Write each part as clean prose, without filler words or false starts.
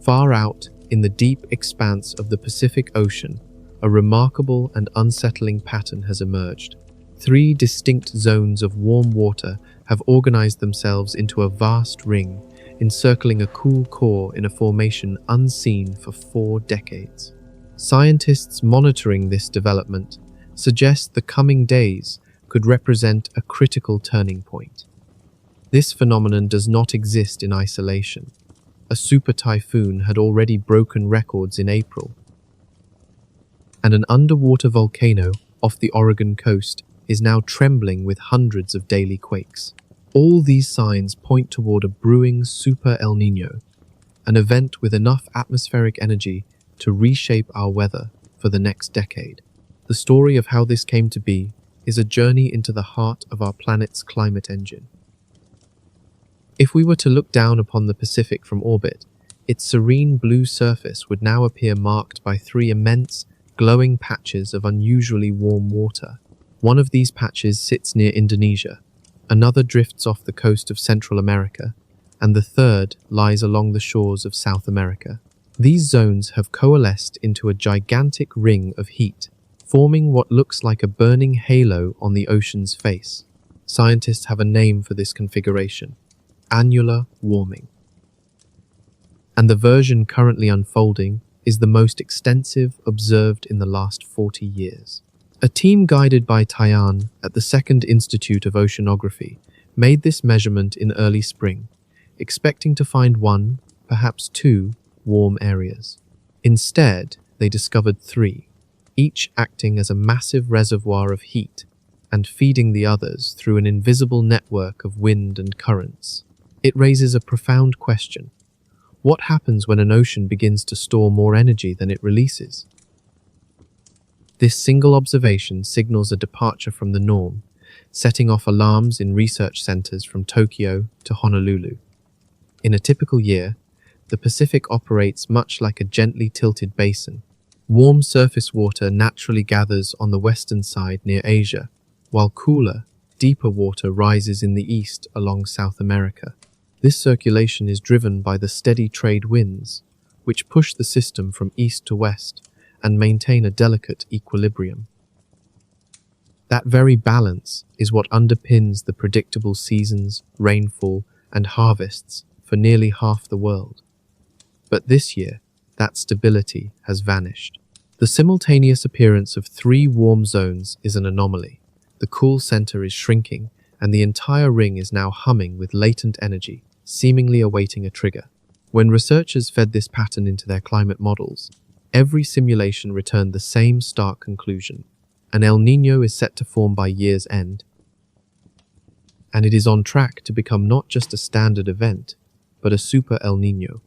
Far out in the deep expanse of the Pacific Ocean, a remarkable and unsettling pattern has emerged. 3 distinct zones of warm water have organized themselves into a vast ring, encircling a cool core in a formation unseen for 4 decades. Scientists monitoring this development suggest the coming days could represent a critical turning point. This phenomenon does not exist in isolation. A super typhoon had already broken records in April, and an underwater volcano off the Oregon coast is now trembling with hundreds of daily quakes. All these signs point toward a brewing super El Niño, an event with enough atmospheric energy to reshape our weather for the next decade. The story of how this came to be is a journey into the heart of our planet's climate engine. If we were to look down upon the Pacific from orbit, its serene blue surface would now appear marked by 3 immense, glowing patches of unusually warm water. One of these patches sits near Indonesia, another drifts off the coast of Central America, and the third lies along the shores of South America. These zones have coalesced into a gigantic ring of heat, forming what looks like a burning halo on the ocean's face. Scientists have a name for this configuration: annular warming. And the version currently unfolding is the most extensive observed in the last 40 years. A team guided by Tian at the Second Institute of Oceanography made this measurement in early spring, expecting to find 1, perhaps 2, warm areas. Instead, they discovered 3, each acting as a massive reservoir of heat and feeding the others through an invisible network of wind and currents. It raises a profound question. What happens when an ocean begins to store more energy than it releases? This single observation signals a departure from the norm, setting off alarms in research centers from Tokyo to Honolulu. In a typical year, the Pacific operates much like a gently tilted basin. Warm surface water naturally gathers on the western side near Asia, while cooler, deeper water rises in the east along South America. This circulation is driven by the steady trade winds, which push the system from east to west and maintain a delicate equilibrium. That very balance is what underpins the predictable seasons, rainfall, and harvests for nearly half the world. But this year, that stability has vanished. The simultaneous appearance of 3 warm zones is an anomaly. The cool center is shrinking, and the entire ring is now humming with latent energy, seemingly awaiting a trigger. When researchers fed this pattern into their climate models, every simulation returned the same stark conclusion. An El Niño is set to form by year's end, and it is on track to become not just a standard event, but a super El Niño.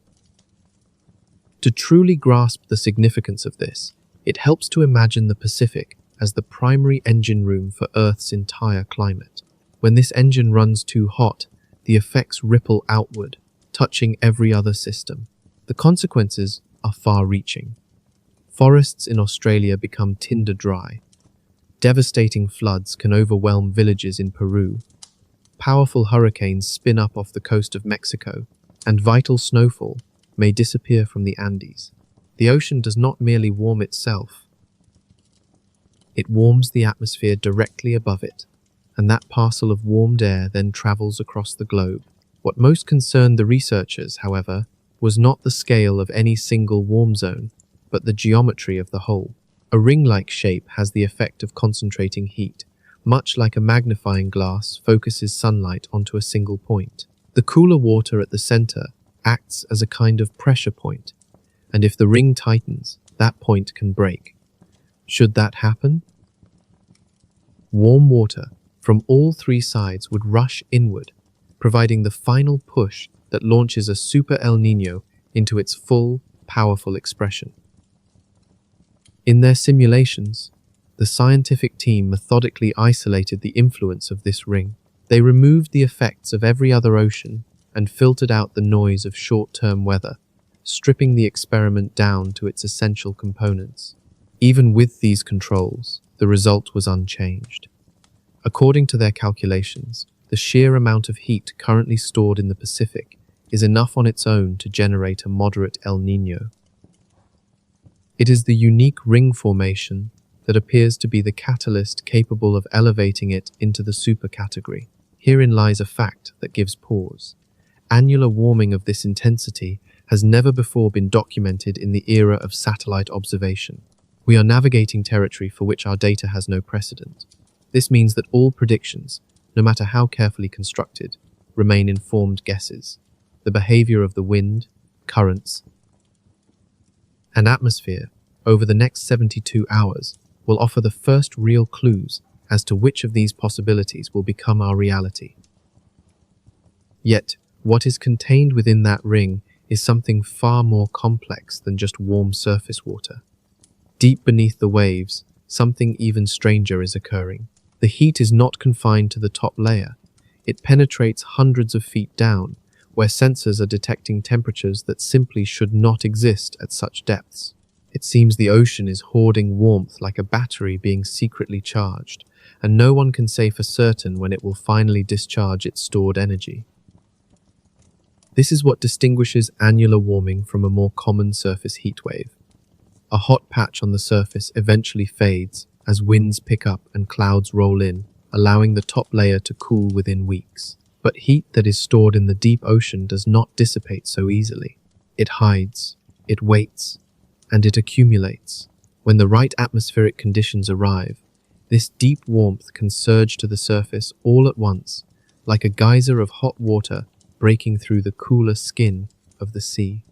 To truly grasp the significance of this, it helps to imagine the Pacific as the primary engine room for Earth's entire climate. When this engine runs too hot, the effects ripple outward, touching every other system. The consequences are far-reaching. Forests in Australia become tinder dry. Devastating floods can overwhelm villages in Peru. Powerful hurricanes spin up off the coast of Mexico, and vital snowfall may disappear from the Andes. The ocean does not merely warm itself. It warms the atmosphere directly above it, and that parcel of warmed air then travels across the globe. What most concerned the researchers, however, was not the scale of any single warm zone, but the geometry of the whole. A ring-like shape has the effect of concentrating heat, much like a magnifying glass focuses sunlight onto a single point. The cooler water at the center acts as a kind of pressure point, and if the ring tightens, that point can break. Should that happen, warm water from all 3 sides would rush inward, providing the final push that launches a super El Niño into its full, powerful expression. In their simulations, the scientific team methodically isolated the influence of this ring. They removed the effects of every other ocean and filtered out the noise of short-term weather, stripping the experiment down to its essential components. Even with these controls, the result was unchanged. According to their calculations, the sheer amount of heat currently stored in the Pacific is enough on its own to generate a moderate El Niño. It is the unique ring formation that appears to be the catalyst capable of elevating it into the super category. Herein lies a fact that gives pause. Annular warming of this intensity has never before been documented in the era of satellite observation. We are navigating territory for which our data has no precedent. This means that all predictions, no matter how carefully constructed, remain informed guesses. The behavior of the wind, currents, and atmosphere over the next 72 hours will offer the first real clues as to which of these possibilities will become our reality. Yet, what is contained within that ring is something far more complex than just warm surface water. Deep beneath the waves, something even stranger is occurring. The heat is not confined to the top layer. It penetrates hundreds of feet down, where sensors are detecting temperatures that simply should not exist at such depths. It seems the ocean is hoarding warmth like a battery being secretly charged, and no one can say for certain when it will finally discharge its stored energy. This is what distinguishes annular warming from a more common surface heat wave. A hot patch on the surface eventually fades as winds pick up and clouds roll in, allowing the top layer to cool within weeks. But heat that is stored in the deep ocean does not dissipate so easily. It hides, it waits, and it accumulates. When the right atmospheric conditions arrive, this deep warmth can surge to the surface all at once, like a geyser of hot water breaking through the cooler skin of the sea.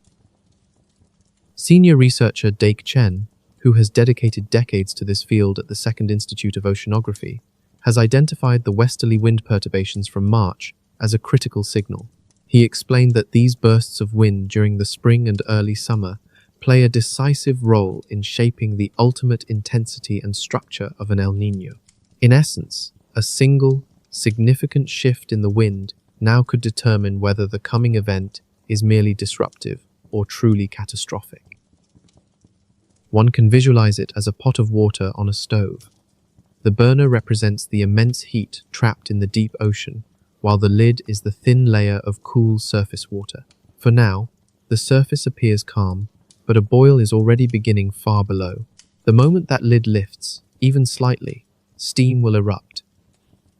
Senior researcher Dake Chen, who has dedicated decades to this field at the Second Institute of Oceanography, has identified the westerly wind perturbations from March as a critical signal. He explained that these bursts of wind during the spring and early summer play a decisive role in shaping the ultimate intensity and structure of an El Niño. In essence, a single, significant shift in the wind now could determine whether the coming event is merely disruptive or truly catastrophic. One can visualize it as a pot of water on a stove. The burner represents the immense heat trapped in the deep ocean, while the lid is the thin layer of cool surface water. For now, the surface appears calm, but a boil is already beginning far below. The moment that lid lifts, even slightly, steam will erupt.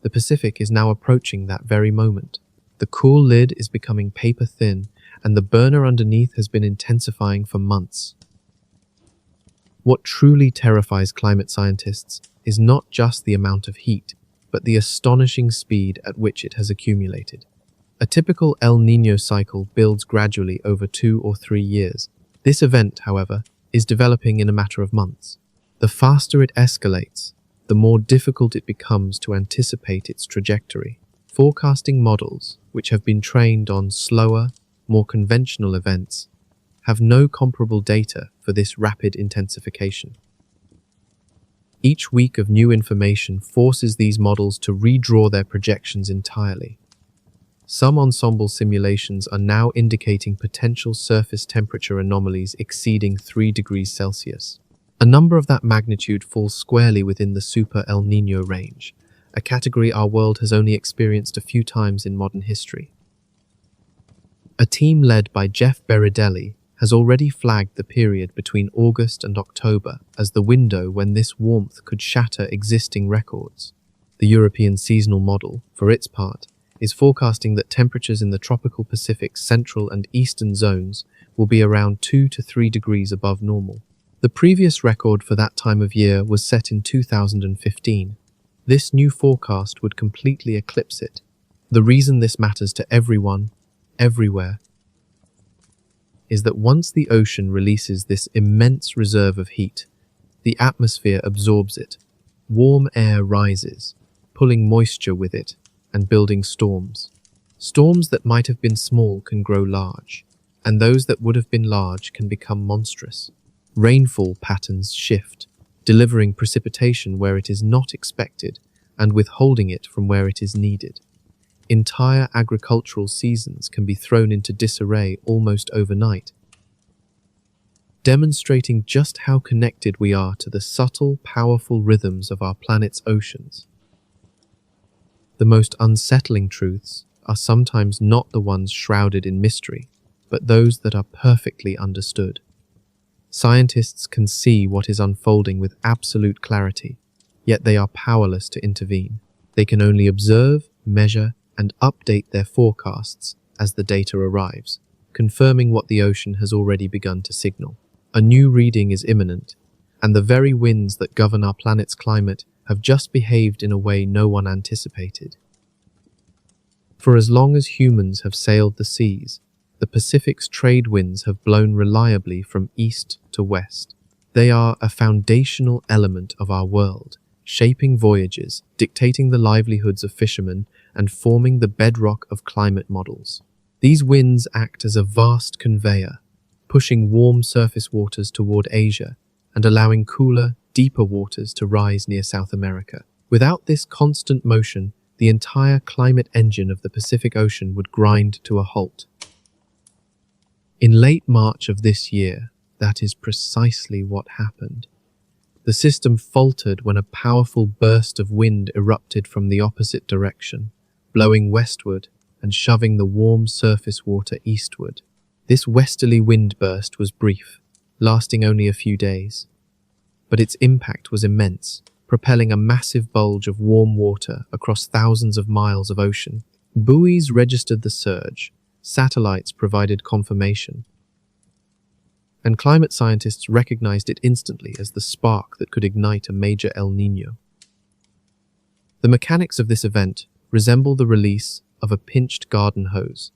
The Pacific is now approaching that very moment. The cool lid is becoming paper thin, and the burner underneath has been intensifying for months. What truly terrifies climate scientists is not just the amount of heat, but the astonishing speed at which it has accumulated. A typical El Niño cycle builds gradually over 2 or 3 years. This event, however, is developing in a matter of months. The faster it escalates, the more difficult it becomes to anticipate its trajectory. Forecasting models, which have been trained on slower, more conventional events, have no comparable data for this rapid intensification. Each week of new information forces these models to redraw their projections entirely. Some ensemble simulations are now indicating potential surface temperature anomalies exceeding 3 degrees Celsius. A number of that magnitude falls squarely within the Super El Niño range, a category our world has only experienced a few times in modern history. A team led by Jeff Berardelli has already flagged the period between August and October as the window when this warmth could shatter existing records. The European seasonal model, for its part, is forecasting that temperatures in the tropical Pacific's central and eastern zones will be around 2 to 3 degrees above normal. The previous record for that time of year was set in 2015. This new forecast would completely eclipse it. The reason this matters to everyone, everywhere, is that once the ocean releases this immense reserve of heat, the atmosphere absorbs it. Warm air rises, pulling moisture with it and building storms. Storms that might have been small can grow large, and those that would have been large can become monstrous. Rainfall patterns shift, delivering precipitation where it is not expected and withholding it from where it is needed. Entire agricultural seasons can be thrown into disarray almost overnight, demonstrating just how connected we are to the subtle, powerful rhythms of our planet's oceans. The most unsettling truths are sometimes not the ones shrouded in mystery, but those that are perfectly understood. Scientists can see what is unfolding with absolute clarity, yet they are powerless to intervene. They can only observe, measure, and update their forecasts as the data arrives, confirming what the ocean has already begun to signal. A new reading is imminent, and the very winds that govern our planet's climate have just behaved in a way no one anticipated. For as long as humans have sailed the seas, the Pacific's trade winds have blown reliably from east to west. They are a foundational element of our world, shaping voyages, dictating the livelihoods of fishermen, and forming the bedrock of climate models. These winds act as a vast conveyor, pushing warm surface waters toward Asia and allowing cooler, deeper waters to rise near South America. Without this constant motion, the entire climate engine of the Pacific Ocean would grind to a halt. In late March of this year, that is precisely what happened. The system faltered when a powerful burst of wind erupted from the opposite direction, blowing westward and shoving the warm surface water eastward. This westerly wind burst was brief, lasting only a few days. But its impact was immense, propelling a massive bulge of warm water across thousands of miles of ocean. Buoys registered the surge, satellites provided confirmation, and climate scientists recognized it instantly as the spark that could ignite a major El Niño. The mechanics of this event resemble the release of a pinched garden hose.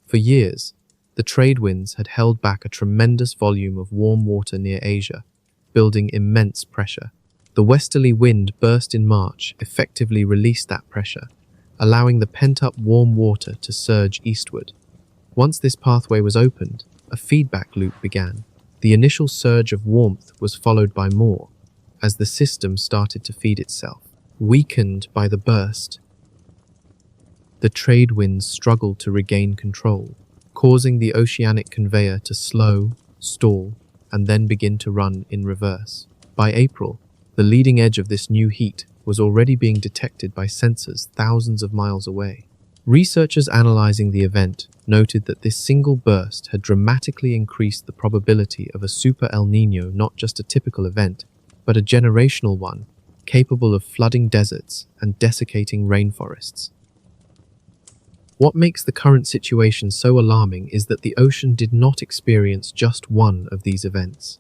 For years, the trade winds had held back a tremendous volume of warm water near Asia, building immense pressure. The westerly wind burst in March effectively released that pressure, allowing the pent-up warm water to surge eastward. Once this pathway was opened, a feedback loop began. The initial surge of warmth was followed by more, as the system started to feed itself. Weakened by the burst, the trade winds struggled to regain control, causing the oceanic conveyor to slow, stall, and then begin to run in reverse. By April, the leading edge of this new heat was already being detected by sensors thousands of miles away. Researchers analyzing the event noted that this single burst had dramatically increased the probability of a super El Niño, not just a typical event, but a generational one, capable of flooding deserts and desiccating rainforests. What makes the current situation so alarming is that the ocean did not experience just one of these events.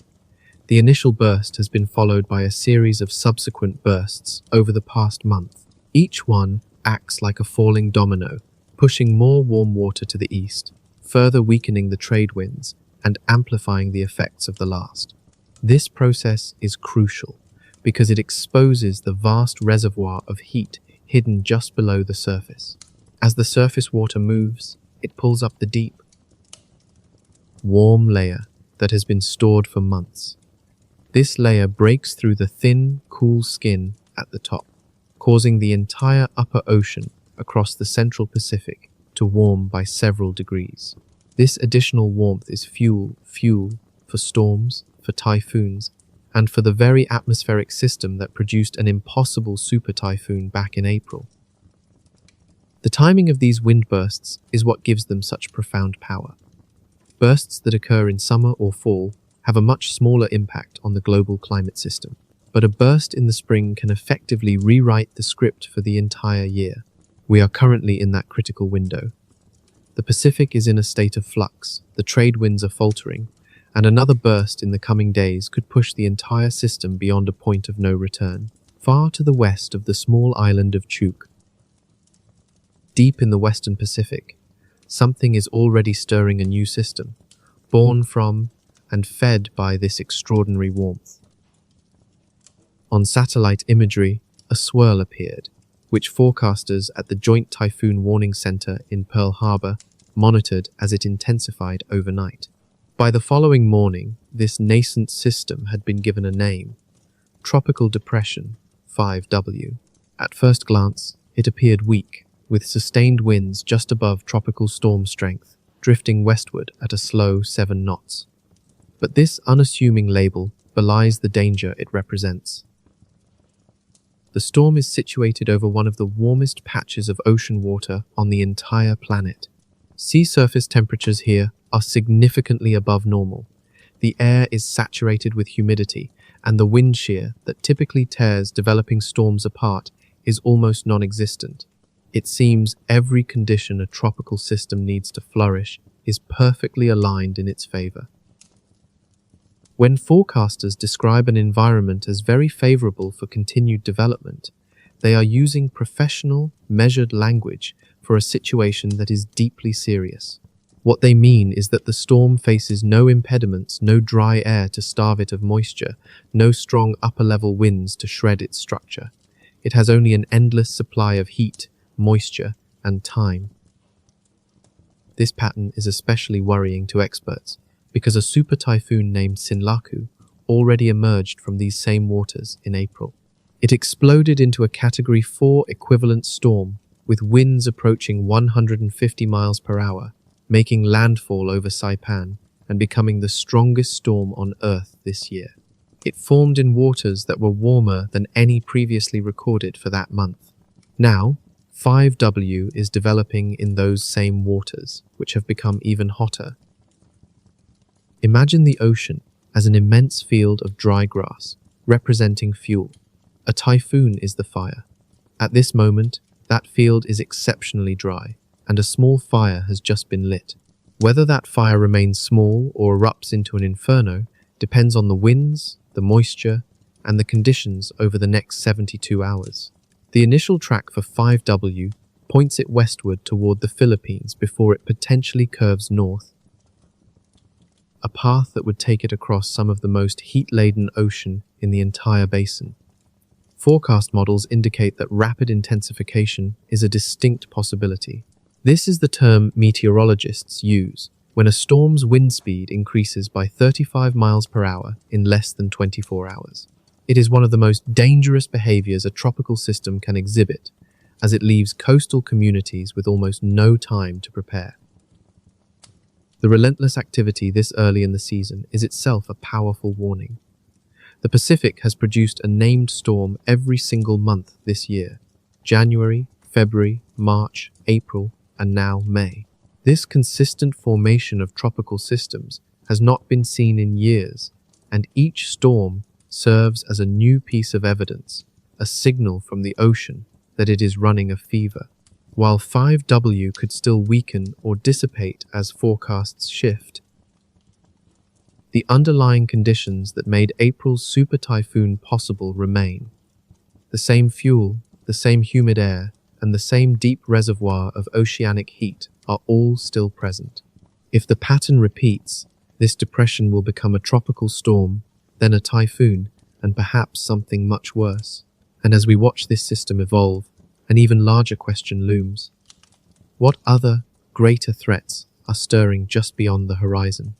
The initial burst has been followed by a series of subsequent bursts over the past month. Each one acts like a falling domino, pushing more warm water to the east, further weakening the trade winds and amplifying the effects of the last. This process is crucial because it exposes the vast reservoir of heat hidden just below the surface. As the surface water moves, it pulls up the deep, warm layer that has been stored for months. This layer breaks through the thin, cool skin at the top, causing the entire upper ocean across the central Pacific to warm by several degrees. This additional warmth is fuel for storms, for typhoons, and for the very atmospheric system that produced an impossible super typhoon back in April. The timing of these wind bursts is what gives them such profound power. Bursts that occur in summer or fall have a much smaller impact on the global climate system, but a burst in the spring can effectively rewrite the script for the entire year. We are currently in that critical window. The Pacific is in a state of flux, the trade winds are faltering, and another burst in the coming days could push the entire system beyond a point of no return. Far to the west of the small island of Chuuk, deep in the western Pacific, something is already stirring a new system, born from and fed by this extraordinary warmth. On satellite imagery, a swirl appeared, which forecasters at the Joint Typhoon Warning Center in Pearl Harbor monitored as it intensified overnight. By the following morning, this nascent system had been given a name, Tropical Depression 5W. At first glance, it appeared weak, with sustained winds just above tropical storm strength, drifting westward at a slow 7 knots. But this unassuming label belies the danger it represents. The storm is situated over one of the warmest patches of ocean water on the entire planet. Sea surface temperatures here are significantly above normal. The air is saturated with humidity, and the wind shear that typically tears developing storms apart is almost non-existent. It seems every condition a tropical system needs to flourish is perfectly aligned in its favor. When forecasters describe an environment as very favorable for continued development, they are using professional, measured language for a situation that is deeply serious. What they mean is that the storm faces no impediments, no dry air to starve it of moisture, no strong upper-level winds to shred its structure. It has only an endless supply of heat, moisture, and time. This pattern is especially worrying to experts, because a super typhoon named Sinlaku already emerged from these same waters in April. It exploded into a Category 4 equivalent storm with winds approaching 150 miles per hour, making landfall over Saipan and becoming the strongest storm on Earth this year. It formed in waters that were warmer than any previously recorded for that month. Now, 5W is developing in those same waters, which have become even hotter. Imagine the ocean as an immense field of dry grass, representing fuel. A typhoon is the fire. At this moment, that field is exceptionally dry, and a small fire has just been lit. Whether that fire remains small or erupts into an inferno depends on the winds, the moisture, and the conditions over the next 72 hours. The initial track for 5W points it westward toward the Philippines before it potentially curves north, a path that would take it across some of the most heat-laden ocean in the entire basin. Forecast models indicate that rapid intensification is a distinct possibility. This is the term meteorologists use when a storm's wind speed increases by 35 miles per hour in less than 24 hours. It is one of the most dangerous behaviors a tropical system can exhibit, as it leaves coastal communities with almost no time to prepare. The relentless activity this early in the season is itself a powerful warning. The Pacific has produced a named storm every single month this year: January, February, March, April, and now May. This consistent formation of tropical systems has not been seen in years, and each storm serves as a new piece of evidence, a signal from the ocean that it is running a fever. While 5W could still weaken or dissipate as forecasts shift, the underlying conditions that made April's super typhoon possible remain. The same fuel, the same humid air, and the same deep reservoir of oceanic heat are all still present. If the pattern repeats, this depression will become a tropical storm, then a typhoon, and perhaps something much worse. And as we watch this system evolve, an even larger question looms. What other, greater threats are stirring just beyond the horizon?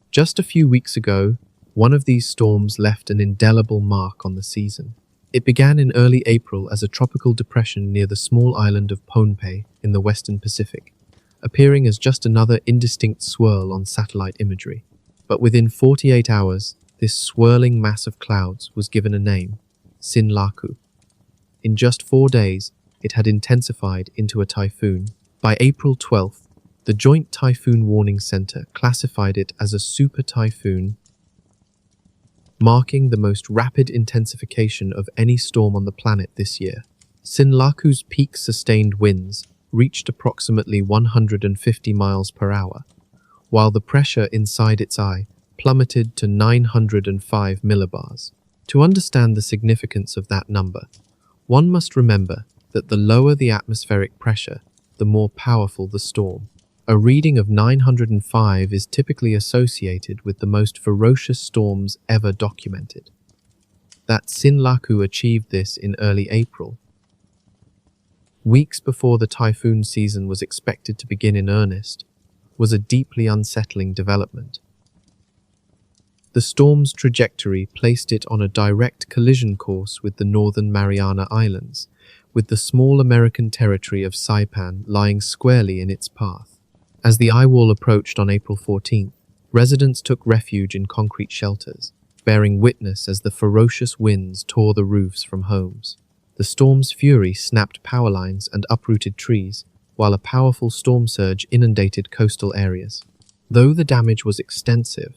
Just a few weeks ago, one of these storms left an indelible mark on the season. It began in early April as a tropical depression near the small island of Pohnpei in the western Pacific, appearing as just another indistinct swirl on satellite imagery. But within 48 hours, this swirling mass of clouds was given a name: Sinlaku. In just 4 days, it had intensified into a typhoon. By April 12th, the Joint Typhoon Warning Center classified it as a super typhoon, marking the most rapid intensification of any storm on the planet this year. Sinlaku's peak sustained winds reached approximately 150 miles per hour, while the pressure inside its eye plummeted to 905 millibars. To understand the significance of that number, one must remember that the lower the atmospheric pressure, the more powerful the storm. A reading of 905 is typically associated with the most ferocious storms ever documented. That Sinlaku achieved this in early April, weeks before the typhoon season was expected to begin in earnest, was a deeply unsettling development. The storm's trajectory placed it on a direct collision course with the Northern Mariana Islands, with the small American territory of Saipan lying squarely in its path. As the eye wall approached on April 14th, residents took refuge in concrete shelters, bearing witness as the ferocious winds tore the roofs from homes. The storm's fury snapped power lines and uprooted trees, while a powerful storm surge inundated coastal areas. Though the damage was extensive,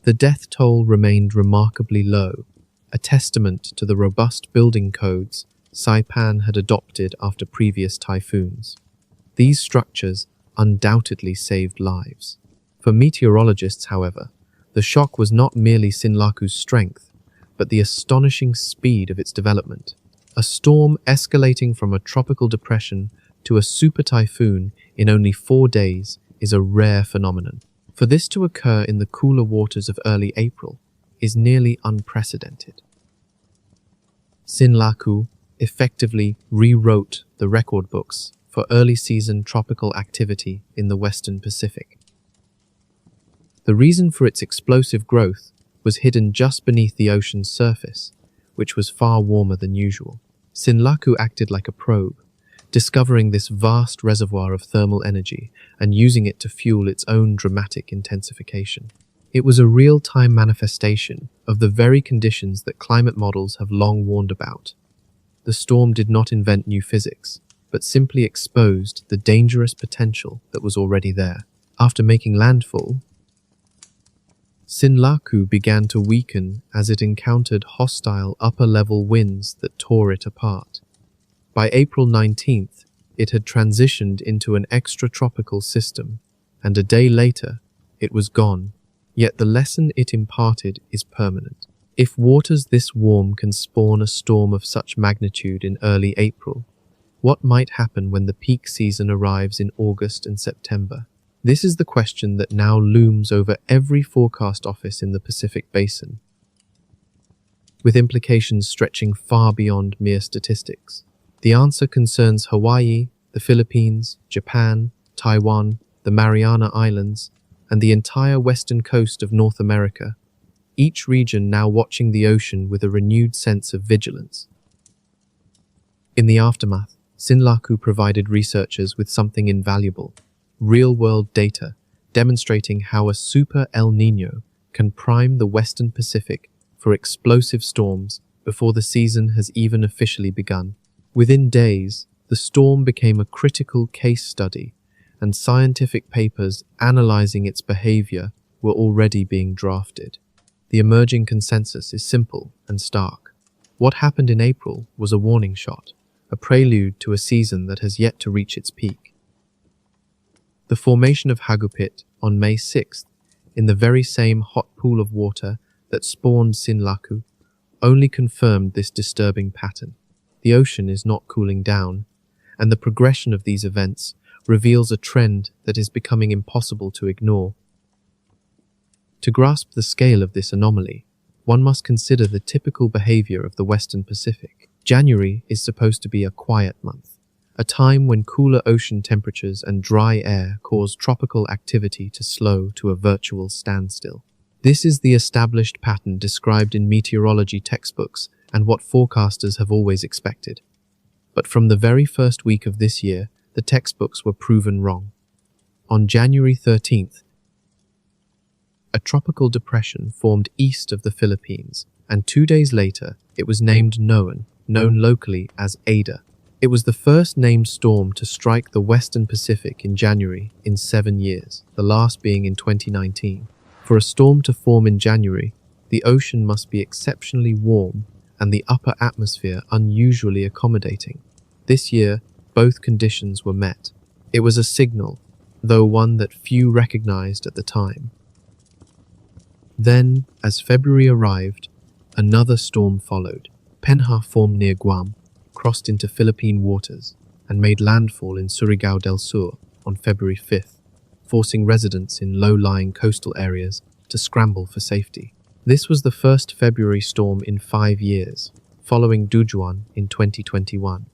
the death toll remained remarkably low, a testament to the robust building codes Saipan had adopted after previous typhoons. These structures undoubtedly saved lives. For meteorologists, however, the shock was not merely Sinlaku's strength, but the astonishing speed of its development. A storm escalating from a tropical depression to a super typhoon in only 4 days is a rare phenomenon. For this to occur in the cooler waters of early April is nearly unprecedented. Sinlaku effectively rewrote the record books for early season tropical activity in the Western Pacific. The reason for its explosive growth was hidden just beneath the ocean's surface, which was far warmer than usual. Sinlaku acted like a probe, discovering this vast reservoir of thermal energy and using it to fuel its own dramatic intensification. It was a real-time manifestation of the very conditions that climate models have long warned about. The storm did not invent new physics, but simply exposed the dangerous potential that was already there. After making landfall, Sinlaku began to weaken as it encountered hostile upper-level winds that tore it apart. By April 19th, it had transitioned into an extratropical system, and a day later, it was gone. Yet the lesson it imparted is permanent. If waters this warm can spawn a storm of such magnitude in early April, what might happen when the peak season arrives in August and September? This is the question that now looms over every forecast office in the Pacific Basin, with implications stretching far beyond mere statistics. The answer concerns Hawaii, the Philippines, Japan, Taiwan, the Mariana Islands, and the entire western coast of North America, each region now watching the ocean with a renewed sense of vigilance. In the aftermath, Sinlaku provided researchers with something invaluable: real-world data demonstrating how a super El Niño can prime the Western Pacific for explosive storms before the season has even officially begun. Within days, the storm became a critical case study, and scientific papers analyzing its behavior were already being drafted. The emerging consensus is simple and stark. What happened in April was a warning shot, a prelude to a season that has yet to reach its peak. The formation of Hagupit on May 6th, in the very same hot pool of water that spawned Sinlaku, only confirmed this disturbing pattern. The ocean is not cooling down, and the progression of these events reveals a trend that is becoming impossible to ignore. To grasp the scale of this anomaly, one must consider the typical behavior of the Western Pacific. January is supposed to be a quiet month, a time when cooler ocean temperatures and dry air cause tropical activity to slow to a virtual standstill. This is the established pattern described in meteorology textbooks and what forecasters have always expected. But from the very first week of this year, the textbooks were proven wrong. On January 13th, a tropical depression formed east of the Philippines, and 2 days later, it was named Noan, known locally as Ada. It was the first named storm to strike the Western Pacific in January in 7 years, the last being in 2019. For a storm to form in January, the ocean must be exceptionally warm and the upper atmosphere unusually accommodating. This year, both conditions were met. It was a signal, though one that few recognized at the time. Then, as February arrived, another storm followed. Penha formed near Guam, crossed into Philippine waters, and made landfall in Surigao del Sur on February 5th, forcing residents in low-lying coastal areas to scramble for safety. This was the first February storm in 5 years, following Dujuan in 2021.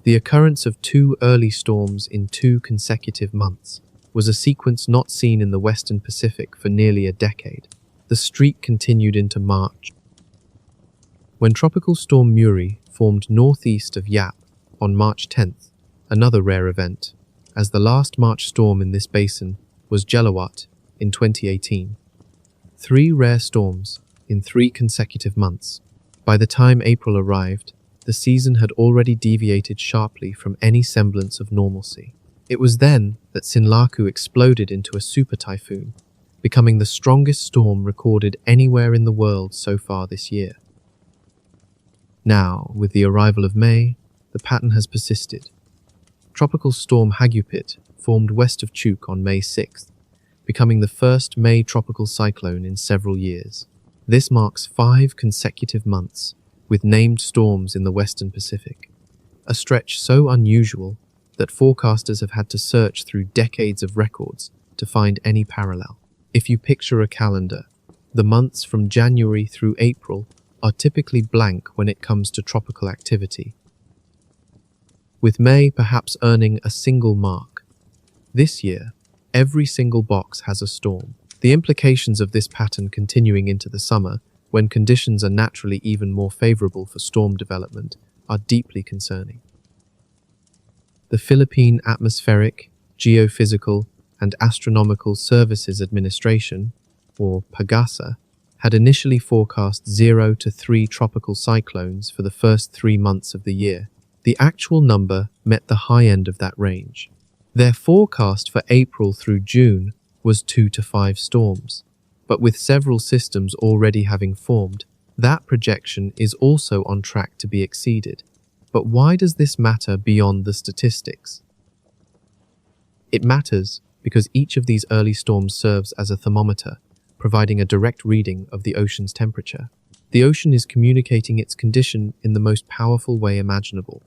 The occurrence of 2 early storms in 2 consecutive months was a sequence not seen in the Western Pacific for nearly a decade. The streak continued into March, when Tropical Storm Muri formed northeast of Yap on March 10th, another rare event, as the last March storm in this basin was Jelawat in 2018. 3 rare storms in 3 consecutive months. By the time April arrived, the season had already deviated sharply from any semblance of normalcy. It was then that Sinlaku exploded into a super typhoon, becoming the strongest storm recorded anywhere in the world so far this year. Now, with the arrival of May, the pattern has persisted. Tropical storm Hagupit formed west of Chuuk on May 6th, becoming the first May tropical cyclone in several years. This marks 5 consecutive months with named storms in the Western Pacific, a stretch so unusual that forecasters have had to search through decades of records to find any parallel. If you picture a calendar, the months from January through April are typically blank when it comes to tropical activity, with May perhaps earning a single mark. This year, every single box has a storm. The implications of this pattern continuing into the summer, when conditions are naturally even more favorable for storm development, are deeply concerning. The Philippine Atmospheric, Geophysical, and Astronomical Services Administration, or PAGASA, had initially forecast 0 to 3 tropical cyclones for the first 3 months of the year. The actual number met the high end of that range. Their forecast for April through June was 2 to 5 storms, but with several systems already having formed, that projection is also on track to be exceeded. But why does this matter beyond the statistics? It matters because each of these early storms serves as a thermometer, providing a direct reading of the ocean's temperature. The ocean is communicating its condition in the most powerful way imaginable,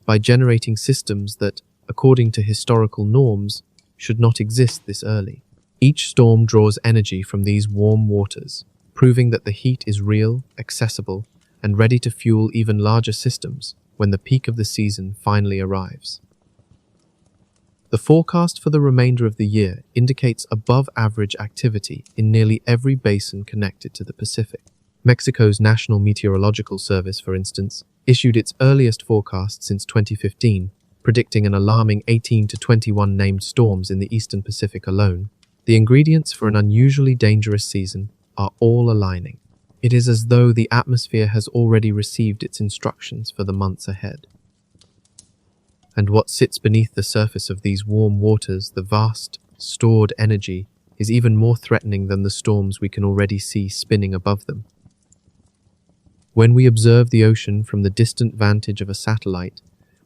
by generating systems that, according to historical norms, should not exist this early. Each storm draws energy from these warm waters, proving that the heat is real, accessible, and ready to fuel even larger systems when the peak of the season finally arrives. The forecast for the remainder of the year indicates above-average activity in nearly every basin connected to the Pacific. Mexico's National Meteorological Service, for instance, issued its earliest forecast since 2015, predicting an alarming 18 to 21 named storms in the eastern Pacific alone. The ingredients for an unusually dangerous season are all aligning. It is as though the atmosphere has already received its instructions for the months ahead. And what sits beneath the surface of these warm waters, the vast, stored energy, is even more threatening than the storms we can already see spinning above them. When we observe the ocean from the distant vantage of a satellite,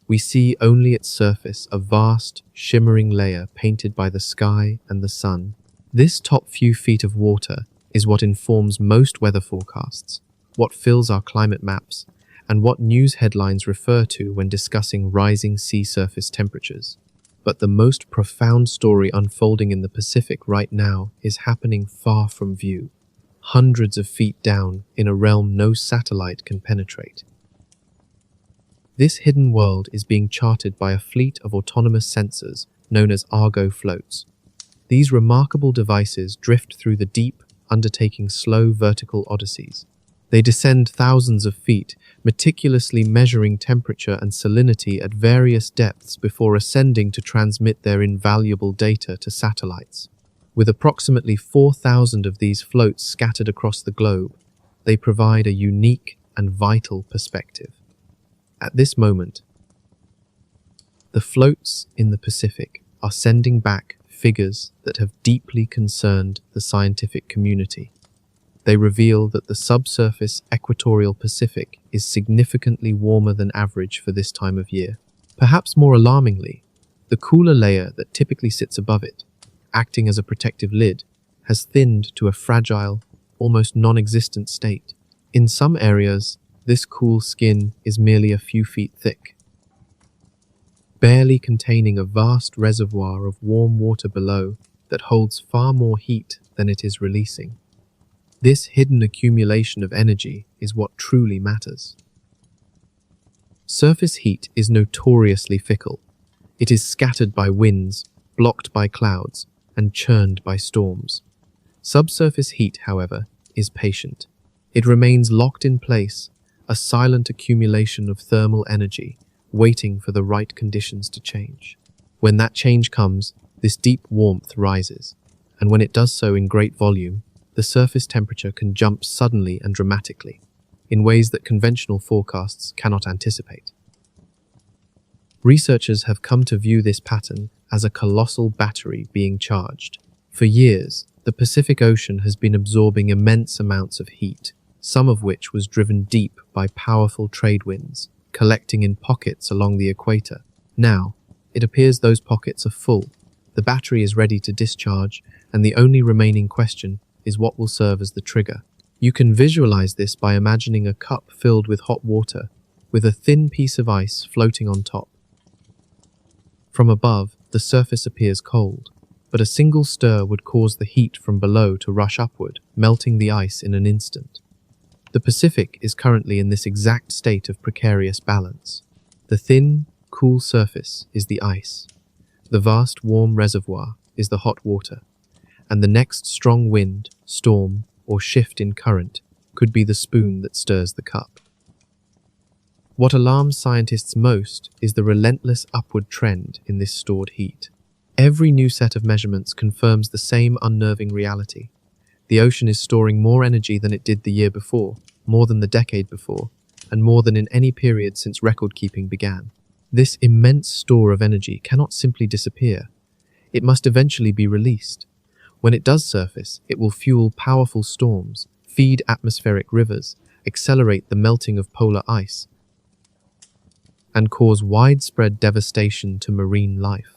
we see only its surface, a vast, shimmering layer painted by the sky and the sun. This top few feet of water is what informs most weather forecasts, what fills our climate maps, and what news headlines refer to when discussing rising sea surface temperatures. But the most profound story unfolding in the Pacific right now is happening far from view, hundreds of feet down in a realm no satellite can penetrate. This hidden world is being charted by a fleet of autonomous sensors known as Argo floats. These remarkable devices drift through the deep, undertaking slow vertical odysseys. They descend thousands of feet, meticulously measuring temperature and salinity at various depths before ascending to transmit their invaluable data to satellites. With approximately 4,000 of these floats scattered across the globe, they provide a unique and vital perspective. At this moment, the floats in the Pacific are sending back figures that have deeply concerned the scientific community. They reveal that the subsurface equatorial Pacific is significantly warmer than average for this time of year. Perhaps more alarmingly, the cooler layer that typically sits above it, acting as a protective lid, has thinned to a fragile, almost non-existent state. In some areas, this cool skin is merely a few feet thick, barely containing a vast reservoir of warm water below that holds far more heat than it is releasing. This hidden accumulation of energy is what truly matters. Surface heat is notoriously fickle. It is scattered by winds, blocked by clouds, and churned by storms. Subsurface heat, however, is patient. It remains locked in place, a silent accumulation of thermal energy, waiting for the right conditions to change. When that change comes, this deep warmth rises, and when it does so in great volume, the surface temperature can jump suddenly and dramatically, in ways that conventional forecasts cannot anticipate. Researchers have come to view this pattern as a colossal battery being charged. For years, the Pacific Ocean has been absorbing immense amounts of heat, some of which was driven deep by powerful trade winds, collecting in pockets along the equator. Now, it appears those pockets are full. The battery is ready to discharge, and the only remaining question is what will serve as the trigger. You can visualize this by imagining a cup filled with hot water, with a thin piece of ice floating on top. From above, the surface appears cold, but a single stir would cause the heat from below to rush upward, melting the ice in an instant. The Pacific is currently in this exact state of precarious balance. The thin, cool surface is the ice. The vast, warm reservoir is the hot water, and the next strong wind, storm, or shift in current could be the spoon that stirs the cup. What alarms scientists most is the relentless upward trend in this stored heat. Every new set of measurements confirms the same unnerving reality. The ocean is storing more energy than it did the year before, more than the decade before, and more than in any period since record-keeping began. This immense store of energy cannot simply disappear. It must eventually be released. When it does surface, it will fuel powerful storms, feed atmospheric rivers, accelerate the melting of polar ice, and cause widespread devastation to marine life.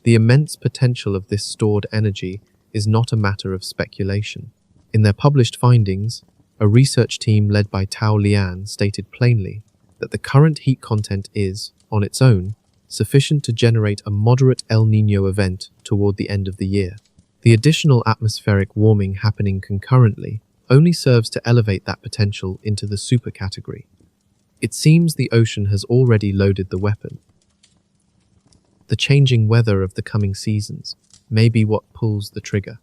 The immense potential of this stored energy is not a matter of speculation. In their published findings, a research team led by Tao Lian stated plainly that the current heat content is, on its own, sufficient to generate a moderate El Niño event toward the end of the year. The additional atmospheric warming happening concurrently only serves to elevate that potential into the super category. It seems the ocean has already loaded the weapon. The changing weather of the coming seasons may be what pulls the trigger.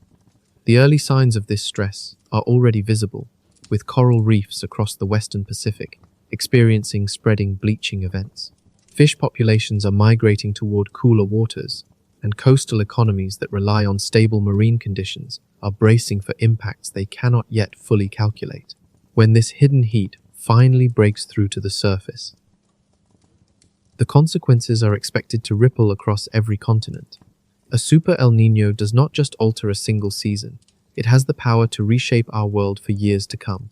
The early signs of this stress are already visible, with coral reefs across the western Pacific experiencing spreading bleaching events. Fish populations are migrating toward cooler waters, and coastal economies that rely on stable marine conditions are bracing for impacts they cannot yet fully calculate. When this hidden heat finally breaks through to the surface, the consequences are expected to ripple across every continent. A super El Niño does not just alter a single season, it has the power to reshape our world for years to come.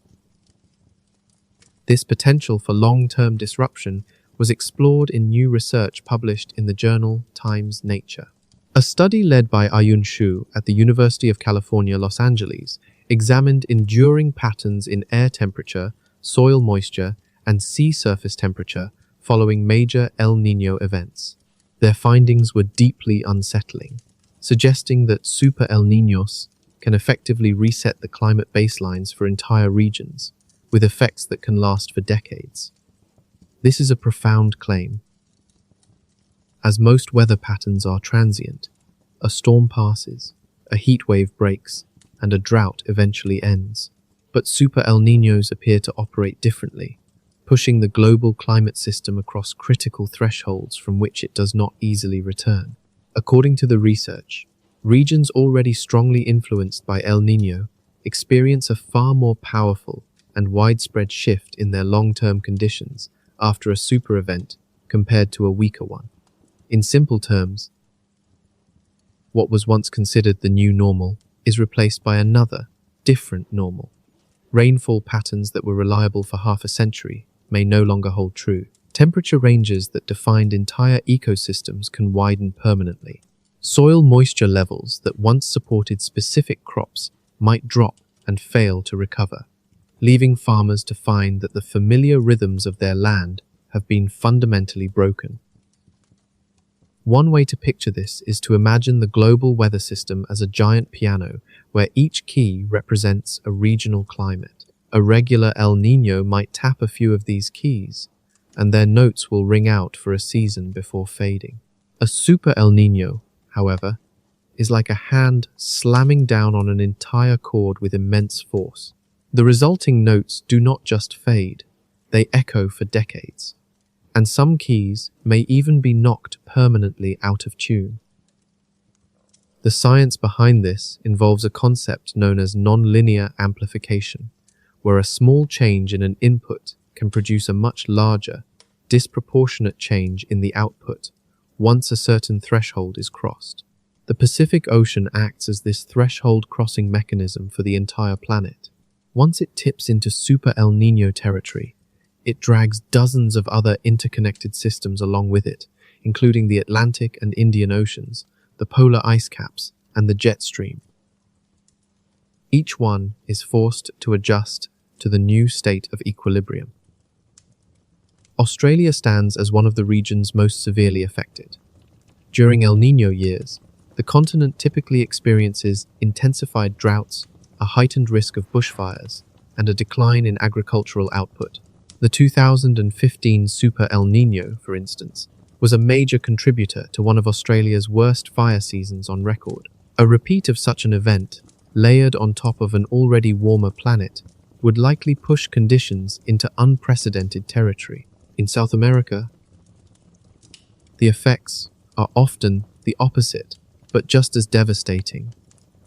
This potential for long-term disruption was explored in new research published in the journal Times Nature. A study led by Ayun Shu at the University of California, Los Angeles, examined enduring patterns in air temperature, soil moisture, and sea surface temperature following major El Niño events. Their findings were deeply unsettling, suggesting that super El Niños can effectively reset the climate baselines for entire regions, with effects that can last for decades. This is a profound claim. As most weather patterns are transient, a storm passes, a heat wave breaks, and a drought eventually ends. But super El Niños appear to operate differently, pushing the global climate system across critical thresholds from which it does not easily return. According to the research, regions already strongly influenced by El Niño experience a far more powerful and widespread shift in their long-term conditions after a super event compared to a weaker one. In simple terms, what was once considered the new normal is replaced by another, different normal. Rainfall patterns that were reliable for half a century may no longer hold true. Temperature ranges that defined entire ecosystems can widen permanently. Soil moisture levels that once supported specific crops might drop and fail to recover, leaving farmers to find that the familiar rhythms of their land have been fundamentally broken. One way to picture this is to imagine the global weather system as a giant piano where each key represents a regional climate. A regular El Niño might tap a few of these keys, and their notes will ring out for a season before fading. A super El Niño, however, is like a hand slamming down on an entire chord with immense force. The resulting notes do not just fade, they echo for decades, and some keys may even be knocked permanently out of tune. The science behind this involves a concept known as nonlinear amplification, where a small change in an input can produce a much larger, disproportionate change in the output once a certain threshold is crossed. The Pacific Ocean acts as this threshold crossing mechanism for the entire planet. Once it tips into Super El Niño territory, it drags dozens of other interconnected systems along with it, including the Atlantic and Indian Oceans, the polar ice caps, and the jet stream. Each one is forced to adjust to the new state of equilibrium. Australia stands as one of the regions most severely affected. During El Niño years, the continent typically experiences intensified droughts, a heightened risk of bushfires, and a decline in agricultural output. The 2015 Super El Niño, for instance, was a major contributor to one of Australia's worst fire seasons on record. A repeat of such an event, layered on top of an already warmer planet, would likely push conditions into unprecedented territory. In South America, the effects are often the opposite, but just as devastating.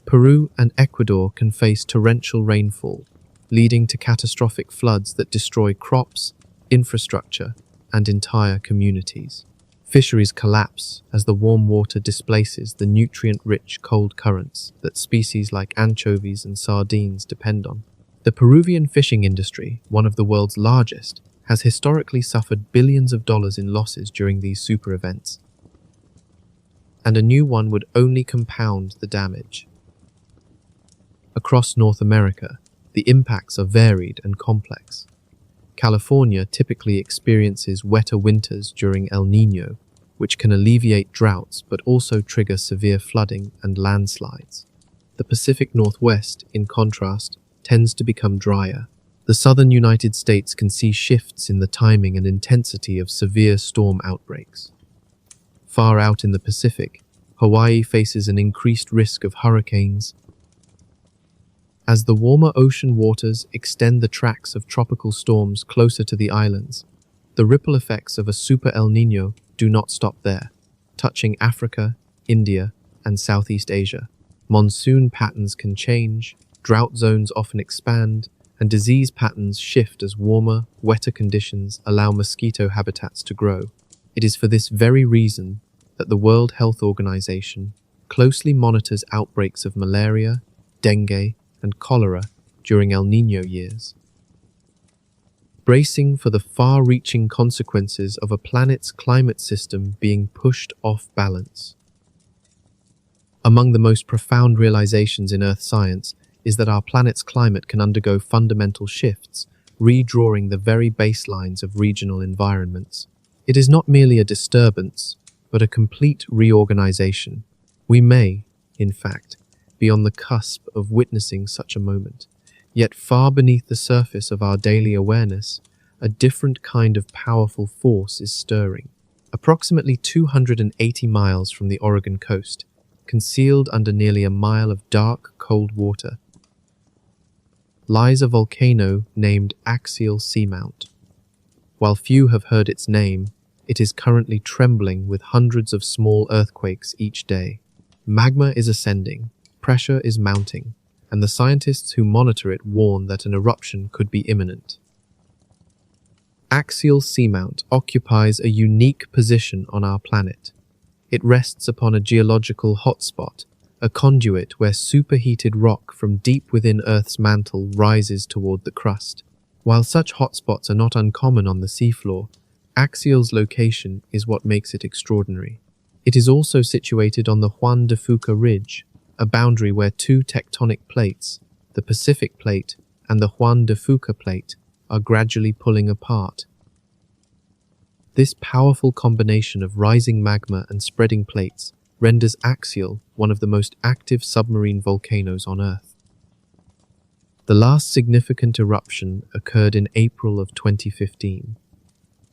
Peru and Ecuador can face torrential rainfall, leading to catastrophic floods that destroy crops, infrastructure, and entire communities. Fisheries collapse as the warm water displaces the nutrient-rich cold currents that species like anchovies and sardines depend on. The Peruvian fishing industry, one of the world's largest, has historically suffered billions of dollars in losses during these super events. And a new one would only compound the damage. Across North America, the impacts are varied and complex. California typically experiences wetter winters during El Niño, which can alleviate droughts but also trigger severe flooding and landslides. The Pacific Northwest, in contrast, tends to become drier. The southern United States can see shifts in the timing and intensity of severe storm outbreaks. Far out in the Pacific, Hawaii faces an increased risk of hurricanes. As the warmer ocean waters extend the tracks of tropical storms closer to the islands, the ripple effects of a Super El Niño do not stop there, touching Africa, India, and Southeast Asia. Monsoon patterns can change, drought zones often expand, and disease patterns shift as warmer, wetter conditions allow mosquito habitats to grow. It is for this very reason that the World Health Organization closely monitors outbreaks of malaria, dengue, and cholera during El Niño years, bracing for the far-reaching consequences of a planet's climate system being pushed off balance. Among the most profound realizations in Earth science is that our planet's climate can undergo fundamental shifts, redrawing the very baselines of regional environments. It is not merely a disturbance, but a complete reorganization. We may, in fact, be on the cusp of witnessing such a moment. Yet far beneath the surface of our daily awareness, a different kind of powerful force is stirring. Approximately 280 miles from the Oregon coast, concealed under nearly a mile of dark, cold water, lies a volcano named Axial Seamount. While few have heard its name, it is currently trembling with hundreds of small earthquakes each day. Magma is ascending, pressure is mounting, and the scientists who monitor it warn that an eruption could be imminent. Axial Seamount occupies a unique position on our planet. It rests upon a geological hotspot, a conduit where superheated rock from deep within Earth's mantle rises toward the crust. While such hotspots are not uncommon on the seafloor, Axial's location is what makes it extraordinary. It is also situated on the Juan de Fuca Ridge, a boundary where two tectonic plates, the Pacific Plate and the Juan de Fuca Plate, are gradually pulling apart. This powerful combination of rising magma and spreading plates renders Axial one of the most active submarine volcanoes on Earth. The last significant eruption occurred in April of 2015.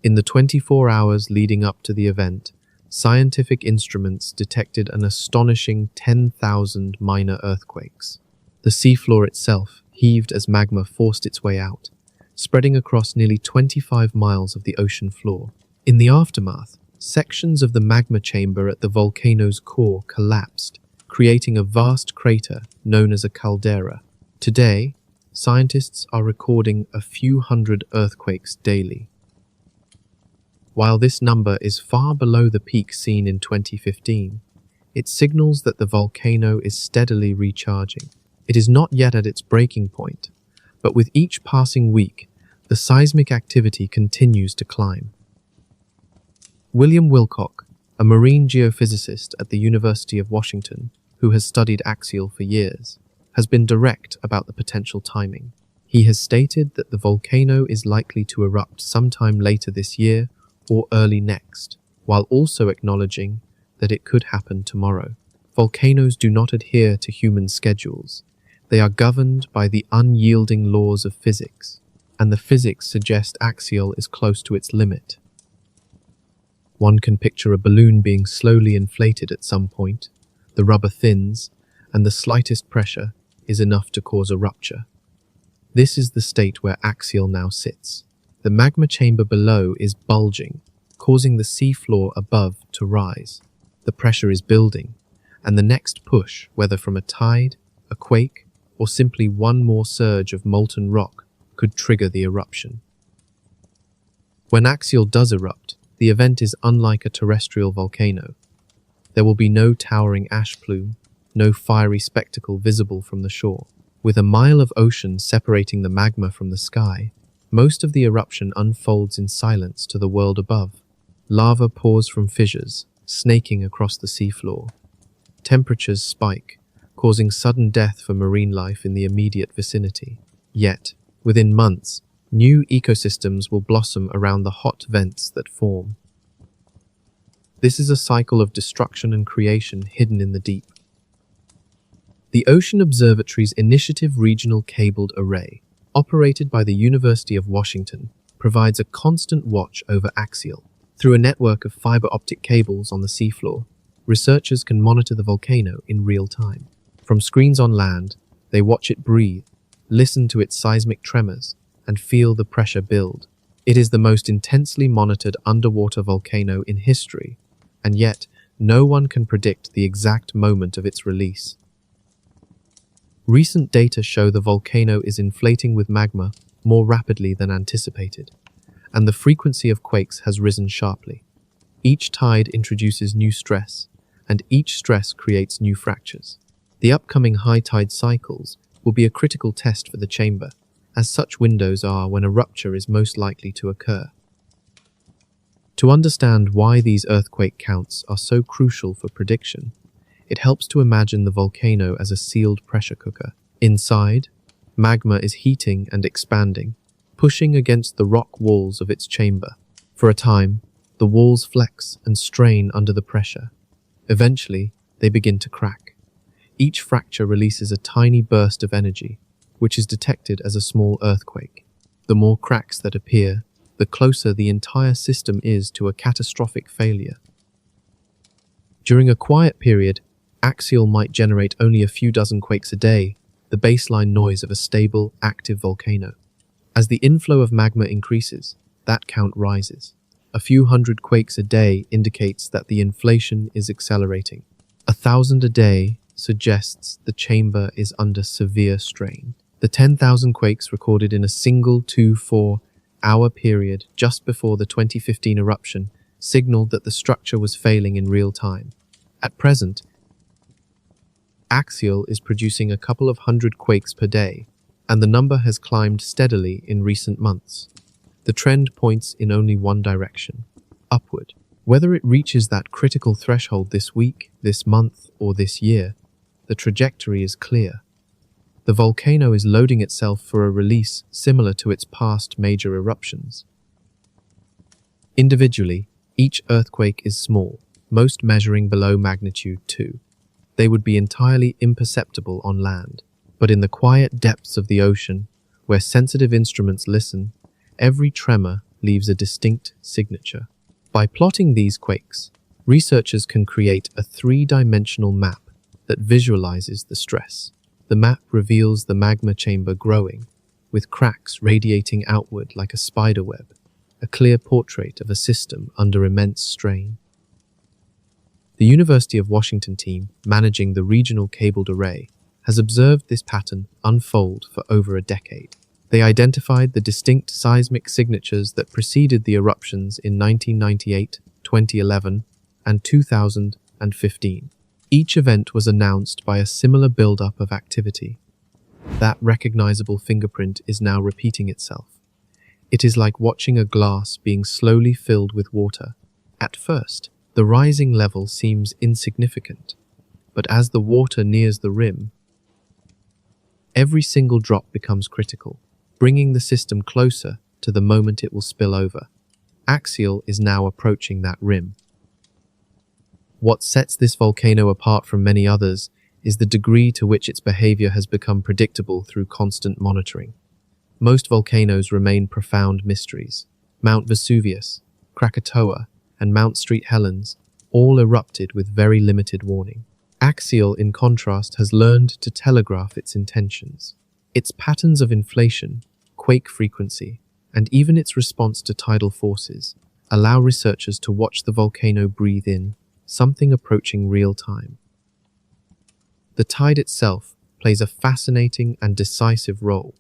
In the 24 hours leading up to the event, scientific instruments detected an astonishing 10,000 minor earthquakes. The seafloor itself heaved as magma forced its way out, spreading across nearly 25 miles of the ocean floor. In the aftermath, sections of the magma chamber at the volcano's core collapsed, creating a vast crater known as a caldera. Today, scientists are recording a few hundred earthquakes daily. While this number is far below the peak seen in 2015, it signals that the volcano is steadily recharging. It is not yet at its breaking point, but with each passing week, the seismic activity continues to climb. William Wilcock, a marine geophysicist at the University of Washington, who has studied axial for years, has been direct about the potential timing. He has stated that the volcano is likely to erupt sometime later this year or early next, while also acknowledging that it could happen tomorrow. Volcanoes do not adhere to human schedules. They are governed by the unyielding laws of physics, and the physics suggest axial is close to its limit. One can picture a balloon being slowly inflated at some point. The rubber thins, and the slightest pressure is enough to cause a rupture. This is the state where axial now sits. The magma chamber below is bulging, causing the seafloor above to rise. The pressure is building, and the next push, whether from a tide, a quake, or simply one more surge of molten rock, could trigger the eruption. When axial does erupt, the event is unlike a terrestrial volcano. There will be no towering ash plume, no fiery spectacle visible from the shore. With a mile of ocean separating the magma from the sky, most of the eruption unfolds in silence to the world above. Lava pours from fissures, snaking across the seafloor. Temperatures spike, causing sudden death for marine life in the immediate vicinity. Yet, within months, new ecosystems will blossom around the hot vents that form. This is a cycle of destruction and creation hidden in the deep. The Ocean Observatory's Initiative Regional Cabled Array, operated by the University of Washington, provides a constant watch over axial. Through a network of fiber optic cables on the seafloor, researchers can monitor the volcano in real time. From screens on land, they watch it breathe, listen to its seismic tremors, and feel the pressure build. It is the most intensely monitored underwater volcano in history, and yet no one can predict the exact moment of its release. Recent data show the volcano is inflating with magma more rapidly than anticipated, and the frequency of quakes has risen sharply. Each tide introduces new stress, and each stress creates new fractures. The upcoming high tide cycles will be a critical test for the chamber, as such windows are when a rupture is most likely to occur. To understand why these earthquake counts are so crucial for prediction, it helps to imagine the volcano as a sealed pressure cooker. Inside, magma is heating and expanding, pushing against the rock walls of its chamber. For a time, the walls flex and strain under the pressure. Eventually, they begin to crack. Each fracture releases a tiny burst of energy, which is detected as a small earthquake. The more cracks that appear, the closer the entire system is to a catastrophic failure. During a quiet period, axial might generate only a few dozen quakes a day, the baseline noise of a stable, active volcano. As the inflow of magma increases, that count rises. A few hundred quakes a day indicates that the inflation is accelerating. 1,000 a day suggests the chamber is under severe strain. The 10,000 quakes recorded in a single 2-4-hour period just before the 2015 eruption signaled that the structure was failing in real time. At present, axial is producing a couple of hundred quakes per day, and the number has climbed steadily in recent months. The trend points in only one direction, upward. Whether it reaches that critical threshold this week, this month, or this year, the trajectory is clear. The volcano is loading itself for a release similar to its past major eruptions. Individually, each earthquake is small, most measuring below magnitude 2. They would be entirely imperceptible on land, but in the quiet depths of the ocean, where sensitive instruments listen, every tremor leaves a distinct signature. By plotting these quakes, researchers can create a three-dimensional map that visualizes the stress. The map reveals the magma chamber growing, with cracks radiating outward like a spiderweb, a clear portrait of a system under immense strain. The University of Washington team, managing the regional cabled array, has observed this pattern unfold for over a decade. They identified the distinct seismic signatures that preceded the eruptions in 1998, 2011, and 2015. Each event was announced by a similar buildup of activity. That recognizable fingerprint is now repeating itself. It is like watching a glass being slowly filled with water. At first, the rising level seems insignificant, but as the water nears the rim, every single drop becomes critical, bringing the system closer to the moment it will spill over. Axial is now approaching that rim. What sets this volcano apart from many others is the degree to which its behavior has become predictable through constant monitoring. Most volcanoes remain profound mysteries. Mount Vesuvius, Krakatoa, and Mount St. Helens all erupted with very limited warning. Axial, in contrast, has learned to telegraph its intentions. Its patterns of inflation, quake frequency, and even its response to tidal forces allow researchers to watch the volcano breathe in, something approaching real time. The tide itself plays a fascinating and decisive role.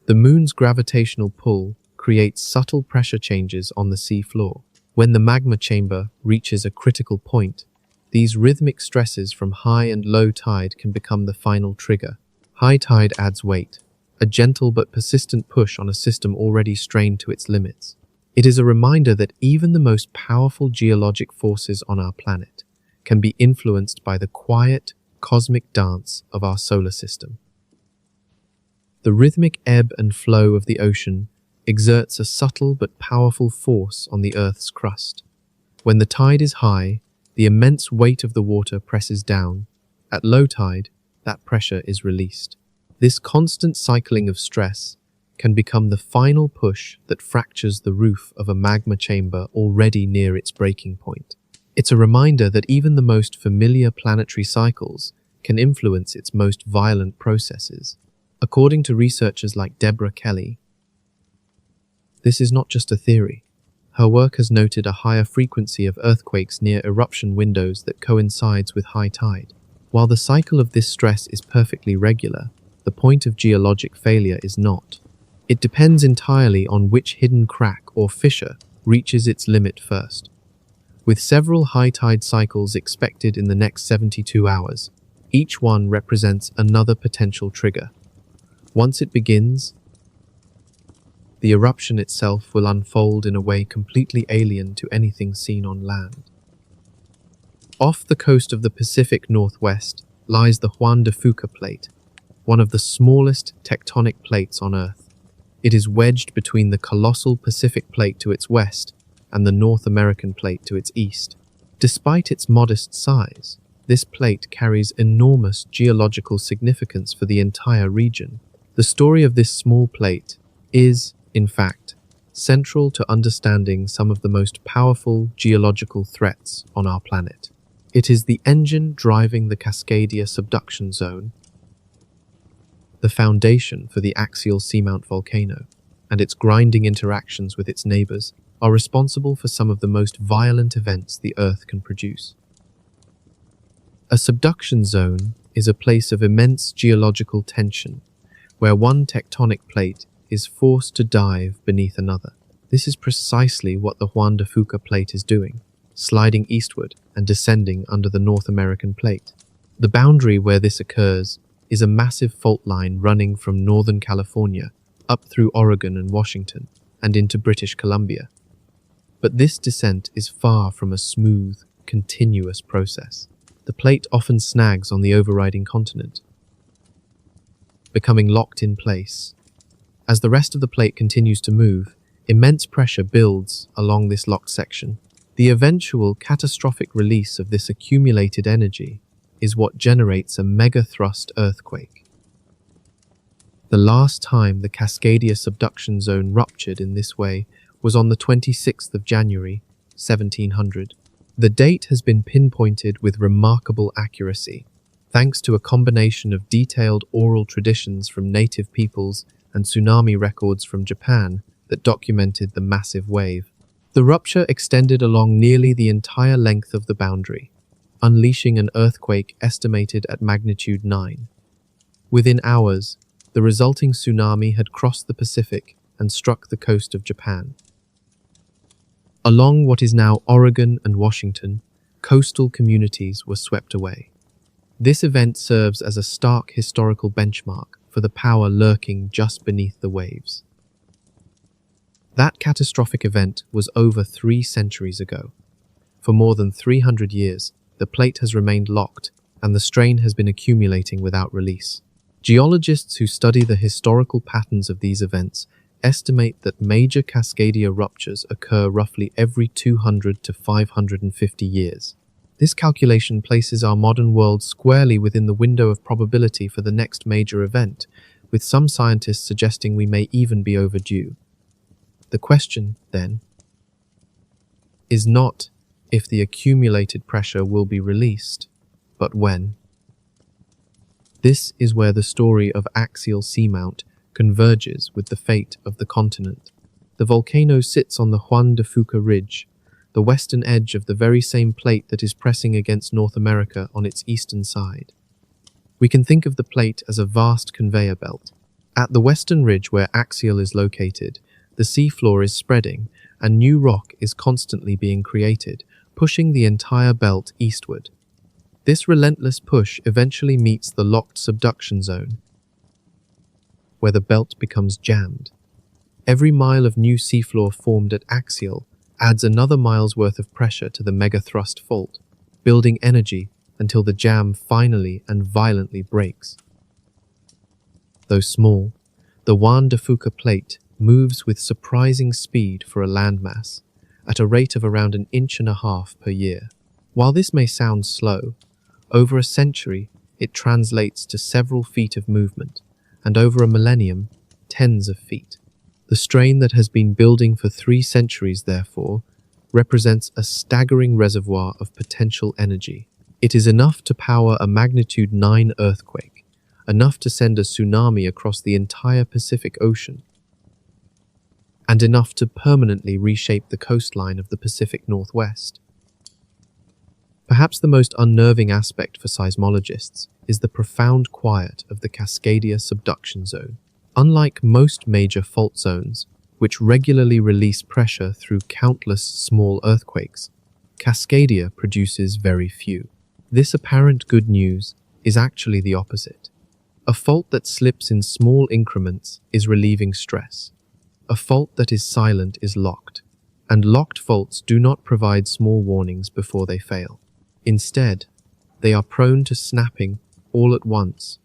The moon's gravitational pull creates subtle pressure changes on the sea floor. When the magma chamber reaches a critical point, these rhythmic stresses from high and low tide can become the final trigger. High tide adds weight, a gentle but persistent push on a system already strained to its limits. It is a reminder that even the most powerful geologic forces on our planet can be influenced by the quiet, cosmic dance of our solar system. The rhythmic ebb and flow of the ocean exerts a subtle but powerful force on the Earth's crust. When the tide is high, the immense weight of the water presses down. At low tide, that pressure is released. This constant cycling of stress can become the final push that fractures the roof of a magma chamber already near its breaking point. It's a reminder that even the most familiar planetary cycles can influence its most violent processes. According to researchers like Deborah Kelly, this is not just a theory. Her work has noted a higher frequency of earthquakes near eruption windows that coincides with high tide. While the cycle of this stress is perfectly regular, the point of geologic failure is not. It depends entirely on which hidden crack or fissure reaches its limit first. With several high tide cycles expected in the next 72 hours, each one represents another potential trigger. Once it begins, the eruption itself will unfold in a way completely alien to anything seen on land. Off the coast of the Pacific Northwest lies the Juan de Fuca Plate, one of the smallest tectonic plates on Earth. It is wedged between the colossal Pacific Plate to its west and the North American Plate to its east. Despite its modest size, this plate carries enormous geological significance for the entire region. The story of this small plate is, in fact, central to understanding some of the most powerful geological threats on our planet. It is the engine driving the Cascadia subduction zone, the foundation for the axial seamount volcano, and its grinding interactions with its neighbors are responsible for some of the most violent events the Earth can produce. A subduction zone is a place of immense geological tension, where one tectonic plate is forced to dive beneath another. This is precisely what the Juan de Fuca Plate is doing, sliding eastward and descending under the North American Plate. The boundary where this occurs is a massive fault line running from Northern California up through Oregon and Washington and into British Columbia. But this descent is far from a smooth, continuous process. The plate often snags on the overriding continent, becoming locked in place. As the rest of the plate continues to move, immense pressure builds along this locked section. The eventual catastrophic release of this accumulated energy is what generates a megathrust earthquake. The last time the Cascadia subduction zone ruptured in this way was on the 26th of January, 1700. The date has been pinpointed with remarkable accuracy, thanks to a combination of detailed oral traditions from native peoples and tsunami records from Japan that documented the massive wave. The rupture extended along nearly the entire length of the boundary, unleashing an earthquake estimated at magnitude 9. Within hours, the resulting tsunami had crossed the Pacific and struck the coast of Japan. Along what is now Oregon and Washington, coastal communities were swept away. This event serves as a stark historical benchmark for the power lurking just beneath the waves. That catastrophic event was over 3 centuries ago. For more than 300 years, the plate has remained locked, and the strain has been accumulating without release. Geologists who study the historical patterns of these events estimate that major Cascadia ruptures occur roughly every 200 to 550 years. This calculation places our modern world squarely within the window of probability for the next major event, with some scientists suggesting we may even be overdue. The question, then, is not if the accumulated pressure will be released, but when. This is where the story of axial seamount converges with the fate of the continent. The volcano sits on the Juan de Fuca Ridge, the western edge of the very same plate that is pressing against North America on its eastern side. We can think of the plate as a vast conveyor belt. At the western ridge where axial is located, the seafloor is spreading and new rock is constantly being created, pushing the entire belt eastward. This relentless push eventually meets the locked subduction zone, where the belt becomes jammed. Every mile of new seafloor formed at axial adds another mile's worth of pressure to the megathrust fault, building energy until the jam finally and violently breaks. Though small, the Juan de Fuca plate moves with surprising speed for a landmass, at a rate of around 1.5 inches per year. While this may sound slow, over a century it translates to several feet of movement, and over a millennium, tens of feet. The strain that has been building for 3 centuries, therefore, represents a staggering reservoir of potential energy. It is enough to power a magnitude 9 earthquake, enough to send a tsunami across the entire Pacific Ocean, and enough to permanently reshape the coastline of the Pacific Northwest. Perhaps the most unnerving aspect for seismologists is the profound quiet of the Cascadia subduction zone. Unlike most major fault zones, which regularly release pressure through countless small earthquakes, Cascadia produces very few. This apparent good news is actually the opposite. A fault that slips in small increments is relieving stress. A fault that is silent is locked, and locked faults do not provide small warnings before they fail. Instead, they are prone to snapping all at once,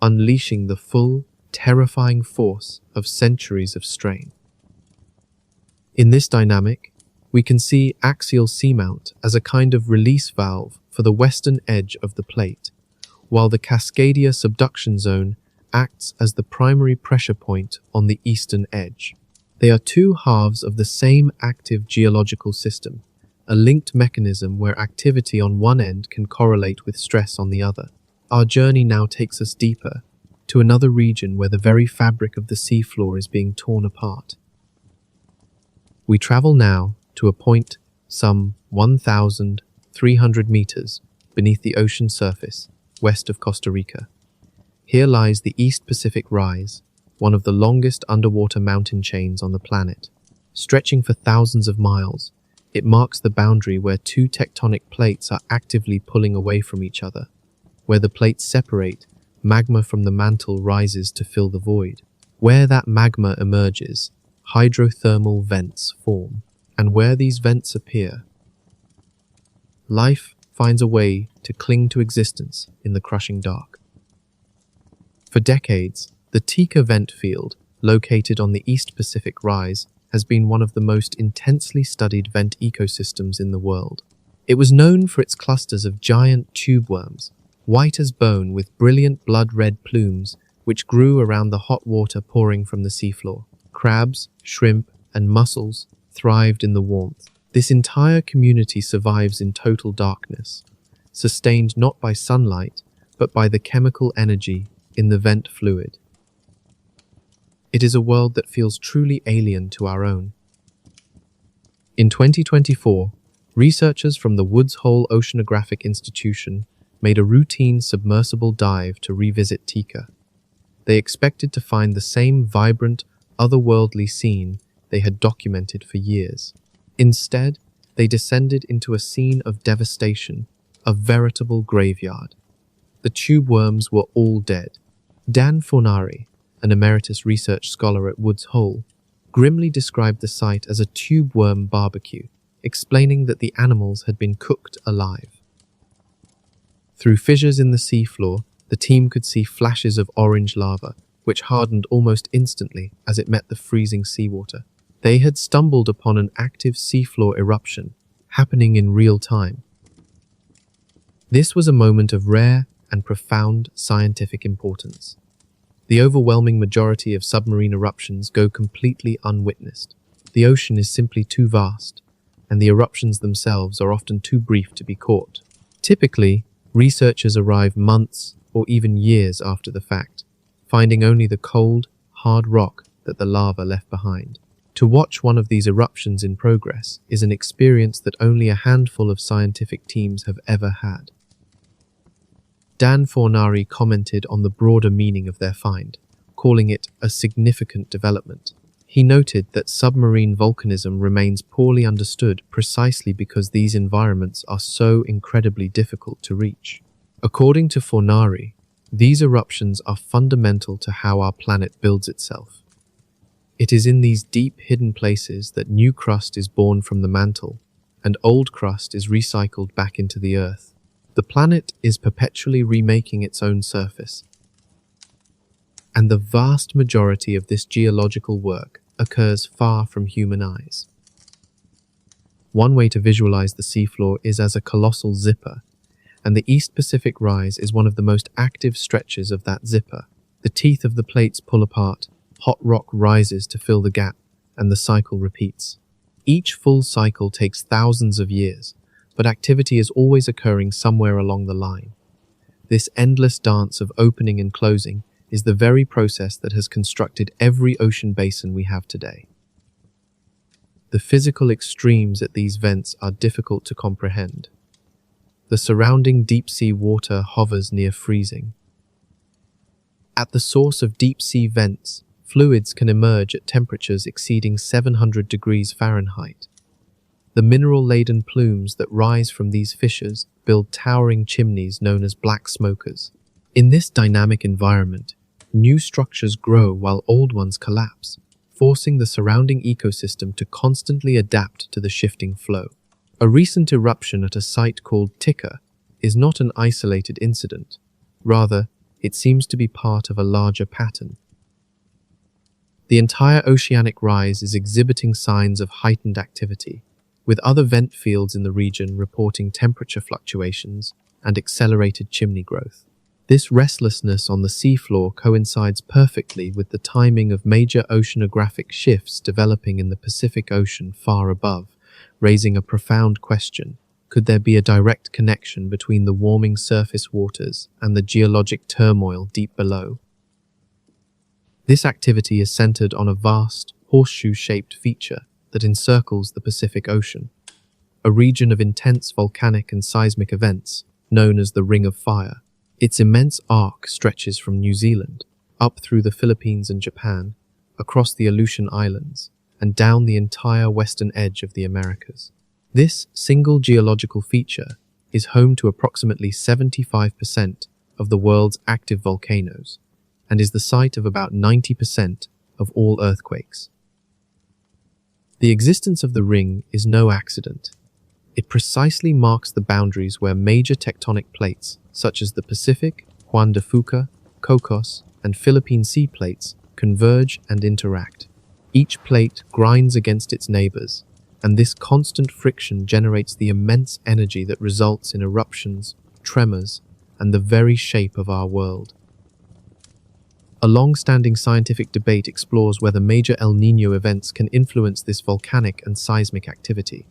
unleashing the full, terrifying force of centuries of strain. In this dynamic, we can see axial seamount as a kind of release valve for the western edge of the plate, while the Cascadia subduction zone acts as the primary pressure point on the eastern edge. They are 2 halves of the same active geological system, a linked mechanism where activity on one end can correlate with stress on the other. Our journey now takes us deeper, to another region where the very fabric of the seafloor is being torn apart. We travel now to a point some 1,300 meters beneath the ocean surface, west of Costa Rica. Here lies the East Pacific Rise, one of the longest underwater mountain chains on the planet. Stretching for thousands of miles, it marks the boundary where 2 tectonic plates are actively pulling away from each other. Where the plates separate, magma from the mantle rises to fill the void. Where that magma emerges, hydrothermal vents form. And where these vents appear, life finds a way to cling to existence in the crushing dark. For decades, the Tika vent field, located on the East Pacific Rise, has been one of the most intensely studied vent ecosystems in the world. It was known for its clusters of giant tube worms, white as bone with brilliant blood-red plumes, which grew around the hot water pouring from the seafloor. Crabs, shrimp, and mussels thrived in the warmth. This entire community survives in total darkness, sustained not by sunlight, but by the chemical energy in the vent fluid. It is a world that feels truly alien to our own. In 2024, Researchers from the Woods Hole Oceanographic Institution made a routine submersible dive to revisit Tikka. They expected to find the same vibrant, otherworldly scene they had documented for years. Instead, they descended into a scene of devastation, a veritable graveyard. The tube worms were all dead. Dan Fornari, an emeritus research scholar at Woods Hole, grimly described the site as a tube worm barbecue, explaining that the animals had been cooked alive. Through fissures in the seafloor, the team could see flashes of orange lava, which hardened almost instantly as it met the freezing seawater. They had stumbled upon an active seafloor eruption, happening in real time. This was a moment of rare and profound scientific importance. The overwhelming majority of submarine eruptions go completely unwitnessed. The ocean is simply too vast, and the eruptions themselves are often too brief to be caught. Typically, researchers arrive months or even years after the fact, finding only the cold, hard rock that the lava left behind. To watch one of these eruptions in progress is an experience that only a handful of scientific teams have ever had. Dan Fornari commented on the broader meaning of their find, calling it a significant development. He noted that submarine volcanism remains poorly understood precisely because these environments are so incredibly difficult to reach. According to Fornari, these eruptions are fundamental to how our planet builds itself. It is in these deep, hidden places that new crust is born from the mantle, and old crust is recycled back into the Earth. The planet is perpetually remaking its own surface, and the vast majority of this geological work occurs far from human eyes. One way to visualize the seafloor is as a colossal zipper, and the East Pacific Rise is one of the most active stretches of that zipper. The teeth of the plates pull apart, hot rock rises to fill the gap, and the cycle repeats. Each full cycle takes thousands of years, but activity is always occurring somewhere along the line. This endless dance of opening and closing is the very process that has constructed every ocean basin we have today. The physical extremes at these vents are difficult to comprehend. The surrounding deep-sea water hovers near freezing. At the source of deep-sea vents, fluids can emerge at temperatures exceeding 700 degrees Fahrenheit. The mineral-laden plumes that rise from these fissures build towering chimneys known as black smokers. In this dynamic environment, new structures grow while old ones collapse, forcing the surrounding ecosystem to constantly adapt to the shifting flow. A recent eruption at a site called Tikka is not an isolated incident. Rather, it seems to be part of a larger pattern. The entire oceanic rise is exhibiting signs of heightened activity, with other vent fields in the region reporting temperature fluctuations and accelerated chimney growth. This restlessness on the seafloor coincides perfectly with the timing of major oceanographic shifts developing in the Pacific Ocean far above, raising a profound question. Could there be a direct connection between the warming surface waters and the geologic turmoil deep below? This activity is centered on a vast, horseshoe-shaped feature that encircles the Pacific Ocean, a region of intense volcanic and seismic events known as the Ring of Fire. Its immense arc stretches from New Zealand, up through the Philippines and Japan, across the Aleutian Islands, and down the entire western edge of the Americas. This single geological feature is home to approximately 75% of the world's active volcanoes, and is the site of about 90% of all earthquakes. The existence of the ring is no accident. It precisely marks the boundaries where major tectonic plates, such as the Pacific, Juan de Fuca, Cocos, and Philippine sea plates, converge and interact. Each plate grinds against its neighbors, and this constant friction generates the immense energy that results in eruptions, tremors, and the very shape of our world. A long-standing scientific debate explores whether major El Niño events can influence this volcanic and seismic activity.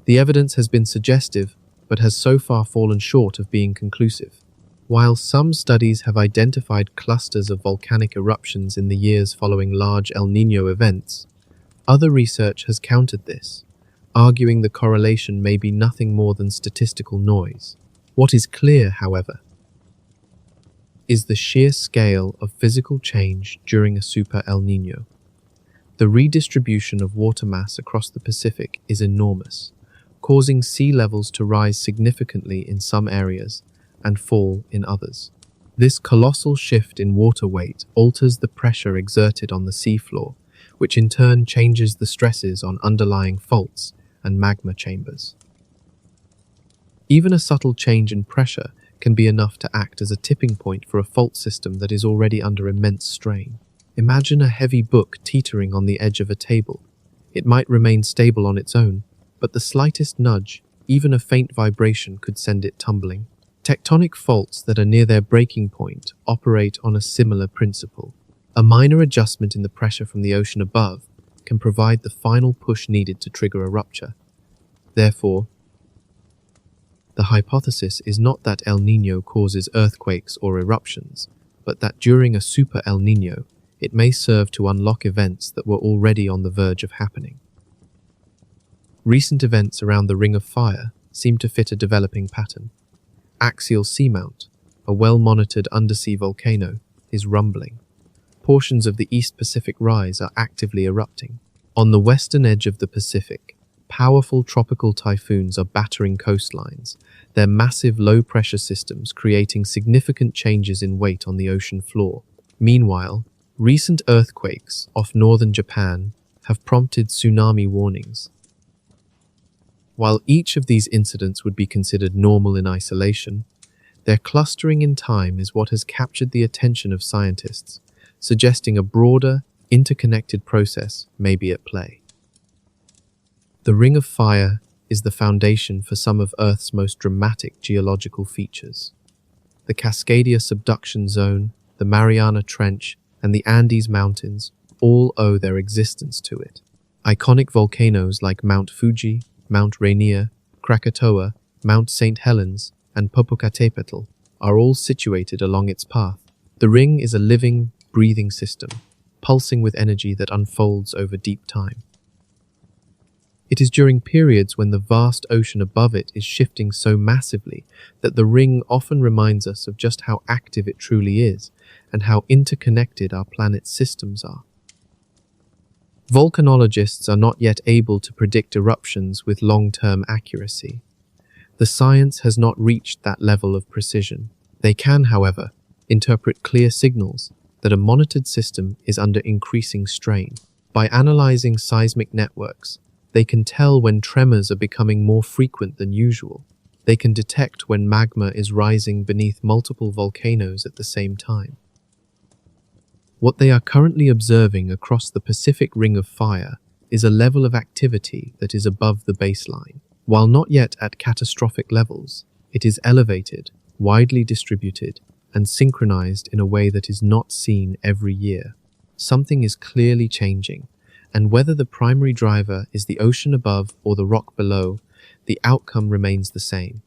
The evidence has been suggestive, but has so far fallen short of being conclusive. While some studies have identified clusters of volcanic eruptions in the years following large El Niño events, other research has countered this, arguing the correlation may be nothing more than statistical noise. What is clear, however, is the sheer scale of physical change during a super El Niño. The redistribution of water mass across the Pacific is enormous, causing sea levels to rise significantly in some areas and fall in others. This colossal shift in water weight alters the pressure exerted on the seafloor, which in turn changes the stresses on underlying faults and magma chambers. Even a subtle change in pressure can be enough to act as a tipping point for a fault system that is already under immense strain. Imagine a heavy book teetering on the edge of a table. It might remain stable on its own, but the slightest nudge, even a faint vibration, could send it tumbling. Tectonic faults that are near their breaking point operate on a similar principle. A minor adjustment in the pressure from the ocean above can provide the final push needed to trigger a rupture. Therefore, the hypothesis is not that El Niño causes earthquakes or eruptions, but that during a super El Niño, it may serve to unlock events that were already on the verge of happening. Recent events around the Ring of Fire seem to fit a developing pattern. Axial seamount, a well-monitored undersea volcano, is rumbling. Portions of the East Pacific Rise are actively erupting. On the western edge of the Pacific, powerful tropical typhoons are battering coastlines, their massive low-pressure systems creating significant changes in weight on the ocean floor. Meanwhile, recent earthquakes off northern Japan have prompted tsunami warnings. While each of these incidents would be considered normal in isolation, their clustering in time is what has captured the attention of scientists, suggesting a broader, interconnected process may be at play. The Ring of Fire is the foundation for some of Earth's most dramatic geological features. The Cascadia subduction zone, the Mariana Trench, and the Andes Mountains all owe their existence to it. Iconic volcanoes like Mount Fuji, Mount Rainier, Krakatoa, Mount St. Helens, and Popocatépetl are all situated along its path. The ring is a living, breathing system, pulsing with energy that unfolds over deep time. It is during periods when the vast ocean above it is shifting so massively that the ring often reminds us of just how active it truly is and how interconnected our planet's systems are. Volcanologists are not yet able to predict eruptions with long-term accuracy. The science has not reached that level of precision. They can, however, interpret clear signals that a monitored system is under increasing strain. By analyzing seismic networks, they can tell when tremors are becoming more frequent than usual. They can detect when magma is rising beneath multiple volcanoes at the same time. What they are currently observing across the Pacific Ring of Fire is a level of activity that is above the baseline. While not yet at catastrophic levels, it is elevated, widely distributed, and synchronized in a way that is not seen every year. Something is clearly changing, and whether the primary driver is the ocean above or the rock below, the outcome remains the same.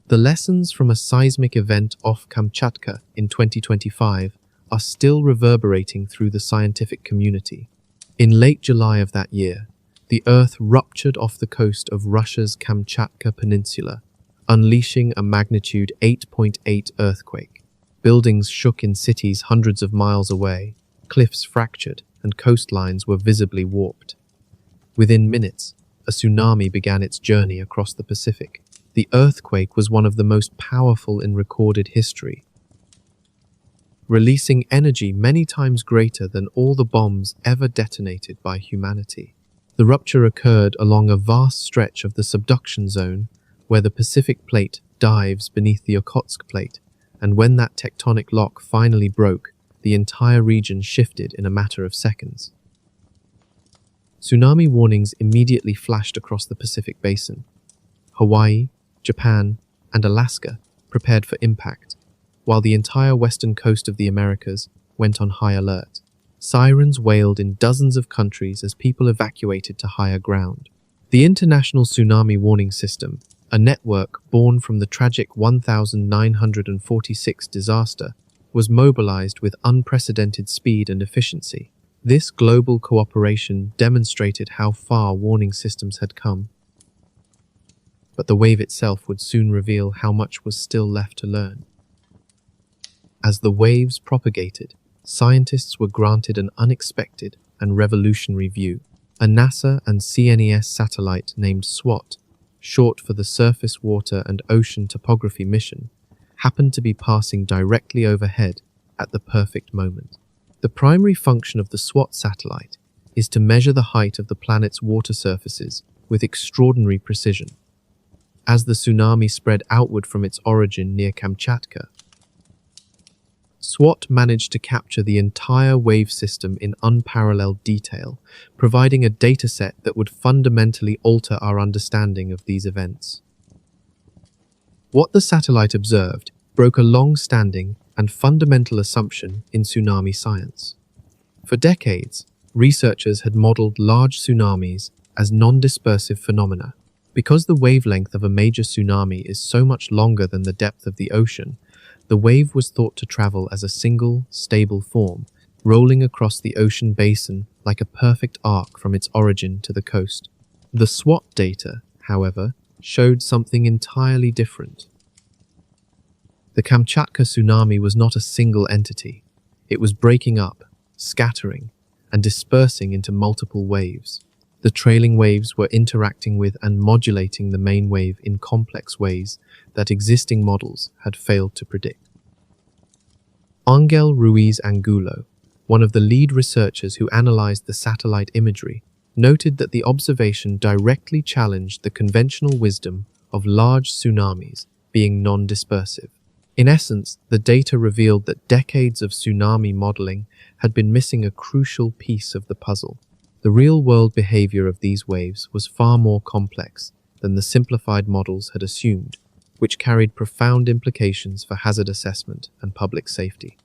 The lessons from a seismic event off Kamchatka in 2025 are still reverberating through the scientific community. In late July of that year, the Earth ruptured off the coast of Russia's Kamchatka Peninsula, unleashing a magnitude 8.8 earthquake. Buildings shook in cities hundreds of miles away, cliffs fractured, and coastlines were visibly warped. Within minutes, a tsunami began its journey across the Pacific. The earthquake was one of the most powerful in recorded history, releasing energy many times greater than all the bombs ever detonated by humanity. The rupture occurred along a vast stretch of the subduction zone where the Pacific Plate dives beneath the Okhotsk Plate, and when that tectonic lock finally broke, the entire region shifted in a matter of seconds. Tsunami warnings immediately flashed across the Pacific Basin. Hawaii, Japan, and Alaska prepared for impact, while the entire western coast of the Americas went on high alert. Sirens wailed in dozens of countries as people evacuated to higher ground. The International Tsunami Warning System, a network born from the tragic 1946 disaster, was mobilized with unprecedented speed and efficiency. This global cooperation demonstrated how far warning systems had come, but the wave itself would soon reveal how much was still left to learn. As the waves propagated, scientists were granted an unexpected and revolutionary view. A NASA and CNES satellite named SWOT, short for the Surface Water and Ocean Topography Mission, happened to be passing directly overhead at the perfect moment. The primary function of the SWOT satellite is to measure the height of the planet's water surfaces with extraordinary precision. As the tsunami spread outward from its origin near Kamchatka, SWOT managed to capture the entire wave system in unparalleled detail, providing a dataset that would fundamentally alter our understanding of these events. What the satellite observed broke a long-standing and fundamental assumption in tsunami science. For decades, researchers had modeled large tsunamis as non-dispersive phenomena. Because the wavelength of a major tsunami is so much longer than the depth of the ocean, the wave was thought to travel as a single, stable form, rolling across the ocean basin like a perfect arc from its origin to the coast. The SWOT data, however, showed something entirely different. The Kamchatka tsunami was not a single entity. It was breaking up, scattering, and dispersing into multiple waves. The trailing waves were interacting with and modulating the main wave in complex ways that existing models had failed to predict. Angel Ruiz Angulo, one of the lead researchers who analyzed the satellite imagery, noted that the observation directly challenged the conventional wisdom of large tsunamis being non-dispersive. In essence, the data revealed that decades of tsunami modeling had been missing a crucial piece of the puzzle. The real-world behavior of these waves was far more complex than the simplified models had assumed, which carried profound implications for hazard assessment and public safety.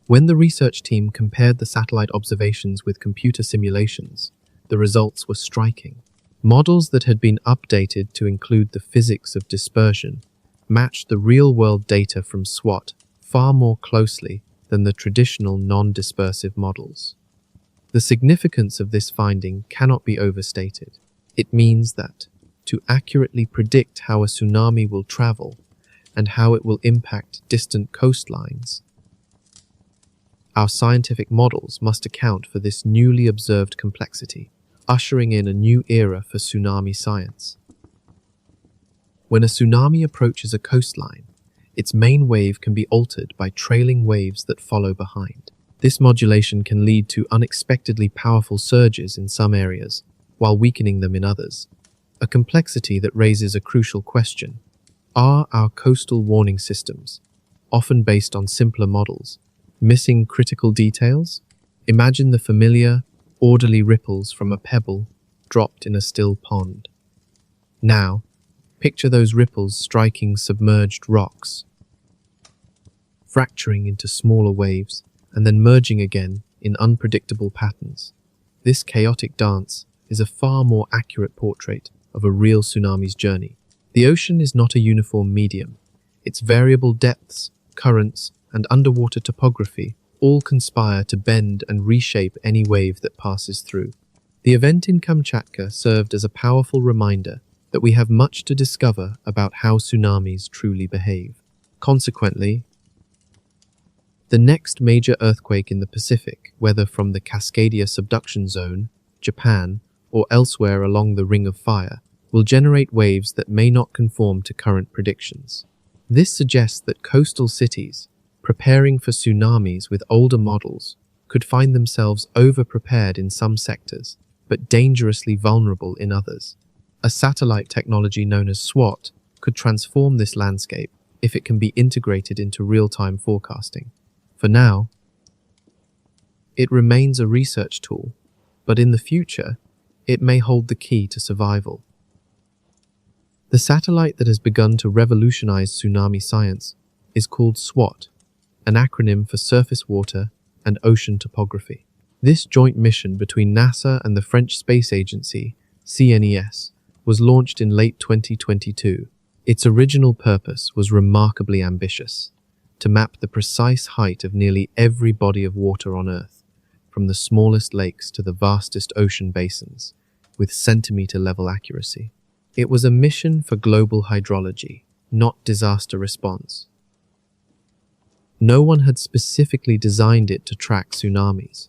When the research team compared the satellite observations with computer simulations, the results were striking. Models that had been updated to include the physics of dispersion matched the real-world data from SWOT far more closely than the traditional non-dispersive models. The significance of this finding cannot be overstated. It means that, to accurately predict how a tsunami will travel and how it will impact distant coastlines, our scientific models must account for this newly observed complexity, ushering in a new era for tsunami science. When a tsunami approaches a coastline, its main wave can be altered by trailing waves that follow behind. This modulation can lead to unexpectedly powerful surges in some areas, while weakening them in others. A complexity that raises a crucial question. Are our coastal warning systems, often based on simpler models, missing critical details? Imagine the familiar, orderly ripples from a pebble dropped in a still pond. Now, picture those ripples striking submerged rocks, fracturing into smaller waves, and then merging again in unpredictable patterns. This chaotic dance is a far more accurate portrait of a real tsunami's journey. The ocean is not a uniform medium. Its variable depths, currents, and underwater topography all conspire to bend and reshape any wave that passes through. The event in Kamchatka served as a powerful reminder that we have much to discover about how tsunamis truly behave. Consequently, the next major earthquake in the Pacific, whether from the Cascadia subduction zone, Japan, or elsewhere along the Ring of Fire, will generate waves that may not conform to current predictions. This suggests that coastal cities, preparing for tsunamis with older models, could find themselves over-prepared in some sectors, but dangerously vulnerable in others. A satellite technology known as SWOT could transform this landscape if it can be integrated into real-time forecasting. For now, it remains a research tool, but in the future, it may hold the key to survival. The satellite that has begun to revolutionize tsunami science is called SWOT, an acronym for Surface Water and Ocean Topography. This joint mission between NASA and the French space agency, CNES, was launched in late 2022. Its original purpose was remarkably ambitious: to map the precise height of nearly every body of water on Earth, from the smallest lakes to the vastest ocean basins, with centimeter-level accuracy. It was a mission for global hydrology, not disaster response. No one had specifically designed it to track tsunamis.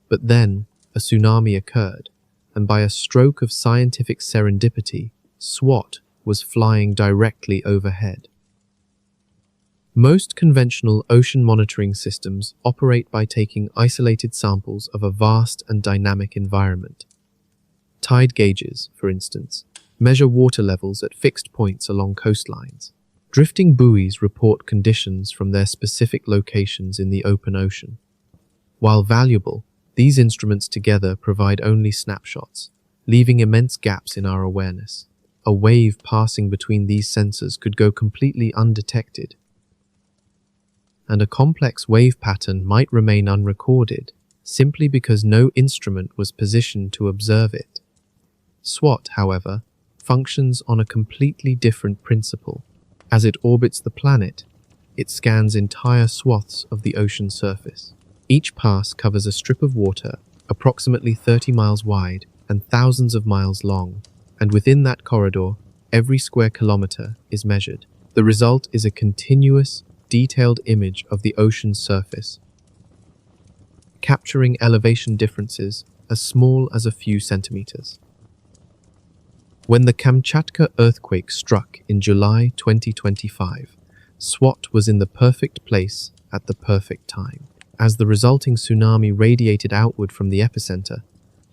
But then, a tsunami occurred, and by a stroke of scientific serendipity, SWAT was flying directly overhead. Most conventional ocean monitoring systems operate by taking isolated samples of a vast and dynamic environment. Tide gauges, for instance, measure water levels at fixed points along coastlines. Drifting buoys report conditions from their specific locations in the open ocean. While valuable, these instruments together provide only snapshots, leaving immense gaps in our awareness. A wave passing between these sensors could go completely undetected, and a complex wave pattern might remain unrecorded simply because no instrument was positioned to observe it. SWAT, however, functions on a completely different principle. As it orbits the planet, it scans entire swaths of the ocean surface. Each pass covers a strip of water approximately 30 miles wide and thousands of miles long, and within that corridor, every square kilometer is measured. The result is a continuous, detailed image of the ocean's surface, capturing elevation differences as small as a few centimeters. When the Kamchatka earthquake struck in July 2025, SWAT was in the perfect place at the perfect time. As the resulting tsunami radiated outward from the epicenter,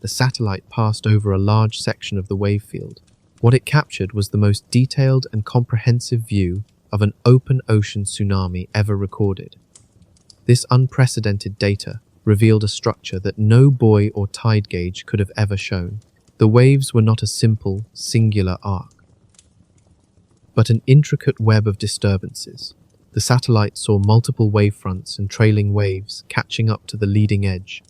the satellite passed over a large section of the wave field. What it captured was the most detailed and comprehensive view of an open ocean tsunami ever recorded. This unprecedented data revealed a structure that no buoy or tide gauge could have ever shown. The waves were not a simple, singular arc, but an intricate web of disturbances. The satellite saw multiple wavefronts and trailing waves catching up to the leading edge,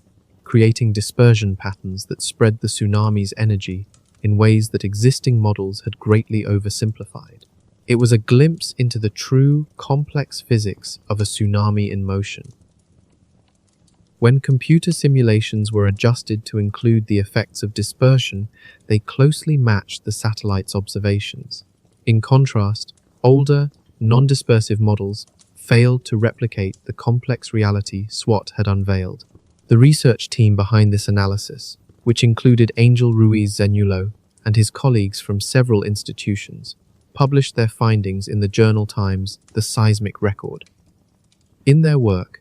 creating dispersion patterns that spread the tsunami's energy in ways that existing models had greatly oversimplified. It was a glimpse into the true, complex physics of a tsunami in motion. When computer simulations were adjusted to include the effects of dispersion, they closely matched the satellite's observations. In contrast, older, non-dispersive models failed to replicate the complex reality SWAT had unveiled. The research team behind this analysis, which included Angel Ruiz Zenulo and his colleagues from several institutions, published their findings in the journal Times, The Seismic Record. In their work,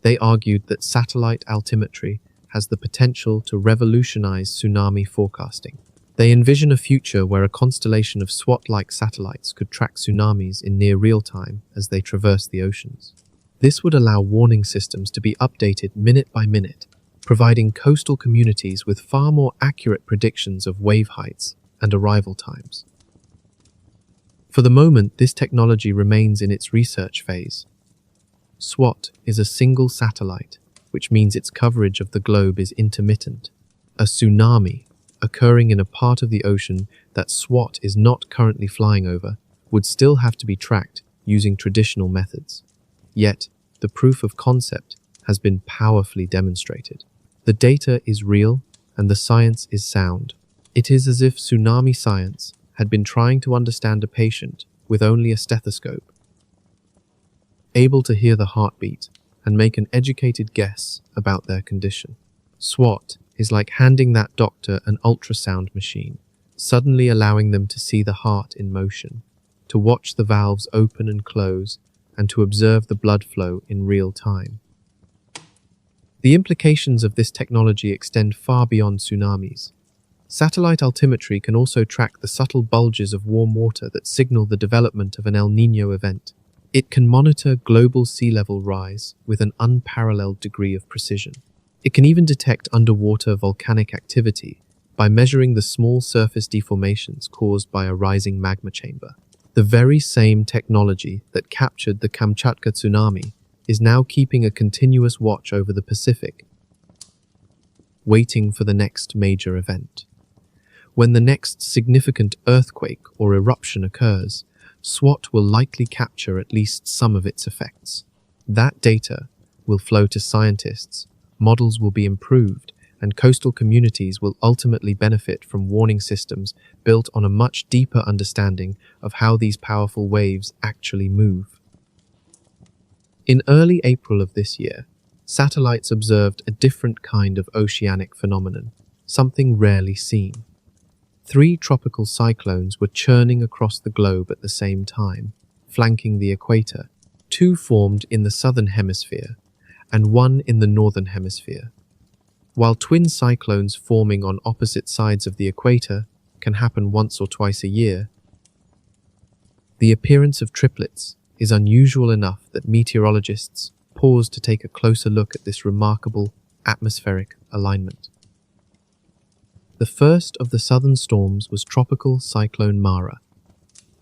they argued that satellite altimetry has the potential to revolutionize tsunami forecasting. They envision a future where a constellation of SWAT-like satellites could track tsunamis in near real time as they traverse the oceans. This would allow warning systems to be updated minute by minute, providing coastal communities with far more accurate predictions of wave heights and arrival times. For the moment, this technology remains in its research phase. SWAT is a single satellite, which means its coverage of the globe is intermittent. A tsunami, occurring in a part of the ocean that SWAT is not currently flying over, would still have to be tracked using traditional methods. Yet, the proof of concept has been powerfully demonstrated. The data is real and the science is sound. It is as if tsunami science had been trying to understand a patient with only a stethoscope, able to hear the heartbeat and make an educated guess about their condition. SWAT is like handing that doctor an ultrasound machine, suddenly allowing them to see the heart in motion, to watch the valves open and close, and to observe the blood flow in real time. The implications of this technology extend far beyond tsunamis. Satellite altimetry can also track the subtle bulges of warm water that signal the development of an El Niño event. It can monitor global sea level rise with an unparalleled degree of precision. It can even detect underwater volcanic activity by measuring the small surface deformations caused by a rising magma chamber. The very same technology that captured the Kamchatka tsunami is now keeping a continuous watch over the Pacific, waiting for the next major event. When the next significant earthquake or eruption occurs, SWAT will likely capture at least some of its effects. That data, will flow to scientists, models will be improved, and coastal communities will ultimately benefit from warning systems built on a much deeper understanding of how these powerful waves actually move. In early April of this year, satellites observed a different kind of oceanic phenomenon, something rarely seen. 3 tropical cyclones were churning across the globe at the same time, flanking the equator. 2 formed in the southern hemisphere and 1 in the northern hemisphere. While twin cyclones forming on opposite sides of the equator can happen once or twice a year, the appearance of triplets is unusual enough that meteorologists pause to take a closer look at this remarkable atmospheric alignment. The first of the southern storms was Tropical Cyclone Mara.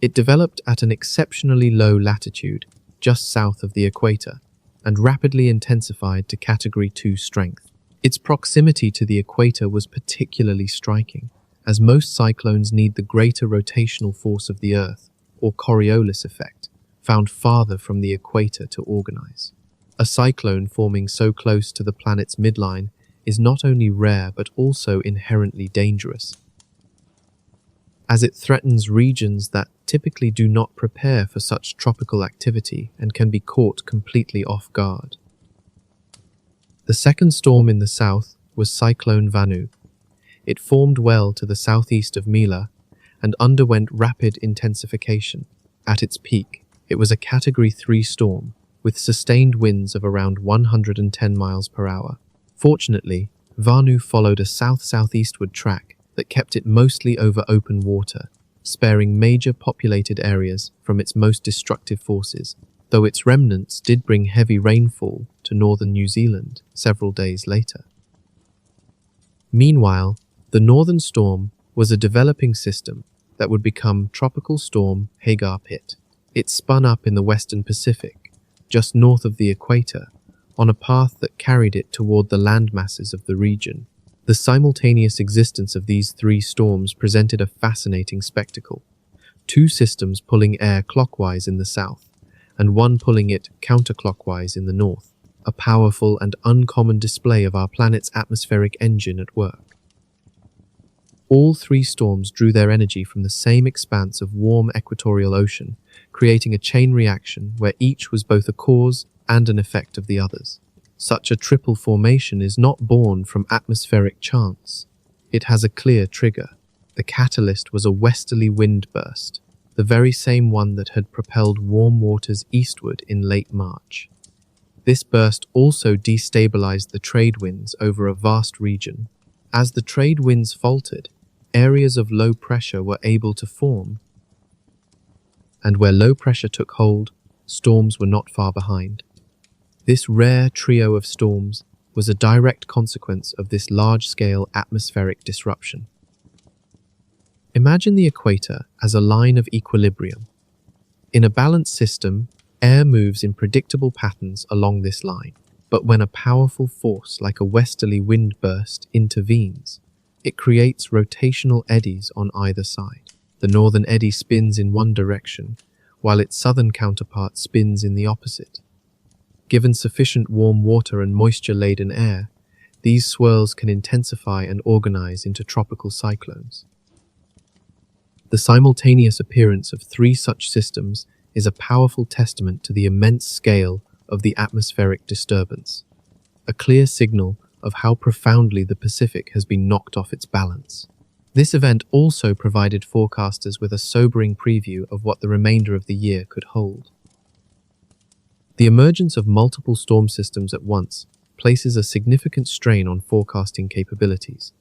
It developed at an exceptionally low latitude, just south of the equator, and rapidly intensified to Category 2 strength. Its proximity to the equator was particularly striking, as most cyclones need the greater rotational force of the Earth, or Coriolis effect, found farther from the equator to organize. A cyclone forming so close to the planet's midline is not only rare but also inherently dangerous, as it threatens regions that typically do not prepare for such tropical activity and can be caught completely off guard. The second storm in the south was Cyclone Vanu. It formed well to the southeast of Mila and underwent rapid intensification. At its peak, it was a Category 3 storm with sustained winds of around 110 miles per hour. Fortunately, Vanu followed a south-southeastward track that kept it mostly over open water, sparing major populated areas from its most destructive forces, though its remnants did bring heavy rainfall to northern New Zealand several days later. Meanwhile, the northern storm was a developing system that would become Tropical Storm Hagar Pitt. It spun up in the western Pacific, just north of the equator, on a path that carried it toward the landmasses of the region. The simultaneous existence of these 3 storms presented a fascinating spectacle. 2 systems pulling air clockwise in the south, and 1 pulling it counterclockwise in the north, a powerful and uncommon display of our planet's atmospheric engine at work. All 3 storms drew their energy from the same expanse of warm equatorial ocean, creating a chain reaction where each was both a cause and an effect of the others. Such a triple formation is not born from atmospheric chance. It has a clear trigger. The catalyst was a westerly wind burst, the very same one that had propelled warm waters eastward in late March. This burst also destabilized the trade winds over a vast region. As the trade winds faltered, areas of low pressure were able to form, and where low pressure took hold, storms were not far behind. This rare trio of storms was a direct consequence of this large-scale atmospheric disruption. Imagine the equator as a line of equilibrium. In a balanced system, air moves in predictable patterns along this line, but when a powerful force like a westerly wind burst intervenes, it creates rotational eddies on either side. The northern eddy spins in one direction, while its southern counterpart spins in the opposite. Given sufficient warm water and moisture-laden air, these swirls can intensify and organize into tropical cyclones. The simultaneous appearance of 3 such systems is a powerful testament to the immense scale of the atmospheric disturbance, a clear signal of how profoundly the Pacific has been knocked off its balance. This event also provided forecasters with a sobering preview of what the remainder of the year could hold. The emergence of multiple storm systems at once places a significant strain on forecasting capabilities.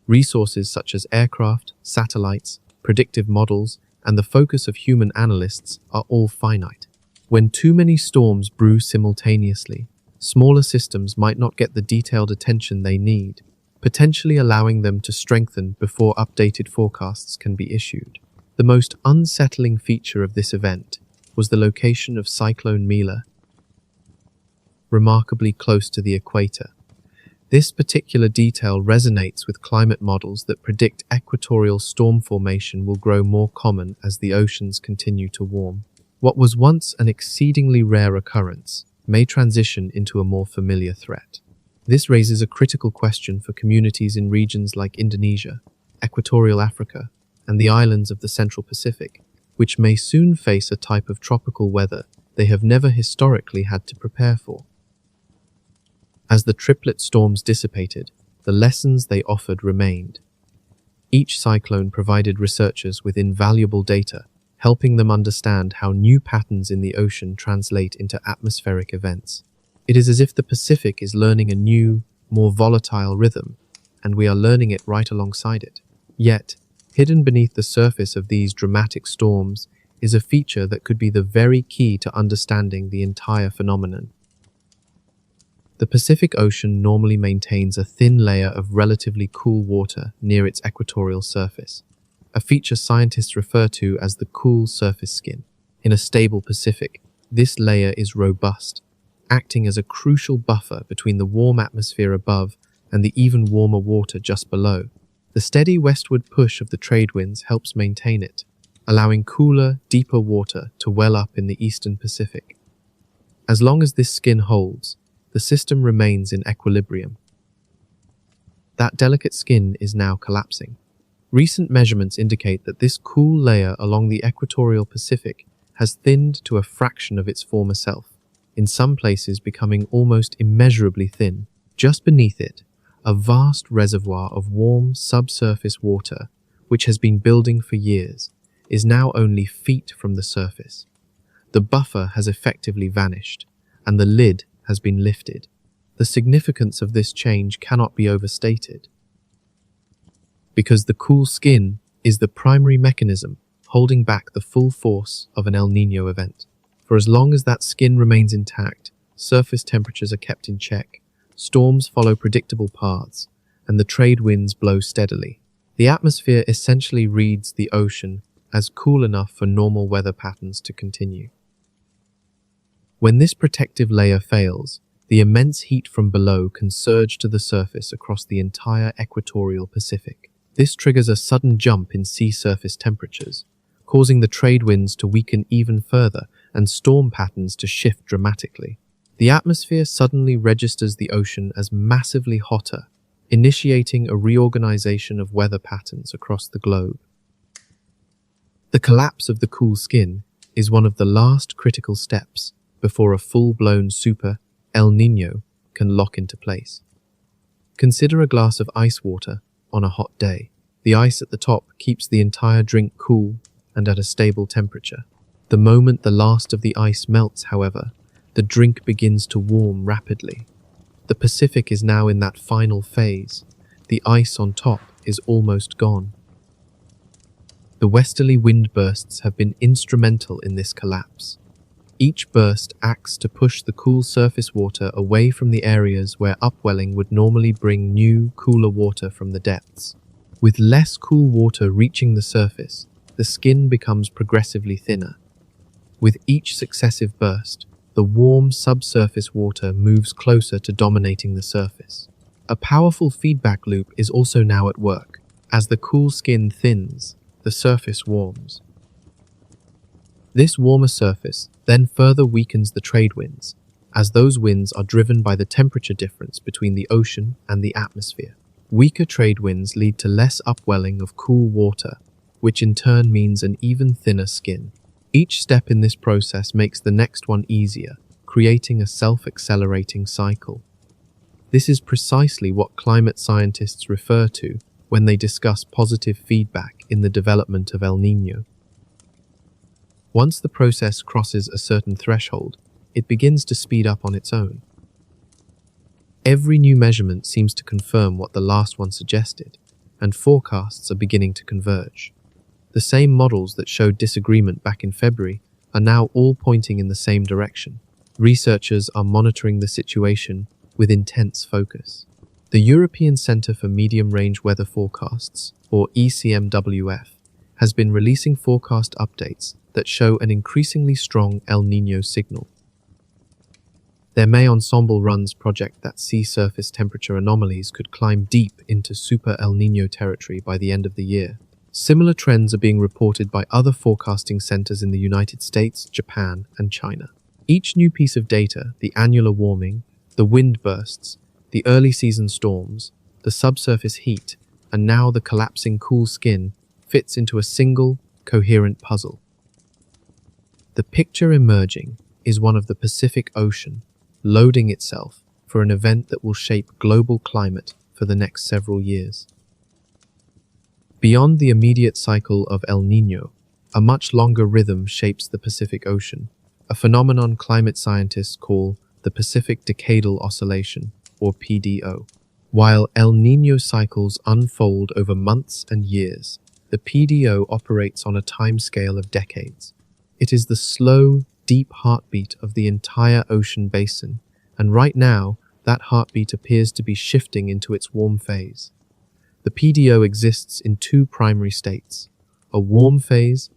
Resources such as aircraft, satellites, predictive models, and the focus of human analysts are all finite. When too many storms brew simultaneously, smaller systems might not get the detailed attention they need, potentially allowing them to strengthen before updated forecasts can be issued. The most unsettling feature of this event was the location of Cyclone Mila, remarkably close to the equator. This particular detail resonates with climate models that predict equatorial storm formation will grow more common as the oceans continue to warm. What was once an exceedingly rare occurrence may transition into a more familiar threat. This raises a critical question for communities in regions like Indonesia, Equatorial Africa, and the islands of the Central Pacific, which may soon face a type of tropical weather they have never historically had to prepare for. As the triplet storms dissipated, the lessons they offered remained. Each cyclone provided researchers with invaluable data, helping them understand how new patterns in the ocean translate into atmospheric events. It is as if the Pacific is learning a new, more volatile rhythm, and we are learning it right alongside it. Yet, hidden beneath the surface of these dramatic storms is a feature that could be the very key to understanding the entire phenomenon. The Pacific Ocean normally maintains a thin layer of relatively cool water near its equatorial surface, a feature scientists refer to as the cool surface skin. In a stable Pacific, this layer is robust, acting as a crucial buffer between the warm atmosphere above and the even warmer water just below. The steady westward push of the trade winds helps maintain it, allowing cooler, deeper water to well up in the eastern Pacific. As long as this skin holds, the system remains in equilibrium. That delicate skin is now collapsing. Recent measurements indicate that this cool layer along the equatorial Pacific has thinned to a fraction of its former self, in some places becoming almost immeasurably thin. Just beneath it, a vast reservoir of warm subsurface water, which has been building for years, is now only feet from the surface. The buffer has effectively vanished, and the lid has been lifted. The significance of this change cannot be overstated, because the cool skin is the primary mechanism holding back the full force of an El Niño event. For as long as that skin remains intact, surface temperatures are kept in check, storms follow predictable paths, and the trade winds blow steadily. The atmosphere essentially reads the ocean as cool enough for normal weather patterns to continue. When this protective layer fails, the immense heat from below can surge to the surface across the entire equatorial Pacific. This triggers a sudden jump in sea surface temperatures, causing the trade winds to weaken even further and storm patterns to shift dramatically. The atmosphere suddenly registers the ocean as massively hotter, initiating a reorganization of weather patterns across the globe. The collapse of the cool skin is one of the last critical steps before a full-blown super El Niño can lock into place. Consider a glass of ice water on a hot day. The ice at the top keeps the entire drink cool and at a stable temperature. The moment the last of the ice melts, however, the drink begins to warm rapidly. The Pacific is now in that final phase. The ice on top is almost gone. The westerly wind bursts have been instrumental in this collapse. Each burst acts to push the cool surface water away from the areas where upwelling would normally bring new, cooler water from the depths. With less cool water reaching the surface, the skin becomes progressively thinner. With each successive burst, the warm subsurface water moves closer to dominating the surface. A powerful feedback loop is also now at work. As the cool skin thins, the surface warms. This warmer surface then further weakens the trade winds, as those winds are driven by the temperature difference between the ocean and the atmosphere. Weaker trade winds lead to less upwelling of cool water, which in turn means an even thinner skin. Each step in this process makes the next one easier, creating a self-accelerating cycle. This is precisely what climate scientists refer to when they discuss positive feedback in the development of El Niño. Once the process crosses a certain threshold, it begins to speed up on its own. Every new measurement seems to confirm what the last one suggested, and forecasts are beginning to converge. The same models that showed disagreement back in February are now all pointing in the same direction. Researchers are monitoring the situation with intense focus. The European Centre for Medium-Range Weather Forecasts, or ECMWF, has been releasing forecast updates that show an increasingly strong El Niño signal. Their May Ensemble runs project that sea surface temperature anomalies could climb deep into Super El Niño territory by the end of the year. Similar trends are being reported by other forecasting centers in the United States, Japan, and China. Each new piece of data, the annular warming, the wind bursts, the early season storms, the subsurface heat, and now the collapsing cool skin, fits into a single, coherent puzzle. The picture emerging is one of the Pacific Ocean, loading itself for an event that will shape global climate for the next several years. Beyond the immediate cycle of El Niño, a much longer rhythm shapes the Pacific Ocean, a phenomenon climate scientists call the Pacific Decadal Oscillation, or PDO. While El Niño cycles unfold over months and years, the PDO operates on a timescale of decades. It is the slow, deep heartbeat of the entire ocean basin, and right now, that heartbeat appears to be shifting into its warm phase. The PDO exists in two primary states: a warm phase,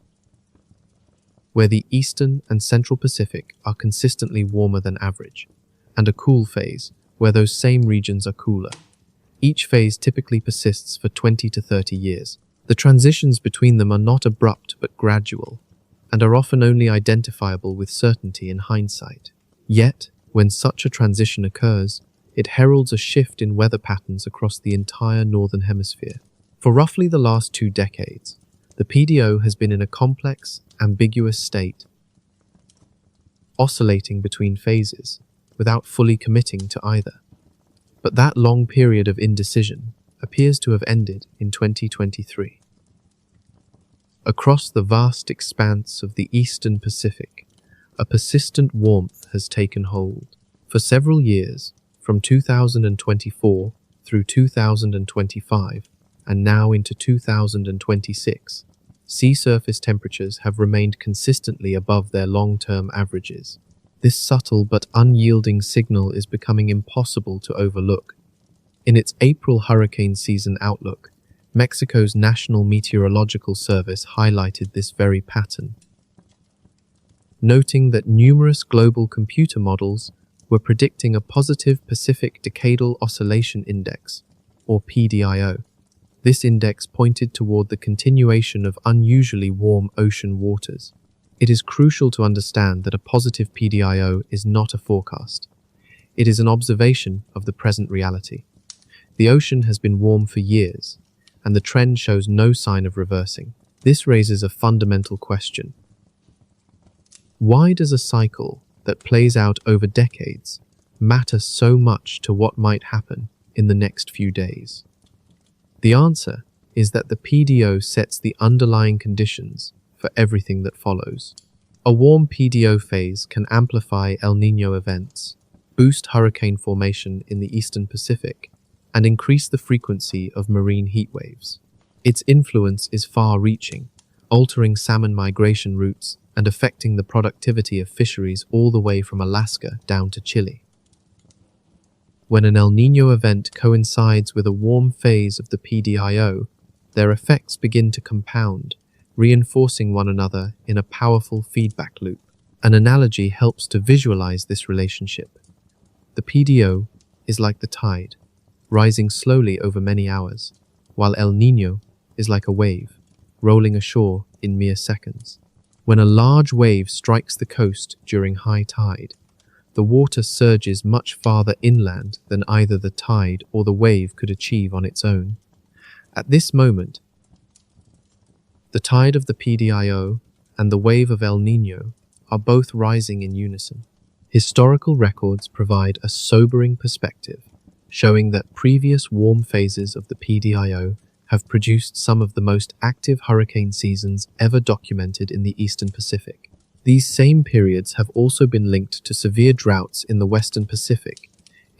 where the eastern and central Pacific are consistently warmer than average, and a cool phase, where those same regions are cooler. Each phase typically persists for 20 to 30 years. The transitions between them are not abrupt but gradual, and are often only identifiable with certainty in hindsight. Yet, when such a transition occurs, it heralds a shift in weather patterns across the entire northern hemisphere. For roughly the last 2 decades, the PDO has been in a complex, ambiguous state, oscillating between phases, without fully committing to either. But that long period of indecision appears to have ended in 2023. Across the vast expanse of the eastern Pacific, a persistent warmth has taken hold. For several years, from 2024 through 2025, and now into 2026, sea surface temperatures have remained consistently above their long-term averages. This subtle but unyielding signal is becoming impossible to overlook. In its April hurricane season outlook, Mexico's National Meteorological Service highlighted this very pattern, noting that numerous global computer models were predicting a positive Pacific Decadal Oscillation Index, or PDIO. This index pointed toward the continuation of unusually warm ocean waters. It is crucial to understand that a positive PDIO is not a forecast. It is an observation of the present reality. The ocean has been warm for years, and the trend shows no sign of reversing. This raises a fundamental question. Why does a cycle that plays out over decades matter so much to what might happen in the next few days? The answer is that the PDO sets the underlying conditions for everything that follows. A warm PDO phase can amplify El Niño events, boost hurricane formation in the eastern Pacific, and increase the frequency of marine heat waves. Its influence is far-reaching, altering salmon migration routes and affecting the productivity of fisheries all the way from Alaska down to Chile. When an El Niño event coincides with a warm phase of the PDIO, their effects begin to compound, reinforcing one another in a powerful feedback loop. An analogy helps to visualize this relationship. The PDO is like the tide, rising slowly over many hours, while El Niño is like a wave, rolling ashore in mere seconds. When a large wave strikes the coast during high tide, the water surges much farther inland than either the tide or the wave could achieve on its own. At this moment, the tide of the PDIO and the wave of El Niño are both rising in unison. Historical records provide a sobering perspective, showing that previous warm phases of the PDIO have produced some of the most active hurricane seasons ever documented in the eastern Pacific. These same periods have also been linked to severe droughts in the western Pacific,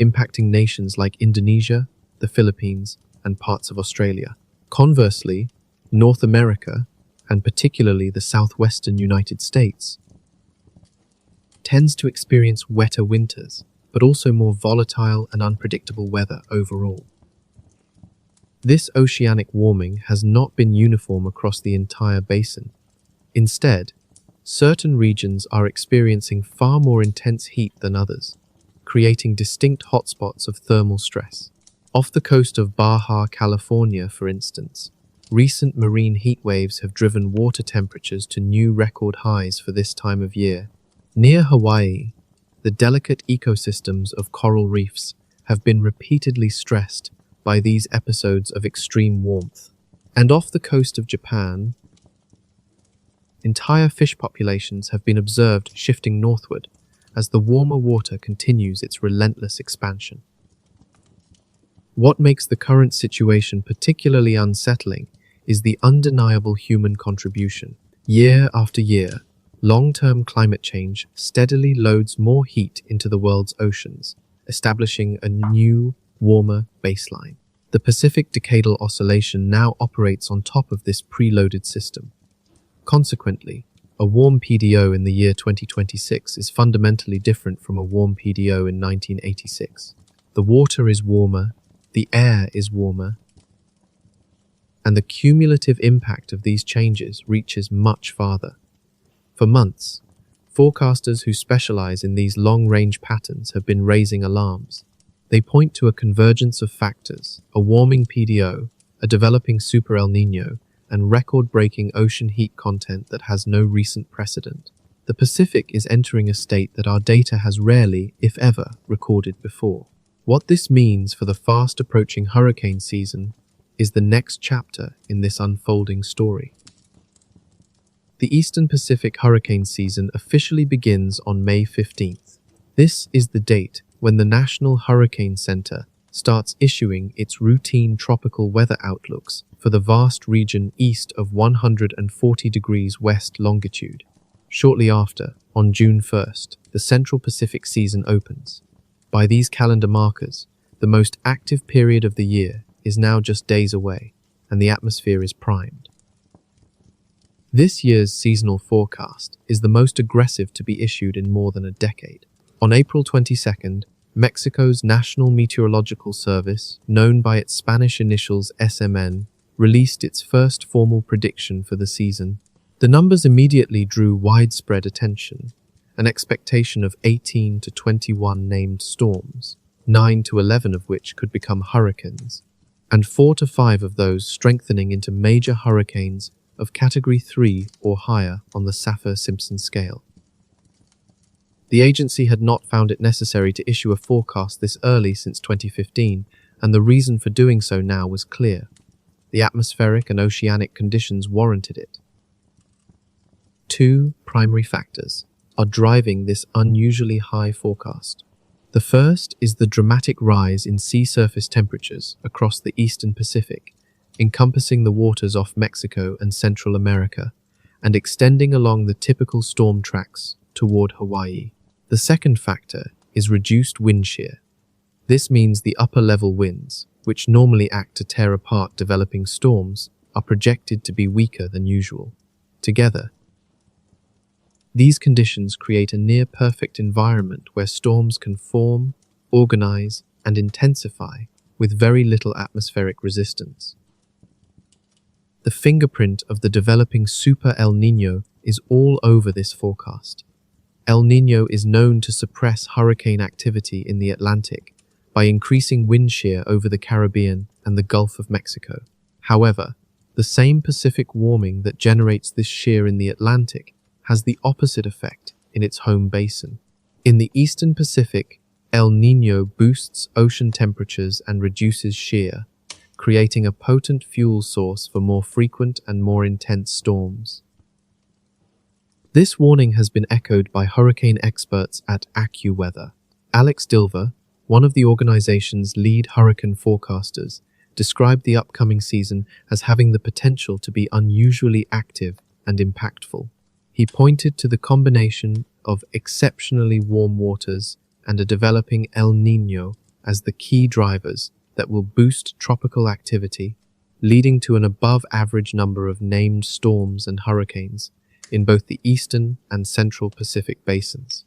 impacting nations like Indonesia, the Philippines, and parts of Australia. Conversely, North America, and particularly the southwestern United States, tends to experience wetter winters, but also more volatile and unpredictable weather overall. This oceanic warming has not been uniform across the entire basin. Instead, certain regions are experiencing far more intense heat than others, creating distinct hotspots of thermal stress. Off the coast of Baja California, for instance, recent marine heat waves have driven water temperatures to new record highs for this time of year. Near Hawaii, the delicate ecosystems of coral reefs have been repeatedly stressed by these episodes of extreme warmth. And off the coast of Japan, entire fish populations have been observed shifting northward as the warmer water continues its relentless expansion. What makes the current situation particularly unsettling is the undeniable human contribution. Year after year, long-term climate change steadily loads more heat into the world's oceans, establishing a new, warmer baseline. The Pacific Decadal Oscillation now operates on top of this preloaded system. Consequently, a warm PDO in the year 2026 is fundamentally different from a warm PDO in 1986. The water is warmer, the air is warmer, and the cumulative impact of these changes reaches much farther. For months, forecasters who specialize in these long-range patterns have been raising alarms. They point to a convergence of factors: a warming PDO, a developing super El Niño, and record-breaking ocean heat content that has no recent precedent. The Pacific is entering a state that our data has rarely, if ever, recorded before. What this means for the fast-approaching hurricane season is the next chapter in this unfolding story. The Eastern Pacific hurricane season officially begins on May 15th. This is the date when the National Hurricane Center starts issuing its routine tropical weather outlooks for the vast region east of 140 degrees west longitude. Shortly after, on June 1st, the Central Pacific season opens. By these calendar markers, the most active period of the year is now just days away, and the atmosphere is primed. This year's seasonal forecast is the most aggressive to be issued in more than a decade. On April 22nd, Mexico's National Meteorological Service, known by its Spanish initials SMN, released its first formal prediction for the season. The numbers immediately drew widespread attention, an expectation of 18 to 21 named storms, 9 to 11 of which could become hurricanes, and 4 to 5 of those strengthening into major hurricanes of Category 3 or higher on the Saffir-Simpson scale. The agency had not found it necessary to issue a forecast this early since 2015, and the reason for doing so now was clear. The atmospheric and oceanic conditions warranted it. Two primary factors are driving this unusually high forecast. The first is the dramatic rise in sea surface temperatures across the Eastern Pacific, encompassing the waters off Mexico and Central America, and extending along the typical storm tracks toward Hawaii. The second factor is reduced wind shear. This means the upper-level winds, which normally act to tear apart developing storms, are projected to be weaker than usual. Together, these conditions create a near-perfect environment where storms can form, organize, and intensify with very little atmospheric resistance. The fingerprint of the developing Super El Niño is all over this forecast. El Niño is known to suppress hurricane activity in the Atlantic by increasing wind shear over the Caribbean and the Gulf of Mexico. However, the same Pacific warming that generates this shear in the Atlantic has the opposite effect in its home basin. In the Eastern Pacific, El Niño boosts ocean temperatures and reduces shear, creating a potent fuel source for more frequent and more intense storms. This warning has been echoed by hurricane experts at AccuWeather. Alex Dilver, one of the organization's lead hurricane forecasters, described the upcoming season as having the potential to be unusually active and impactful. He pointed to the combination of exceptionally warm waters and a developing El Niño as the key drivers that will boost tropical activity, leading to an above-average number of named storms and hurricanes in both the Eastern and Central Pacific basins.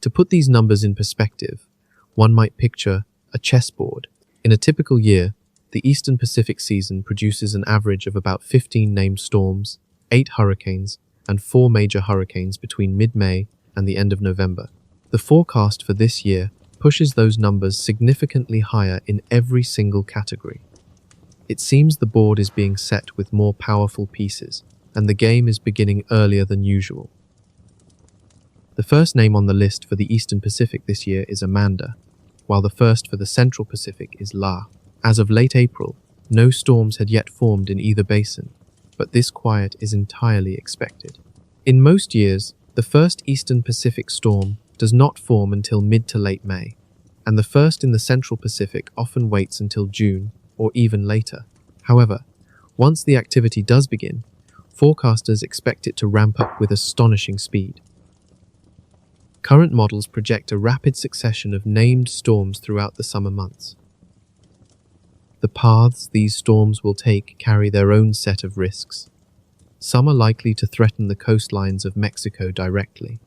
To put these numbers in perspective, one might picture a chessboard. In a typical year, the Eastern Pacific season produces an average of about 15 named storms, 8 hurricanes, and 4 major hurricanes between mid-May and the end of November. The forecast for this year pushes those numbers significantly higher in every single category. It seems the board is being set with more powerful pieces, and the game is beginning earlier than usual. The first name on the list for the Eastern Pacific this year is Amanda, while the first for the Central Pacific is La. As of late April, no storms had yet formed in either basin, but this quiet is entirely expected. In most years, the first Eastern Pacific storm does not form until mid to late May, and the first in the Central Pacific often waits until June or even later. However, once the activity does begin, forecasters expect it to ramp up with astonishing speed. Current models project a rapid succession of named storms throughout the summer months. The paths these storms will take carry their own set of risks. Some are likely to threaten the coastlines of Mexico directly.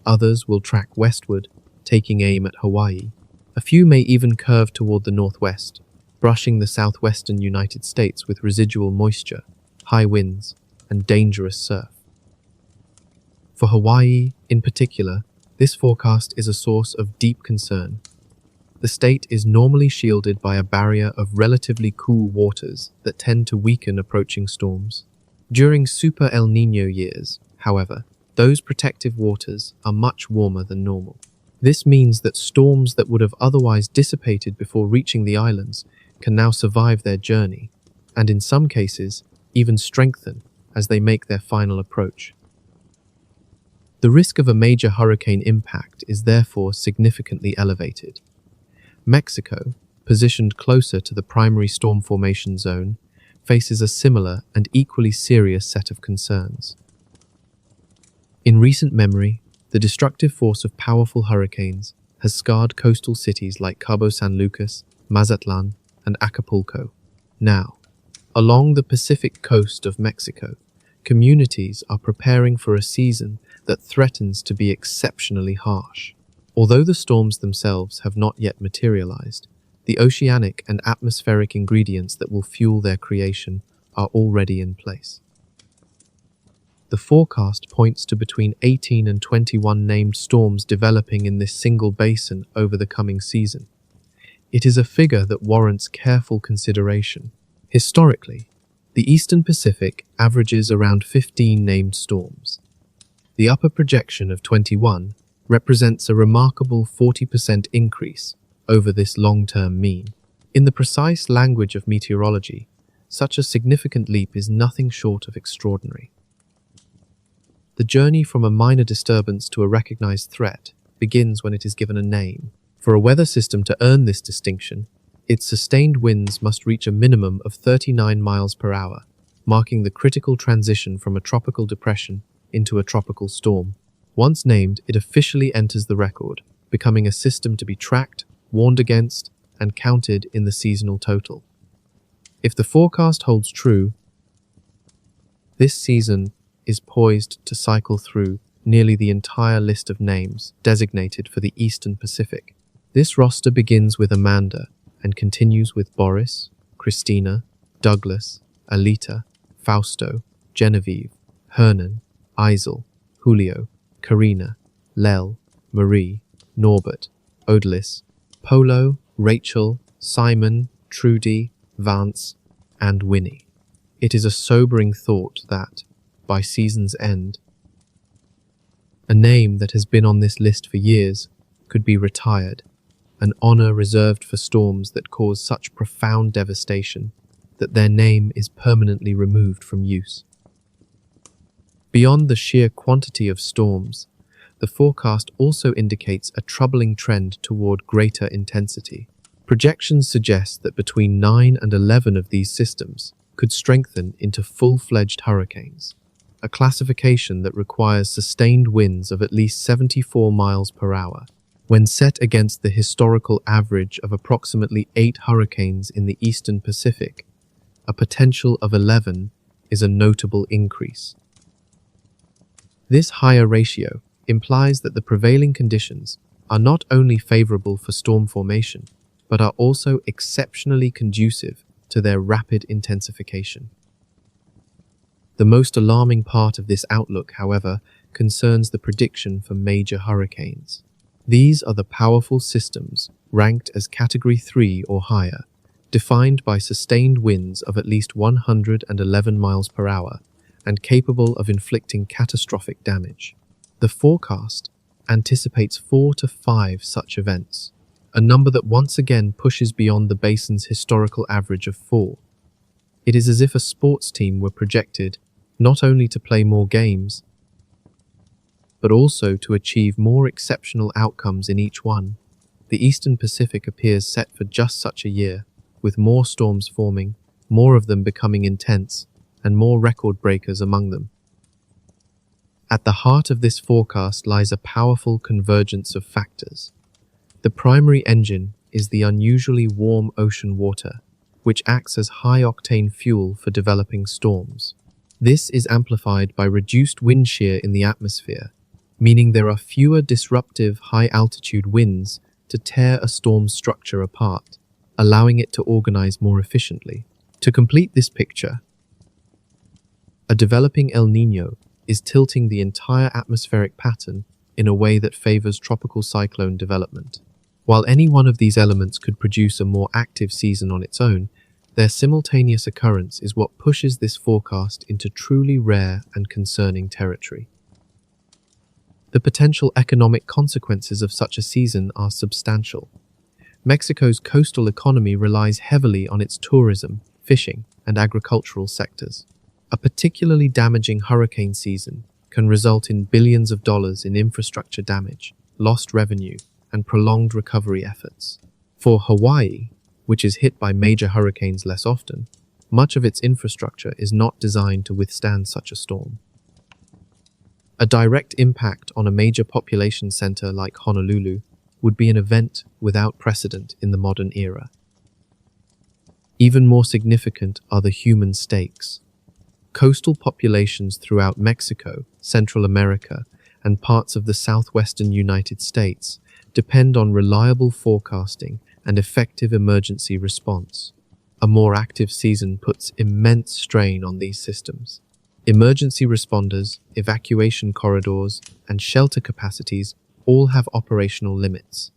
Others will track westward, taking aim at Hawaii. A few may even curve toward the northwest, brushing the southwestern United States with residual moisture, high winds, and dangerous surf. For Hawaii, in particular, this forecast is a source of deep concern. The state is normally shielded by a barrier of relatively cool waters that tend to weaken approaching storms. During Super El Niño years, however, those protective waters are much warmer than normal. This means that storms that would have otherwise dissipated before reaching the islands can now survive their journey, and in some cases, even strengthen as they make their final approach. The risk of a major hurricane impact is therefore significantly elevated. Mexico, positioned closer to the primary storm formation zone, faces a similar and equally serious set of concerns. In recent memory, the destructive force of powerful hurricanes has scarred coastal cities like Cabo San Lucas, Mazatlan, and Acapulco. Now, along the Pacific coast of Mexico, communities are preparing for a season that threatens to be exceptionally harsh. Although the storms themselves have not yet materialized, the oceanic and atmospheric ingredients that will fuel their creation are already in place. The forecast points to between 18 and 21 named storms developing in this single basin over the coming season. It is a figure that warrants careful consideration. Historically, the Eastern Pacific averages around 15 named storms. The upper projection of 21 represents a remarkable 40% increase over this long-term mean. In the precise language of meteorology, such a significant leap is nothing short of extraordinary. The journey from a minor disturbance to a recognized threat begins when it is given a name. For a weather system to earn this distinction, its sustained winds must reach a minimum of 39 miles per hour, marking the critical transition from a tropical depression into a tropical storm. Once named, it officially enters the record, becoming a system to be tracked, warned against, and counted in the seasonal total. If the forecast holds true, this season is poised to cycle through nearly the entire list of names designated for the Eastern Pacific. This roster begins with Amanda and continues with Boris, Christina, Douglas, Alita, Fausto, Genevieve, Hernan, Isel, Julio, Karina, Lel, Marie, Norbert, Odalis, Polo, Rachel, Simon, Trudy, Vance, and Winnie. It is a sobering thought that, by season's end, a name that has been on this list for years could be retired, an honor reserved for storms that cause such profound devastation that their name is permanently removed from use. Beyond the sheer quantity of storms, the forecast also indicates a troubling trend toward greater intensity. Projections suggest that between 9 and 11 of these systems could strengthen into full-fledged hurricanes, a classification that requires sustained winds of at least 74 miles per hour. When set against the historical average of approximately 8 hurricanes in the Eastern Pacific, a potential of 11 is a notable increase. This higher ratio implies that the prevailing conditions are not only favorable for storm formation, but are also exceptionally conducive to their rapid intensification. The most alarming part of this outlook, however, concerns the prediction for major hurricanes. These are the powerful systems ranked as Category 3 or higher, defined by sustained winds of at least 111 miles per hour and capable of inflicting catastrophic damage. The forecast anticipates 4 to 5 such events, a number that once again pushes beyond the basin's historical average of 4. It is as if a sports team were projected not only to play more games, but also to achieve more exceptional outcomes in each one. The Eastern Pacific appears set for just such a year, with more storms forming, more of them becoming intense, and more record breakers among them. At the heart of this forecast lies a powerful convergence of factors. The primary engine is the unusually warm ocean water, which acts as high-octane fuel for developing storms. This is amplified by reduced wind shear in the atmosphere, meaning there are fewer disruptive high-altitude winds to tear a storm's structure apart, allowing it to organize more efficiently. To complete this picture, a developing El Niño is tilting the entire atmospheric pattern in a way that favors tropical cyclone development. While any one of these elements could produce a more active season on its own, their simultaneous occurrence is what pushes this forecast into truly rare and concerning territory. The potential economic consequences of such a season are substantial. Mexico's coastal economy relies heavily on its tourism, fishing, and agricultural sectors. A particularly damaging hurricane season can result in billions of dollars in infrastructure damage, lost revenue, and prolonged recovery efforts. For Hawaii, which is hit by major hurricanes less often, much of its infrastructure is not designed to withstand such a storm. A direct impact on a major population center like Honolulu would be an event without precedent in the modern era. Even more significant are the human stakes. Coastal populations throughout Mexico, Central America, and parts of the southwestern United States depend on reliable forecasting and effective emergency response. A more active season puts immense strain on these systems. Emergency responders, evacuation corridors, and shelter capacities all have operational limits.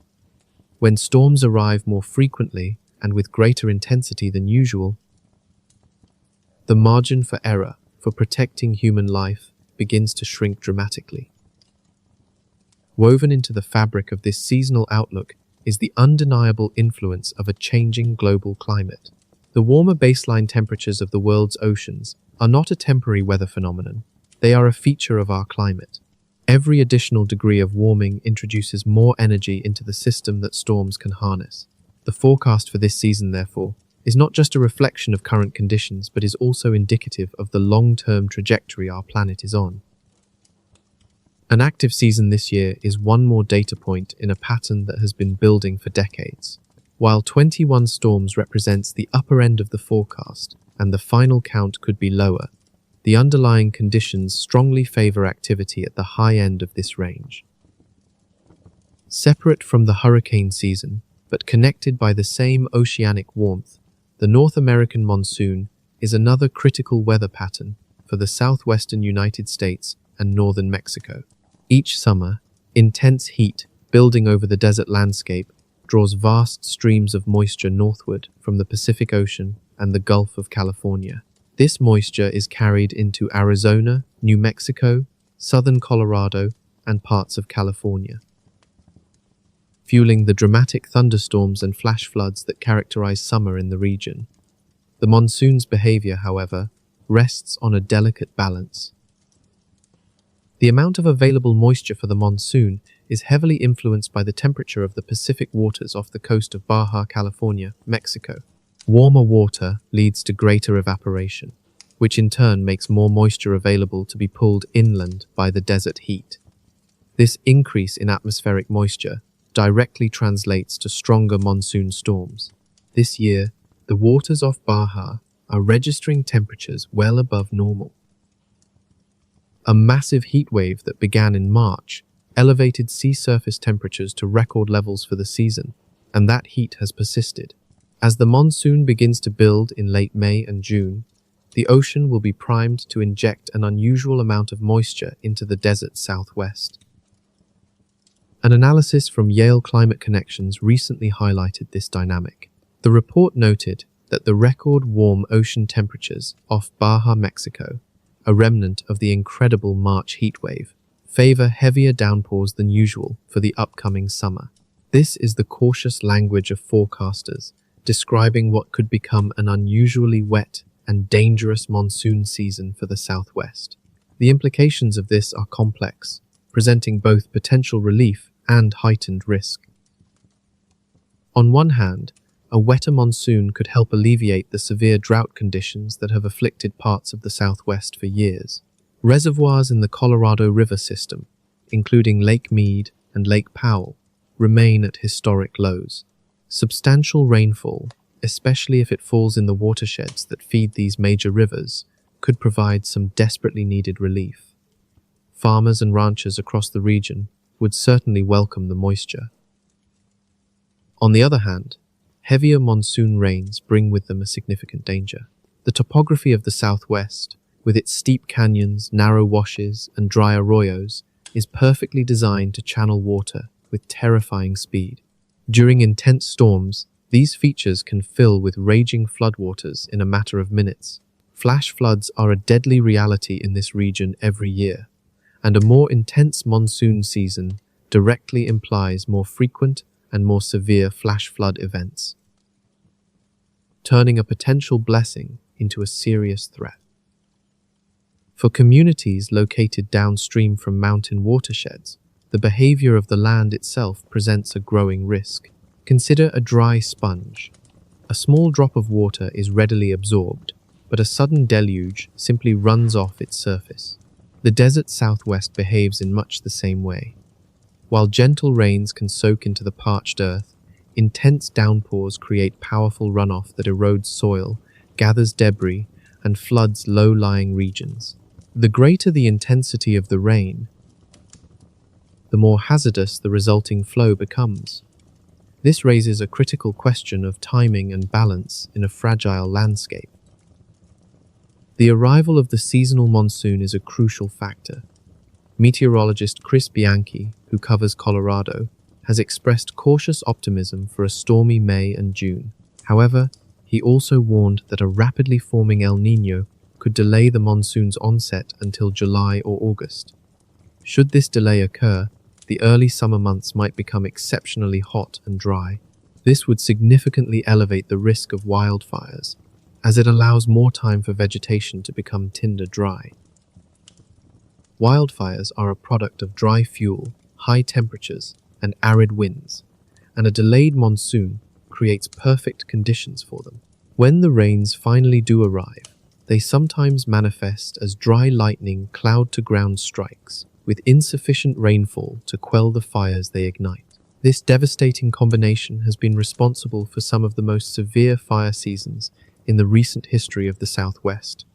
When storms arrive more frequently and with greater intensity than usual, the margin for error for protecting human life begins to shrink dramatically. Woven into the fabric of this seasonal outlook is the undeniable influence of a changing global climate. The warmer baseline temperatures of the world's oceans are not a temporary weather phenomenon. They are a feature of our climate. Every additional degree of warming introduces more energy into the system that storms can harness. The forecast for this season, therefore, is not just a reflection of current conditions, but is also indicative of the long-term trajectory our planet is on. An active season this year is one more data point in a pattern that has been building for decades. While 21 storms represents the upper end of the forecast, and the final count could be lower, the underlying conditions strongly favor activity at the high end of this range. Separate from the hurricane season, but connected by the same oceanic warmth, the North American monsoon is another critical weather pattern for the southwestern United States and northern Mexico. Each summer, intense heat building over the desert landscape draws vast streams of moisture northward from the Pacific Ocean and the Gulf of California. This moisture is carried into Arizona, New Mexico, southern Colorado, and parts of California, fueling the dramatic thunderstorms and flash floods that characterize summer in the region. The monsoon's behavior, however, rests on a delicate balance. The amount of available moisture for the monsoon is heavily influenced by the temperature of the Pacific waters off the coast of Baja California, Mexico. Warmer water leads to greater evaporation, which in turn makes more moisture available to be pulled inland by the desert heat. This increase in atmospheric moisture directly translates to stronger monsoon storms. This year, the waters off Baja are registering temperatures well above normal. A massive heat wave that began in March elevated sea surface temperatures to record levels for the season, and that heat has persisted. As the monsoon begins to build in late May and June, the ocean will be primed to inject an unusual amount of moisture into the desert southwest. An analysis from Yale Climate Connections recently highlighted this dynamic. The report noted that the record warm ocean temperatures off Baja, Mexico, a remnant of the incredible March heatwave, favor heavier downpours than usual for the upcoming summer. This is the cautious language of forecasters, describing what could become an unusually wet and dangerous monsoon season for the southwest. The implications of this are complex, presenting both potential relief and heightened risk. On one hand, a wetter monsoon could help alleviate the severe drought conditions that have afflicted parts of the southwest for years. Reservoirs in the Colorado River system, including Lake Mead and Lake Powell, remain at historic lows. Substantial rainfall, especially if it falls in the watersheds that feed these major rivers, could provide some desperately needed relief. Farmers and ranchers across the region would certainly welcome the moisture. On the other hand, heavier monsoon rains bring with them a significant danger. The topography of the southwest, with its steep canyons, narrow washes, and dry arroyos, is perfectly designed to channel water with terrifying speed. During intense storms, these features can fill with raging floodwaters in a matter of minutes. Flash floods are a deadly reality in this region every year, and a more intense monsoon season directly implies more frequent and more severe flash flood events, turning a potential blessing into a serious threat. For communities located downstream from mountain watersheds, the behavior of the land itself presents a growing risk. Consider a dry sponge. A small drop of water is readily absorbed, but a sudden deluge simply runs off its surface. The desert southwest behaves in much the same way. While gentle rains can soak into the parched earth, intense downpours create powerful runoff that erodes soil, gathers debris, and floods low-lying regions. The greater the intensity of the rain, the more hazardous the resulting flow becomes. This raises a critical question of timing and balance in a fragile landscape. The arrival of the seasonal monsoon is a crucial factor. Meteorologist Chris Bianchi, who covers Colorado, has expressed cautious optimism for a stormy May and June. However, he also warned that a rapidly forming El Niño could delay the monsoon's onset until July or August. Should this delay occur, the early summer months might become exceptionally hot and dry. This would significantly elevate the risk of wildfires, as it allows more time for vegetation to become tinder dry. Wildfires are a product of dry fuel, high temperatures, and arid winds, and a delayed monsoon creates perfect conditions for them. When the rains finally do arrive, they sometimes manifest as dry lightning cloud-to-ground strikes, with insufficient rainfall to quell the fires they ignite. This devastating combination has been responsible for some of the most severe fire seasons in the recent history of the Southwest.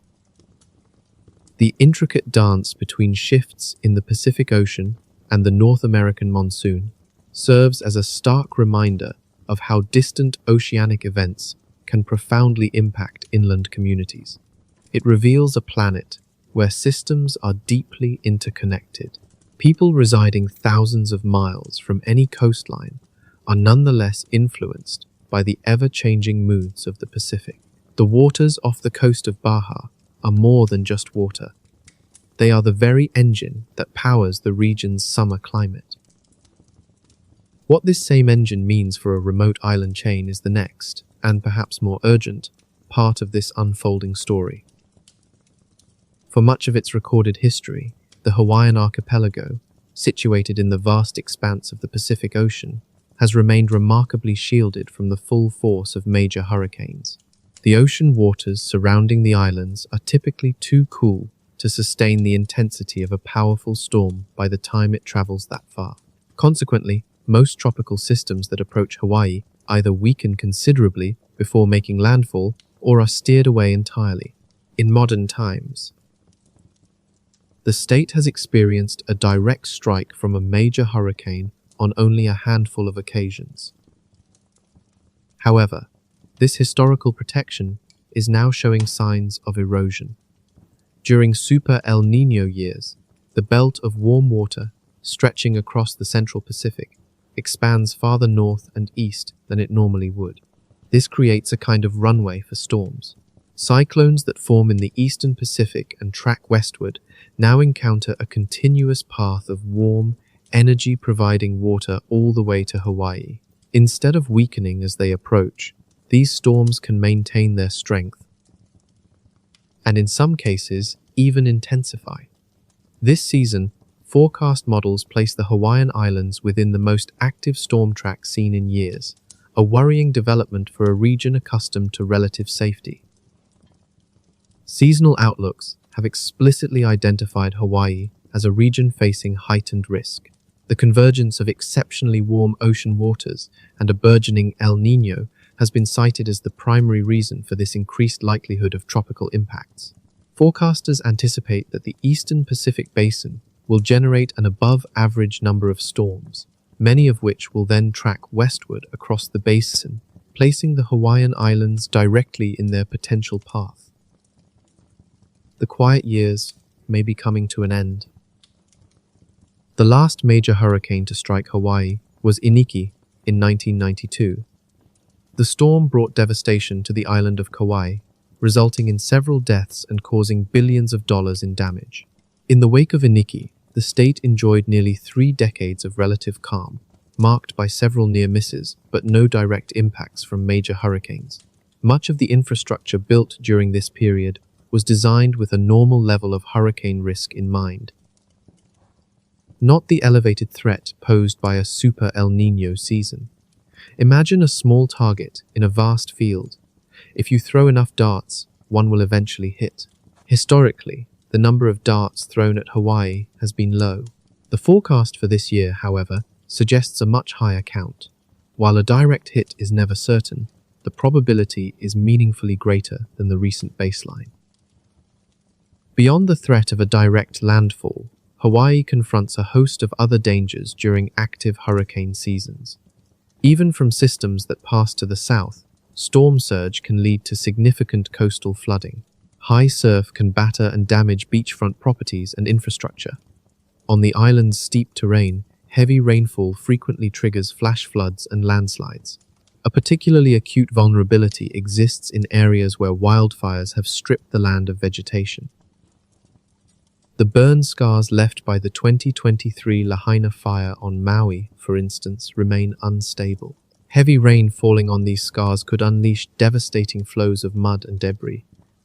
The intricate dance between shifts in the Pacific Ocean and the North American monsoon serves as a stark reminder of how distant oceanic events can profoundly impact inland communities. It reveals a planet where systems are deeply interconnected. People residing thousands of miles from any coastline are nonetheless influenced by the ever-changing moods of the Pacific. The waters off the coast of Baja are more than just water. They are the very engine that powers the region's summer climate. What this same engine means for a remote island chain is the next, and perhaps more urgent, part of this unfolding story. For much of its recorded history, the Hawaiian archipelago, situated in the vast expanse of the Pacific Ocean, has remained remarkably shielded from the full force of major hurricanes. The ocean waters surrounding the islands are typically too cool to sustain the intensity of a powerful storm by the time it travels that far. Consequently, most tropical systems that approach Hawaii either weaken considerably before making landfall or are steered away entirely. In modern times, the state has experienced a direct strike from a major hurricane on only a handful of occasions. However, this historical protection is now showing signs of erosion. During Super El Niño years, the belt of warm water, stretching across the central Pacific, expands farther north and east than it normally would. This creates a kind of runway for storms. Cyclones that form in the eastern Pacific and track westward now encounter a continuous path of warm, energy-providing water all the way to Hawaii. Instead of weakening as they approach, these storms can maintain their strength, and in some cases, even intensify. This season, forecast models place the Hawaiian Islands within the most active storm track seen in years, a worrying development for a region accustomed to relative safety. Seasonal outlooks have explicitly identified Hawaii as a region facing heightened risk. The convergence of exceptionally warm ocean waters and a burgeoning El Niño has been cited as the primary reason for this increased likelihood of tropical impacts. Forecasters anticipate that the eastern Pacific basin will generate an above-average number of storms, many of which will then track westward across the basin, placing the Hawaiian Islands directly in their potential path. The quiet years may be coming to an end. The last major hurricane to strike Hawaii was Iniki in 1992. The storm brought devastation to the island of Kauai, resulting in several deaths and causing billions of dollars in damage. In the wake of Iniki, the state enjoyed nearly 3 decades of relative calm, marked by several near misses but no direct impacts from major hurricanes. Much of the infrastructure built during this period was designed with a normal level of hurricane risk in mind, not the elevated threat posed by a super El Niño season. Imagine a small target in a vast field. If you throw enough darts, one will eventually hit. Historically, the number of darts thrown at Hawaii has been low. The forecast for this year, however, suggests a much higher count. While a direct hit is never certain, the probability is meaningfully greater than the recent baseline. Beyond the threat of a direct landfall, Hawaii confronts a host of other dangers during active hurricane seasons. Even from systems that pass to the south, storm surge can lead to significant coastal flooding. High surf can batter and damage beachfront properties and infrastructure. On the island's steep terrain, heavy rainfall frequently triggers flash floods and landslides. A particularly acute vulnerability exists in areas where wildfires have stripped the land of vegetation. The burn scars left by the 2023 Lahaina fire on Maui, for instance, remain unstable. Heavy rain falling on these scars could unleash devastating flows of mud and debris,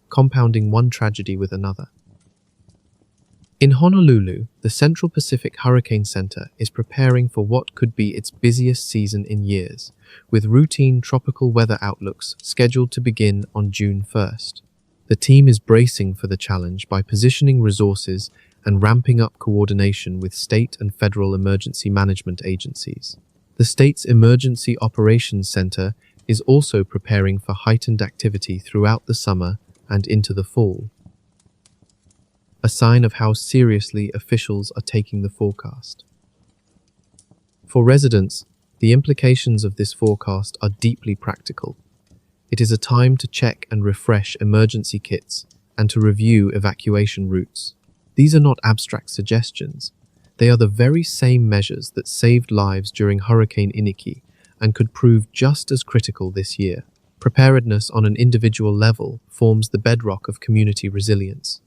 compounding one tragedy with another. In Honolulu, the Central Pacific Hurricane Center is preparing for what could be its busiest season in years, with routine tropical weather outlooks scheduled to begin on June 1st. The team is bracing for the challenge by positioning resources and ramping up coordination with state and federal emergency management agencies. The state's Emergency Operations Center is also preparing for heightened activity throughout the summer and into the fall, a sign of how seriously officials are taking the forecast. For residents, the implications of this forecast are deeply practical. It is a time to check and refresh emergency kits and to review evacuation routes. These are not abstract suggestions. They are the very same measures that saved lives during Hurricane Iniki and could prove just as critical this year. Preparedness on an individual level forms the bedrock of community resilience.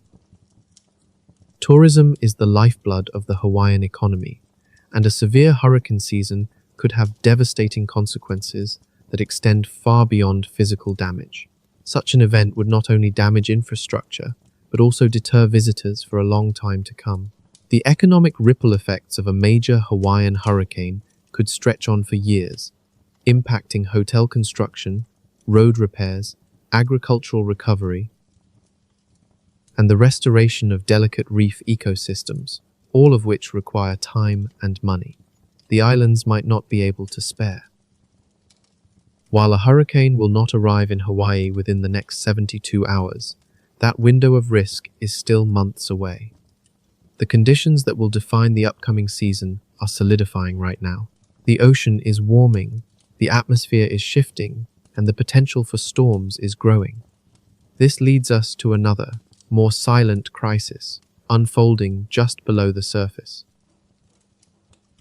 Tourism is the lifeblood of the Hawaiian economy, and a severe hurricane season could have devastating consequences that extend far beyond physical damage. Such an event would not only damage infrastructure, but also deter visitors for a long time to come. The economic ripple effects of a major Hawaiian hurricane could stretch on for years, impacting hotel construction, road repairs, agricultural recovery, and the restoration of delicate reef ecosystems, all of which require time and money. The islands might not be able to spare. While a hurricane will not arrive in Hawaii within the next 72 hours, that window of risk is still months away. The conditions that will define the upcoming season are solidifying right now. The ocean is warming, the atmosphere is shifting, and the potential for storms is growing. This leads us to another, more silent crisis, unfolding just below the surface.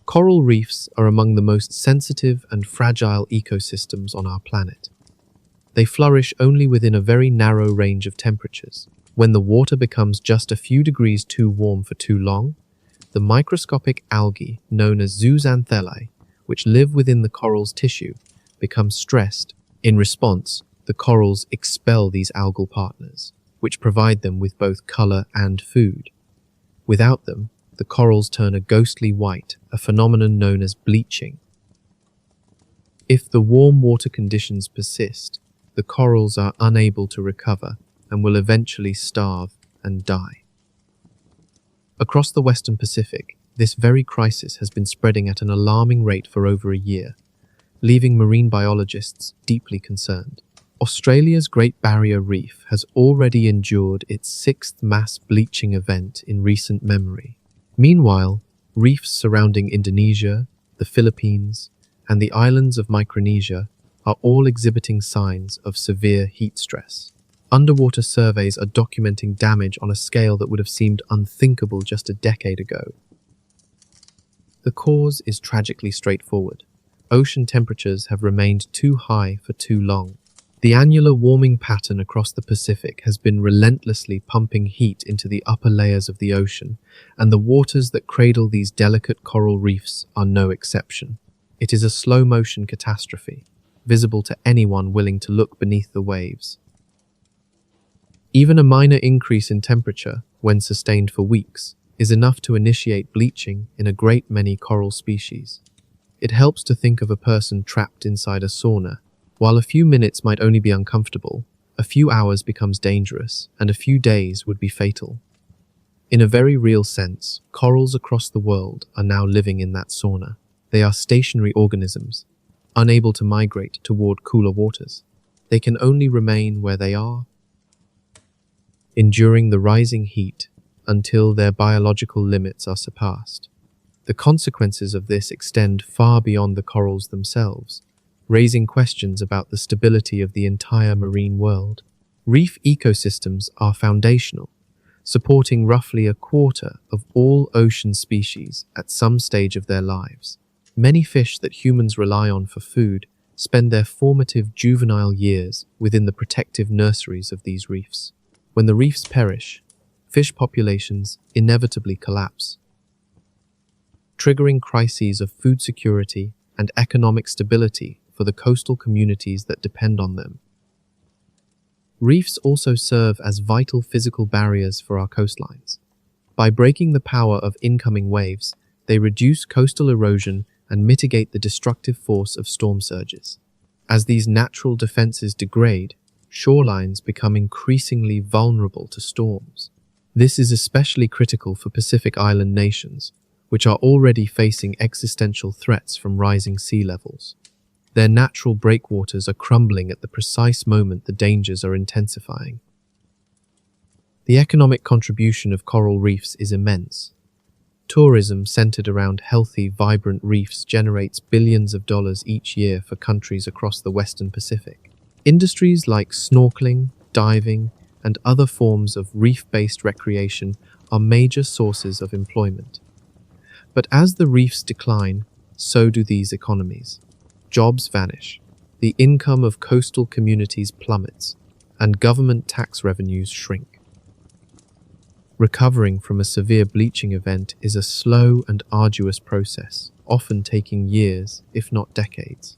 Coral reefs are among the most sensitive and fragile ecosystems on our planet. They flourish only within a very narrow range of temperatures. When the water becomes just a few degrees too warm for too long, the microscopic algae known as zooxanthellae, which live within the coral's tissue, become stressed. In response, the corals expel these algal partners, which provide them with both color and food. Without them, the corals turn a ghostly white, a phenomenon known as bleaching. If the warm water conditions persist, the corals are unable to recover and will eventually starve and die. Across the Western Pacific, this very crisis has been spreading at an alarming rate for over a year, leaving marine biologists deeply concerned. Australia's Great Barrier Reef has already endured its sixth mass bleaching event in recent memory. Meanwhile, reefs surrounding Indonesia, the Philippines, and the islands of Micronesia are all exhibiting signs of severe heat stress. Underwater surveys are documenting damage on a scale that would have seemed unthinkable just a decade ago. The cause is tragically straightforward. Ocean temperatures have remained too high for too long. The annular warming pattern across the Pacific has been relentlessly pumping heat into the upper layers of the ocean, and the waters that cradle these delicate coral reefs are no exception. It is a slow-motion catastrophe, visible to anyone willing to look beneath the waves. Even a minor increase in temperature, when sustained for weeks, is enough to initiate bleaching in a great many coral species. It helps to think of a person trapped inside a sauna. While a few minutes might only be uncomfortable, a few hours becomes dangerous, and a few days would be fatal. In a very real sense, corals across the world are now living in that sauna. They are stationary organisms, unable to migrate toward cooler waters. They can only remain where they are, enduring the rising heat until their biological limits are surpassed. The consequences of this extend far beyond the corals themselves, raising questions about the stability of the entire marine world. Reef ecosystems are foundational, supporting roughly a quarter of all ocean species at some stage of their lives. Many fish that humans rely on for food spend their formative juvenile years within the protective nurseries of these reefs. When the reefs perish, fish populations inevitably collapse, triggering crises of food security and economic stability for the coastal communities that depend on them. Reefs also serve as vital physical barriers for our coastlines. By breaking the power of incoming waves, they reduce coastal erosion and mitigate the destructive force of storm surges. As these natural defenses degrade, shorelines become increasingly vulnerable to storms. This is especially critical for Pacific Island nations, which are already facing existential threats from rising sea levels. Their natural breakwaters are crumbling at the precise moment the dangers are intensifying. The economic contribution of coral reefs is immense. Tourism centered around healthy, vibrant reefs generates billions of dollars each year for countries across the Western Pacific. Industries like snorkeling, diving, and other forms of reef-based recreation are major sources of employment. But as the reefs decline, so do these economies. Jobs vanish, the income of coastal communities plummets, and government tax revenues shrink. Recovering from a severe bleaching event is a slow and arduous process, often taking years, if not decades.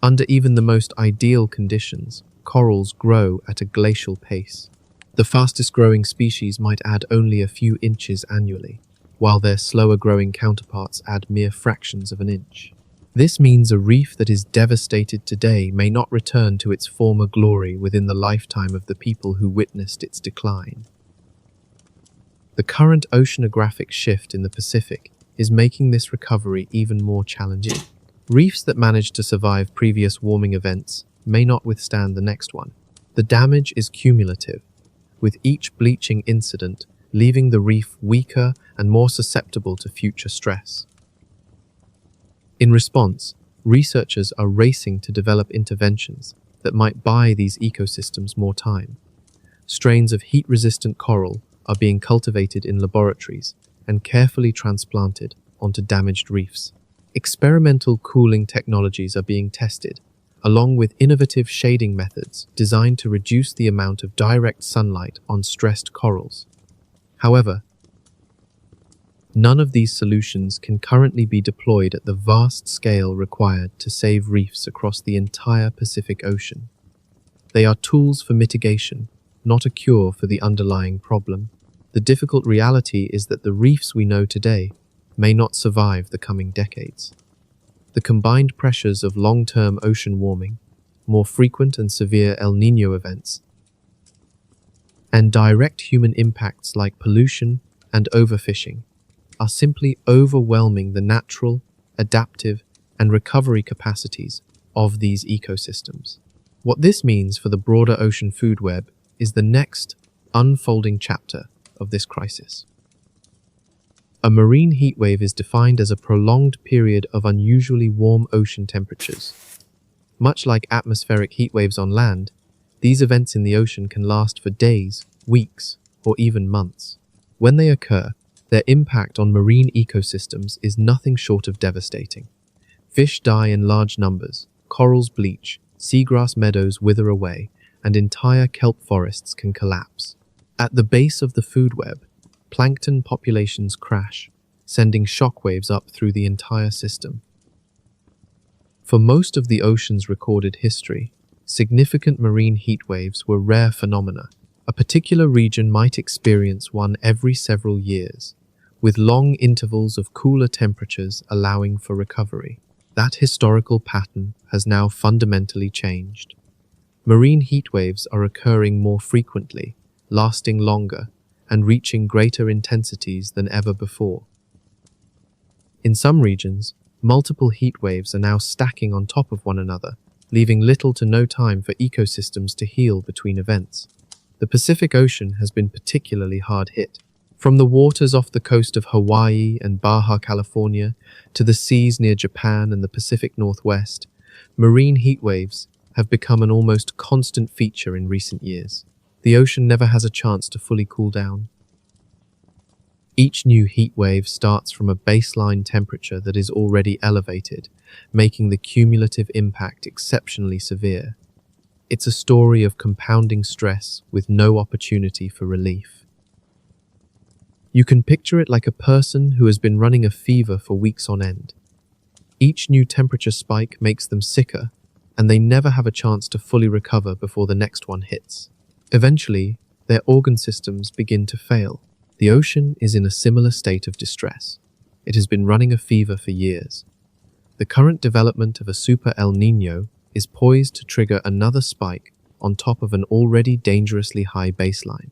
Under even the most ideal conditions, corals grow at a glacial pace. The fastest-growing species might add only a few inches annually, while their slower-growing counterparts add mere fractions of an inch. This means a reef that is devastated today may not return to its former glory within the lifetime of the people who witnessed its decline. The current oceanographic shift in the Pacific is making this recovery even more challenging. Reefs that managed to survive previous warming events may not withstand the next one. The damage is cumulative, with each bleaching incident leaving the reef weaker and more susceptible to future stress. In response, researchers are racing to develop interventions that might buy these ecosystems more time. Strains of heat-resistant coral are being cultivated in laboratories and carefully transplanted onto damaged reefs. Experimental cooling technologies are being tested, along with innovative shading methods designed to reduce the amount of direct sunlight on stressed corals. However, none of these solutions can currently be deployed at the vast scale required to save reefs across the entire Pacific Ocean. They are tools for mitigation, not a cure for the underlying problem. The difficult reality is that the reefs we know today may not survive the coming decades. The combined pressures of long-term ocean warming, more frequent and severe El Niño events, and direct human impacts like pollution and overfishing are simply overwhelming the natural, adaptive, and recovery capacities of these ecosystems. What this means for the broader ocean food web is the next unfolding chapter of this crisis. A marine heatwave is defined as a prolonged period of unusually warm ocean temperatures. Much like atmospheric heatwaves on land, these events in the ocean can last for days, weeks, or even months. When they occur, their impact on marine ecosystems is nothing short of devastating. Fish die in large numbers, corals bleach, seagrass meadows wither away, and entire kelp forests can collapse. At the base of the food web, plankton populations crash, sending shockwaves up through the entire system. For most of the ocean's recorded history, significant marine heat waves were rare phenomena. A particular region might experience one every several years, with long intervals of cooler temperatures allowing for recovery. That historical pattern has now fundamentally changed. Marine heat waves are occurring more frequently, lasting longer, and reaching greater intensities than ever before. In some regions, multiple heat waves are now stacking on top of one another, leaving little to no time for ecosystems to heal between events. The Pacific Ocean has been particularly hard hit. From the waters off the coast of Hawaii and Baja California to the seas near Japan and the Pacific Northwest, marine heat waves have become an almost constant feature in recent years. The ocean never has a chance to fully cool down. Each new heat wave starts from a baseline temperature that is already elevated, making the cumulative impact exceptionally severe. It's a story of compounding stress with no opportunity for relief. You can picture it like a person who has been running a fever for weeks on end. Each new temperature spike makes them sicker, and they never have a chance to fully recover before the next one hits. Eventually, their organ systems begin to fail. The ocean is in a similar state of distress. It has been running a fever for years. The current development of a super El Niño is poised to trigger another spike on top of an already dangerously high baseline.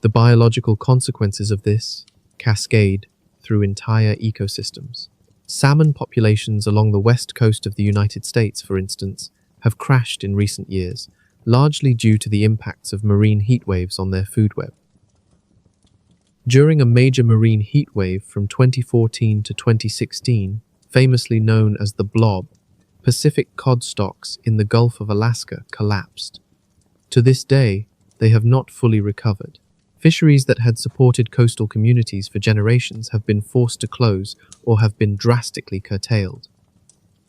The biological consequences of this cascade through entire ecosystems. Salmon populations along the west coast of the United States, for instance, have crashed in recent years, largely due to the impacts of marine heat waves on their food web. During a major marine heat wave from 2014 to 2016, famously known as the Blob, Pacific cod stocks in the Gulf of Alaska collapsed. To this day, they have not fully recovered. Fisheries that had supported coastal communities for generations have been forced to close or have been drastically curtailed.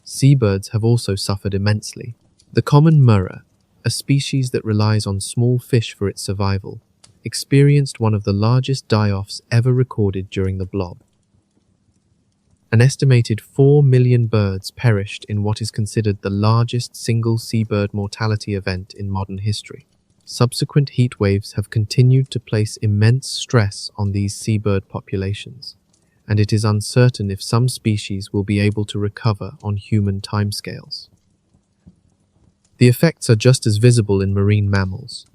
Seabirds have also suffered immensely. The common murre, a species that relies on small fish for its survival, experienced one of the largest die-offs ever recorded during the Blob. An estimated 4 million birds perished in what is considered the largest single seabird mortality event in modern history. Subsequent heat waves have continued to place immense stress on these seabird populations, and it is uncertain if some species will be able to recover on human timescales. The effects are just as visible in marine mammals.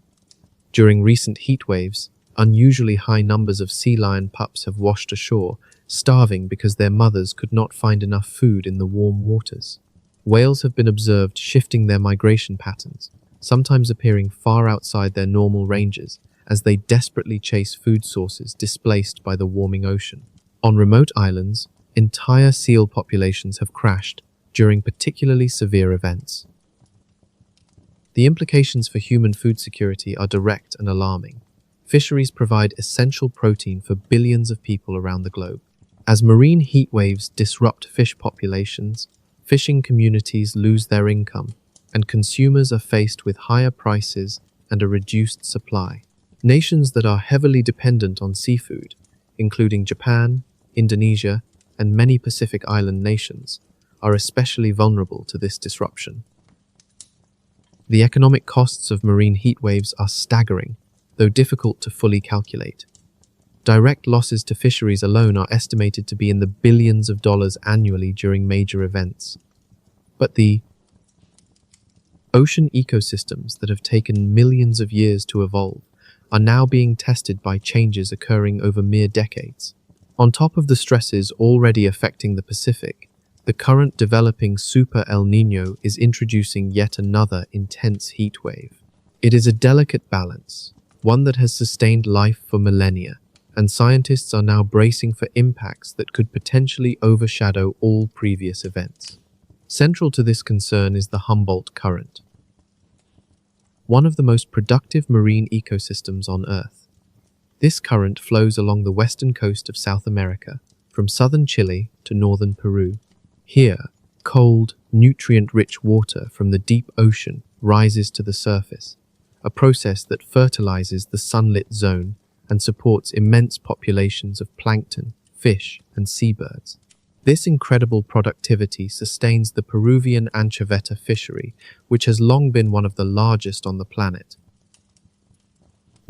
During recent heat waves, unusually high numbers of sea lion pups have washed ashore, starving because their mothers could not find enough food in the warm waters. Whales have been observed shifting their migration patterns, sometimes appearing far outside their normal ranges as they desperately chase food sources displaced by the warming ocean. On remote islands, entire seal populations have crashed during particularly severe events. The implications for human food security are direct and alarming. Fisheries provide essential protein for billions of people around the globe. As marine heat waves disrupt fish populations, Fishing communities lose their income, and consumers are faced with higher prices and a reduced supply. Nations that are heavily dependent on seafood, including Japan, Indonesia, and many Pacific Island nations, are especially vulnerable to this disruption. The economic costs of marine heat waves are staggering, though difficult to fully calculate. Direct losses to fisheries alone are estimated to be in the billions of dollars annually during major events. But the ocean ecosystems that have taken millions of years to evolve are now being tested by changes occurring over mere decades. On top of the stresses already affecting the Pacific, the current developing Super El Niño is introducing yet another intense heat wave. It is a delicate balance, one that has sustained life for millennia, and scientists are now bracing for impacts that could potentially overshadow all previous events. Central to this concern is the Humboldt Current, one of the most productive marine ecosystems on Earth. This current flows along the western coast of South America, from southern Chile to northern Peru. Here, cold, nutrient-rich water from the deep ocean rises to the surface, a process that fertilizes the sunlit zone and supports immense populations of plankton, fish, and seabirds. This incredible productivity sustains the Peruvian anchoveta fishery, which has long been one of the largest on the planet.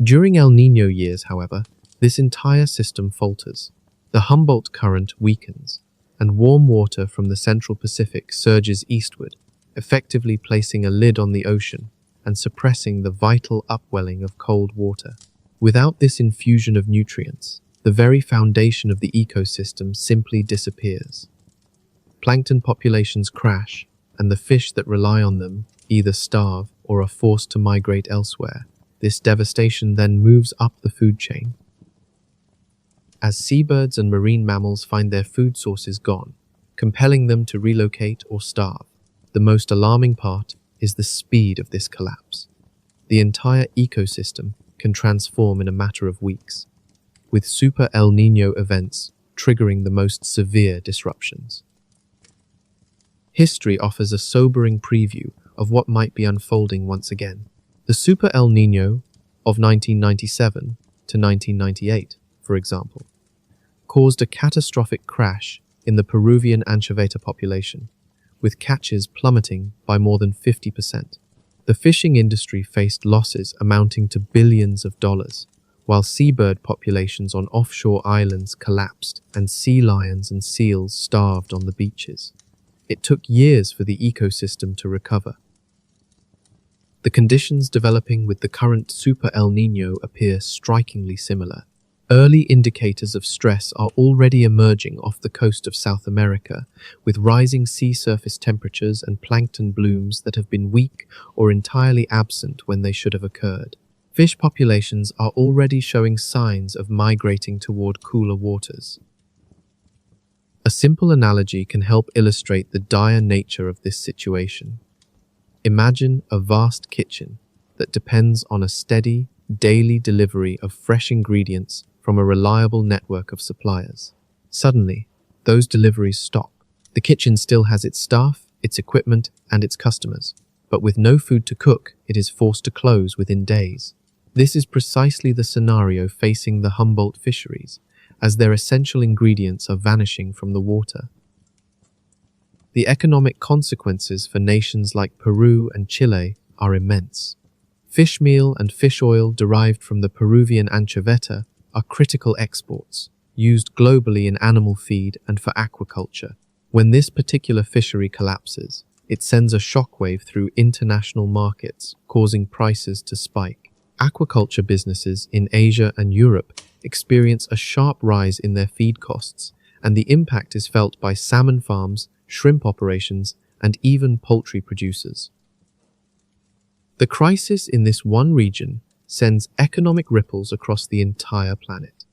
During El Niño years, however, this entire system falters. The Humboldt Current weakens, and warm water from the Central Pacific surges eastward, effectively placing a lid on the ocean and suppressing the vital upwelling of cold water. Without this infusion of nutrients, the very foundation of the ecosystem simply disappears. Plankton populations crash, and the fish that rely on them either starve or are forced to migrate elsewhere. This devastation then moves up the food chain. As seabirds and marine mammals find their food sources gone, compelling them to relocate or starve. The most alarming part is the speed of this collapse. The entire ecosystem can transform in a matter of weeks, with Super El Niño events triggering the most severe disruptions. History offers a sobering preview of what might be unfolding once again. The Super El Niño of 1997 to 1998, for example, caused a catastrophic crash in the Peruvian anchoveta population, with catches plummeting by more than 50%. The fishing industry faced losses amounting to billions of dollars, while seabird populations on offshore islands collapsed and sea lions and seals starved on the beaches. It took years for the ecosystem to recover. The conditions developing with the current Super El Niño appear strikingly similar. Early indicators of stress are already emerging off the coast of South America, with rising sea surface temperatures and plankton blooms that have been weak or entirely absent when they should have occurred. Fish populations are already showing signs of migrating toward cooler waters. A simple analogy can help illustrate the dire nature of this situation. Imagine a vast kitchen that depends on a steady, daily delivery of fresh ingredients from a reliable network of suppliers. Suddenly, those deliveries stop. The kitchen still has its staff, its equipment, and its customers, but with no food to cook, it is forced to close within days. This is precisely the scenario facing the Humboldt fisheries, as their essential ingredients are vanishing from the water. The economic consequences for nations like Peru and Chile are immense. Fish meal and fish oil derived from the Peruvian anchoveta are critical exports, used globally in animal feed and for aquaculture. When this particular fishery collapses, it sends a shockwave through international markets, causing prices to spike. Aquaculture businesses in Asia and Europe experience a sharp rise in their feed costs, and the impact is felt by salmon farms, shrimp operations, and even poultry producers. The crisis in this one region sends economic ripples across the entire planet.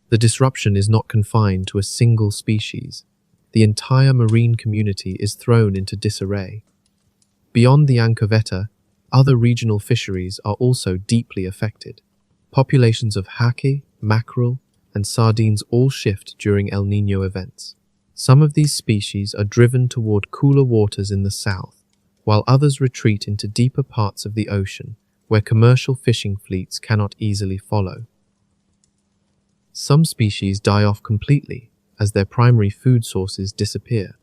The disruption is not confined to a single species. The entire marine community is thrown into disarray. Beyond the anchoveta, other regional fisheries are also deeply affected. Populations of hake, mackerel, and sardines all shift during El Niño events. Some of these species are driven toward cooler waters in the south, while others retreat into deeper parts of the ocean, where commercial fishing fleets cannot easily follow. Some species die off completely as their primary food sources disappear.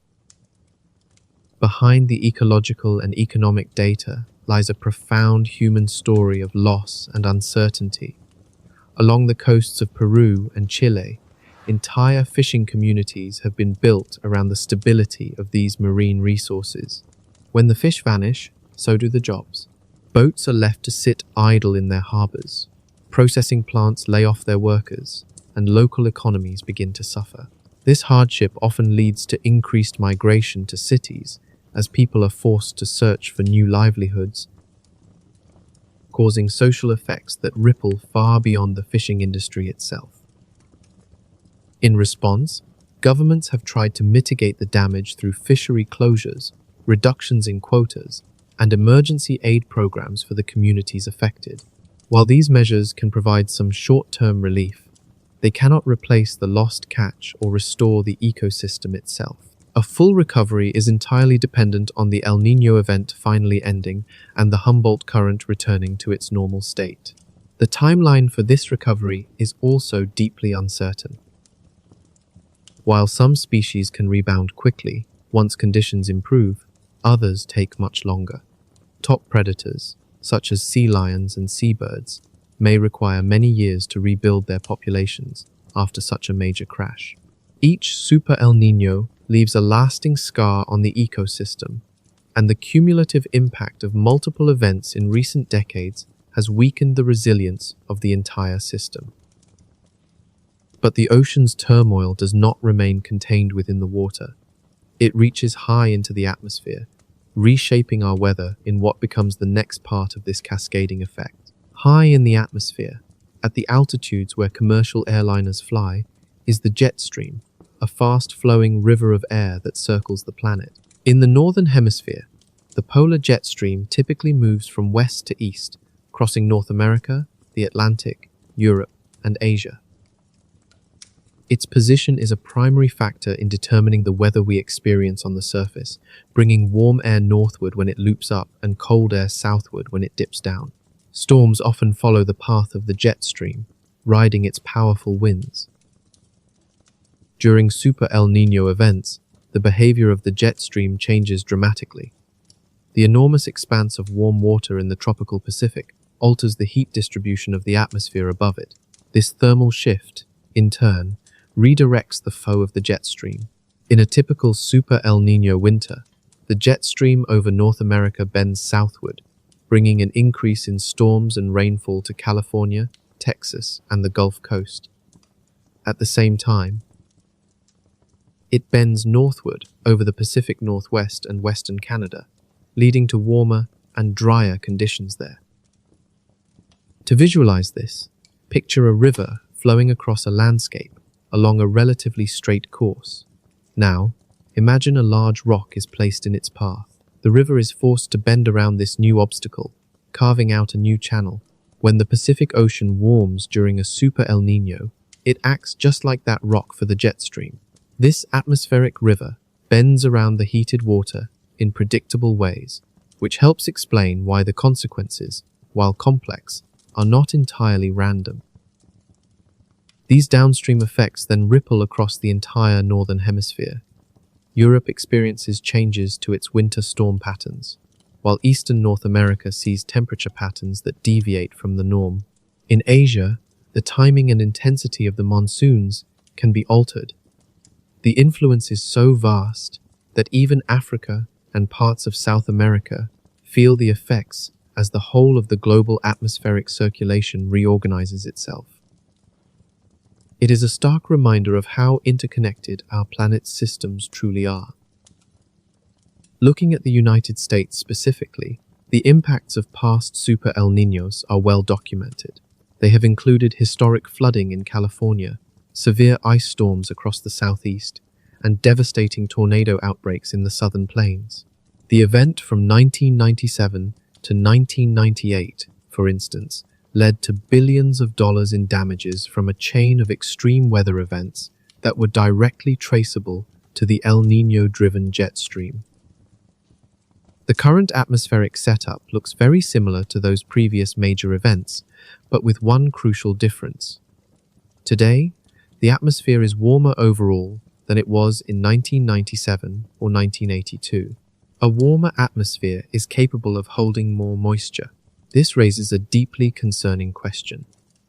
Behind the ecological and economic data lies a profound human story of loss and uncertainty. Along the coasts of Peru and Chile, entire fishing communities have been built around the stability of these marine resources. When the fish vanish, so do the jobs. Boats are left to sit idle in their harbors. Processing plants lay off their workers, and local economies begin to suffer. This hardship often leads to increased migration to cities as people are forced to search for new livelihoods, causing social effects that ripple far beyond the fishing industry itself. In response, governments have tried to mitigate the damage through fishery closures, reductions in quotas, and emergency aid programs for the communities affected. While these measures can provide some short-term relief, they cannot replace the lost catch or restore the ecosystem itself. A full recovery is entirely dependent on the El Niño event finally ending and the Humboldt Current returning to its normal state. The timeline for this recovery is also deeply uncertain. While some species can rebound quickly once conditions improve, others take much longer. Top predators, such as sea lions and seabirds, may require many years to rebuild their populations after such a major crash. Each Super El Niño leaves a lasting scar on the ecosystem, and the cumulative impact of multiple events in recent decades has weakened the resilience of the entire system. But the ocean's turmoil does not remain contained within the water. It reaches high into the atmosphere, reshaping our weather in what becomes the next part of this cascading effect. High in the atmosphere, at the altitudes where commercial airliners fly, is the jet stream, a fast-flowing river of air that circles the planet. In the northern hemisphere, the polar jet stream typically moves from west to east, crossing North America, the Atlantic, Europe, and Asia. Its position is a primary factor in determining the weather we experience on the surface, bringing warm air northward when it loops up and cold air southward when it dips down. Storms often follow the path of the jet stream, riding its powerful winds. During Super El Niño events, the behavior of the jet stream changes dramatically. The enormous expanse of warm water in the tropical Pacific alters the heat distribution of the atmosphere above it. This thermal shift, in turn, redirects the flow of the jet stream. In a typical Super El Niño winter, the jet stream over North America bends southward, bringing an increase in storms and rainfall to California, Texas, and the Gulf Coast. At the same time, it bends northward over the Pacific Northwest and Western Canada, leading to warmer and drier conditions there. To visualize this, picture a river flowing across a landscape along a relatively straight course. Now, imagine a large rock is placed in its path. The river is forced to bend around this new obstacle, carving out a new channel. When the Pacific Ocean warms during a Super El Niño, it acts just like that rock for the jet stream. This atmospheric river bends around the heated water in predictable ways, which helps explain why the consequences, while complex, are not entirely random. These downstream effects then ripple across the entire northern hemisphere. Europe experiences changes to its winter storm patterns, while eastern North America sees temperature patterns that deviate from the norm. In Asia, the timing and intensity of the monsoons can be altered. The influence is so vast that even Africa and parts of South America feel the effects as the whole of the global atmospheric circulation reorganizes itself. It is a stark reminder of how interconnected our planet's systems truly are. Looking at the United States specifically, the impacts of past Super El Niños are well documented. They have included historic flooding in California, severe ice storms across the southeast, and devastating tornado outbreaks in the southern plains. The event from 1997 to 1998, for instance, led to billions of dollars in damages from a chain of extreme weather events that were directly traceable to the El Niño-driven jet stream. The current atmospheric setup looks very similar to those previous major events, but with one crucial difference. Today, the atmosphere is warmer overall than it was in 1997 or 1982. A warmer atmosphere is capable of holding more moisture. This raises a deeply concerning question.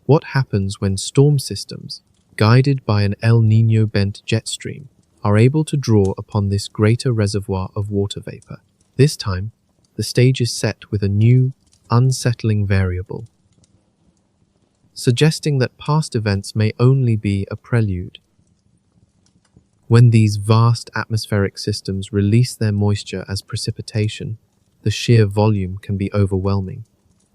What happens when storm systems, guided by an El Niño-bent jet stream, are able to draw upon this greater reservoir of water vapor? This time, the stage is set with a new, unsettling variable, suggesting that past events may only be a prelude. When these vast atmospheric systems release their moisture as precipitation, the sheer volume can be overwhelming.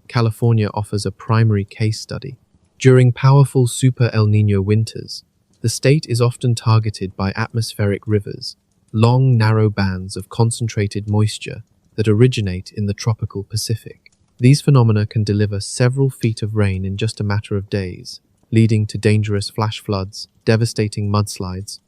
California offers a primary case study. During powerful Super El Niño winters, the state is often targeted by atmospheric rivers, long, narrow bands of concentrated moisture that originate in the tropical Pacific. These phenomena can deliver several feet of rain in just a matter of days, leading to dangerous flash floods, devastating mudslides,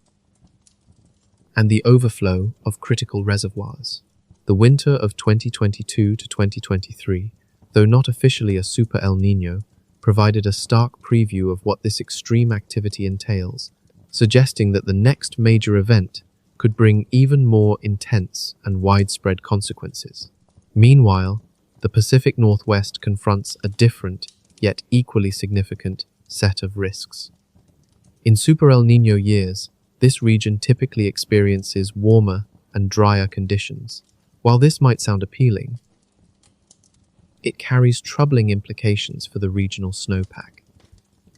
and the overflow of critical reservoirs. The winter of 2022 to 2023, though not officially a Super El Niño, provided a stark preview of what this extreme activity entails, suggesting that the next major event could bring even more intense and widespread consequences. Meanwhile, the Pacific Northwest confronts a different, yet equally significant, set of risks. In Super El Niño years, this region typically experiences warmer and drier conditions. While this might sound appealing, it carries troubling implications for the regional snowpack.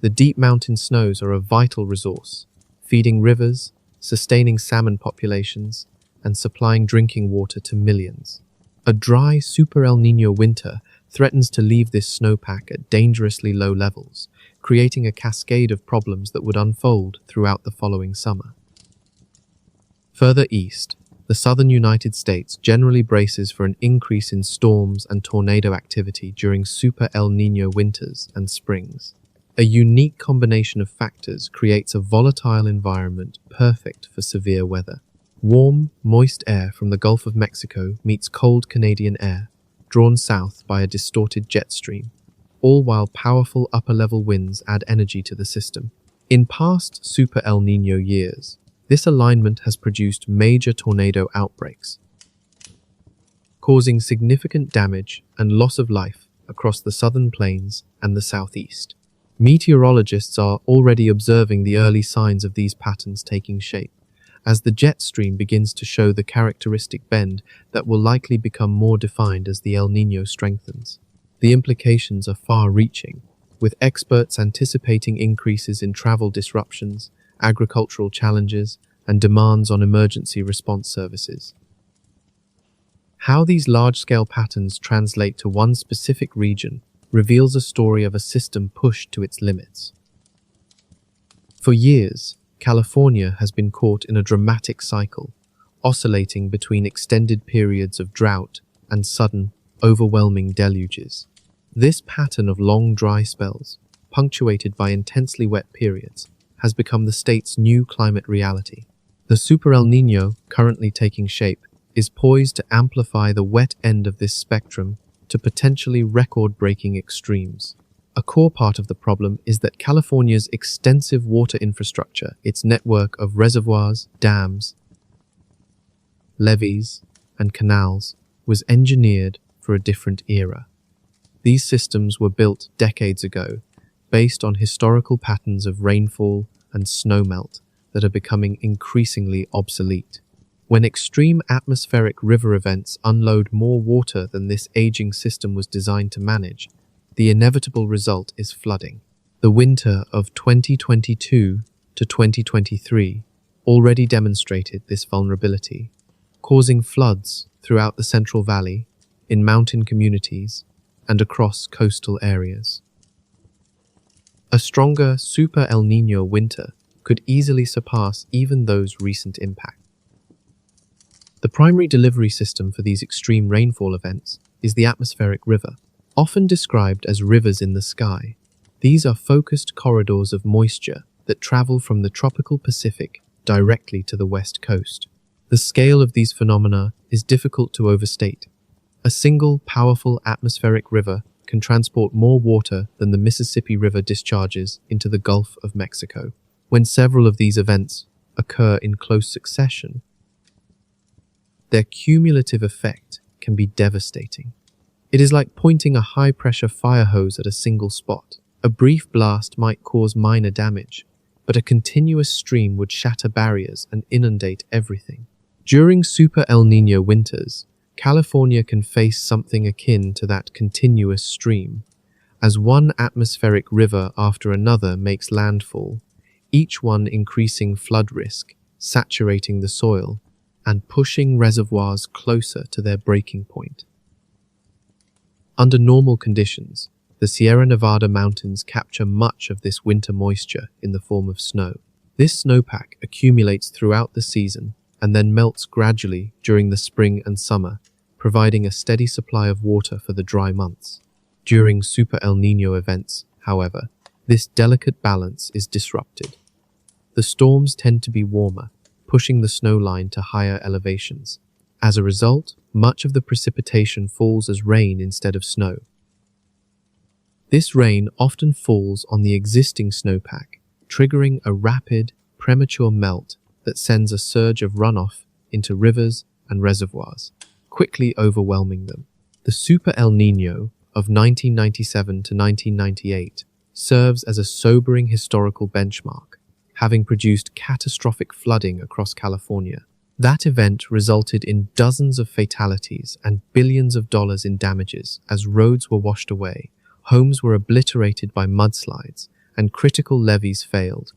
The deep mountain snows are a vital resource, feeding rivers, sustaining salmon populations, and supplying drinking water to millions. A dry Super El Niño winter threatens to leave this snowpack at dangerously low levels, creating a cascade of problems that would unfold throughout the following summer. Further east, the southern United States generally braces for an increase in storms and tornado activity during Super El Niño winters and springs. A unique combination of factors creates a volatile environment perfect for severe weather. Warm, moist air from the Gulf of Mexico meets cold Canadian air, drawn south by a distorted jet stream, all while powerful upper-level winds add energy to the system. In past Super El Niño years, this alignment has produced major tornado outbreaks, causing significant damage and loss of life across the southern plains and the southeast. Meteorologists are already observing the early signs of these patterns taking shape, as the jet stream begins to show the characteristic bend that will likely become more defined as the El Niño strengthens. The implications are far-reaching, with experts anticipating increases in travel disruptions, agricultural challenges, and demands on emergency response services. How these large-scale patterns translate to one specific region reveals a story of a system pushed to its limits. For years, California has been caught in a dramatic cycle, oscillating between extended periods of drought and sudden, overwhelming deluges. This pattern of long dry spells, punctuated by intensely wet periods, has become the state's new climate reality. The Super El Niño, currently taking shape, is poised to amplify the wet end of this spectrum to potentially record-breaking extremes. A core part of the problem is that California's extensive water infrastructure, its network of reservoirs, dams, levees, and canals, was engineered for a different era. These systems were built decades ago, based on historical patterns of rainfall and snowmelt that are becoming increasingly obsolete. When extreme atmospheric river events unload more water than this aging system was designed to manage, the inevitable result is flooding. The winter of 2022 to 2023 already demonstrated this vulnerability, causing floods throughout the Central Valley, in mountain communities, and across coastal areas. A stronger Super El Niño winter could easily surpass even those recent impacts. The primary delivery system for these extreme rainfall events is the atmospheric river. Often described as rivers in the sky, these are focused corridors of moisture that travel from the tropical Pacific directly to the west coast. The scale of these phenomena is difficult to overstate. A single, powerful atmospheric river can transport more water than the Mississippi River discharges into the Gulf of Mexico. When several of these events occur in close succession, their cumulative effect can be devastating. It is like pointing a high-pressure fire hose at a single spot. A brief blast might cause minor damage, but a continuous stream would shatter barriers and inundate everything. During Super El Niño winters, California can face something akin to that continuous stream. As one atmospheric river after another makes landfall, each one increasing flood risk, saturating the soil, and pushing reservoirs closer to their breaking point. Under normal conditions, the Sierra Nevada mountains capture much of this winter moisture in the form of snow. This snowpack accumulates throughout the season and then melts gradually during the spring and summer, providing a steady supply of water for the dry months. During Super El Niño events, however, this delicate balance is disrupted. The storms tend to be warmer, pushing the snow line to higher elevations. As a result, much of the precipitation falls as rain instead of snow. This rain often falls on the existing snowpack, triggering a rapid, premature melt that sends a surge of runoff into rivers and reservoirs, quickly overwhelming them. The Super El Niño of 1997 to 1998 serves as a sobering historical benchmark, having produced catastrophic flooding across California. That event resulted in dozens of fatalities and billions of dollars in damages as roads were washed away, homes were obliterated by mudslides, and critical levees failed,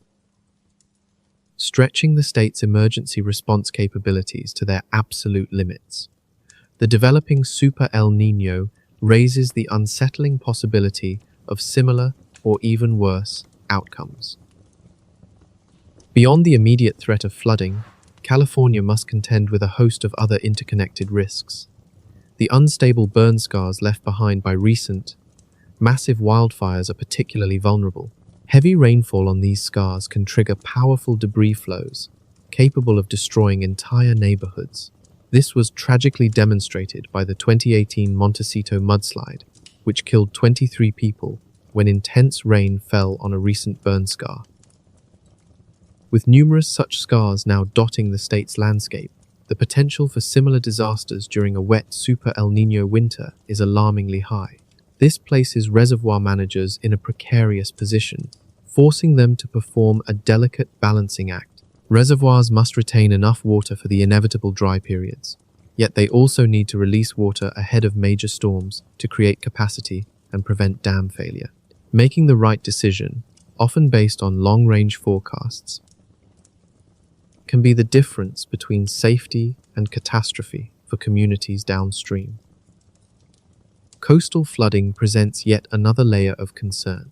stretching the state's emergency response capabilities to their absolute limits. The developing Super El Niño raises the unsettling possibility of similar or even worse outcomes. Beyond the immediate threat of flooding, California must contend with a host of other interconnected risks. The unstable burn scars left behind by recent, massive wildfires are particularly vulnerable. Heavy rainfall on these scars can trigger powerful debris flows, capable of destroying entire neighborhoods. This was tragically demonstrated by the 2018 Montecito mudslide, which killed 23 people when intense rain fell on a recent burn scar. With numerous such scars now dotting the state's landscape, the potential for similar disasters during a wet Super El Niño winter is alarmingly high. This places reservoir managers in a precarious position, forcing them to perform a delicate balancing act. Reservoirs must retain enough water for the inevitable dry periods, yet they also need to release water ahead of major storms to create capacity and prevent dam failure. Making the right decision, often based on long-range forecasts, can be the difference between safety and catastrophe for communities downstream. Coastal flooding presents yet another layer of concern.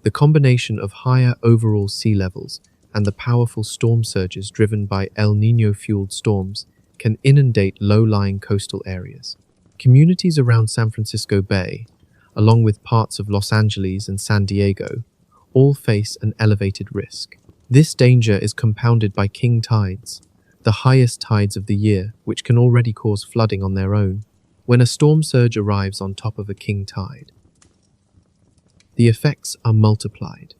The combination of higher overall sea levels and the powerful storm surges driven by El Niño-fueled storms can inundate low-lying coastal areas. Communities around San Francisco Bay, along with parts of Los Angeles and San Diego, all face an elevated risk. This danger is compounded by king tides, the highest tides of the year, which can already cause flooding on their own. When a storm surge arrives on top of a king tide, the effects are multiplied.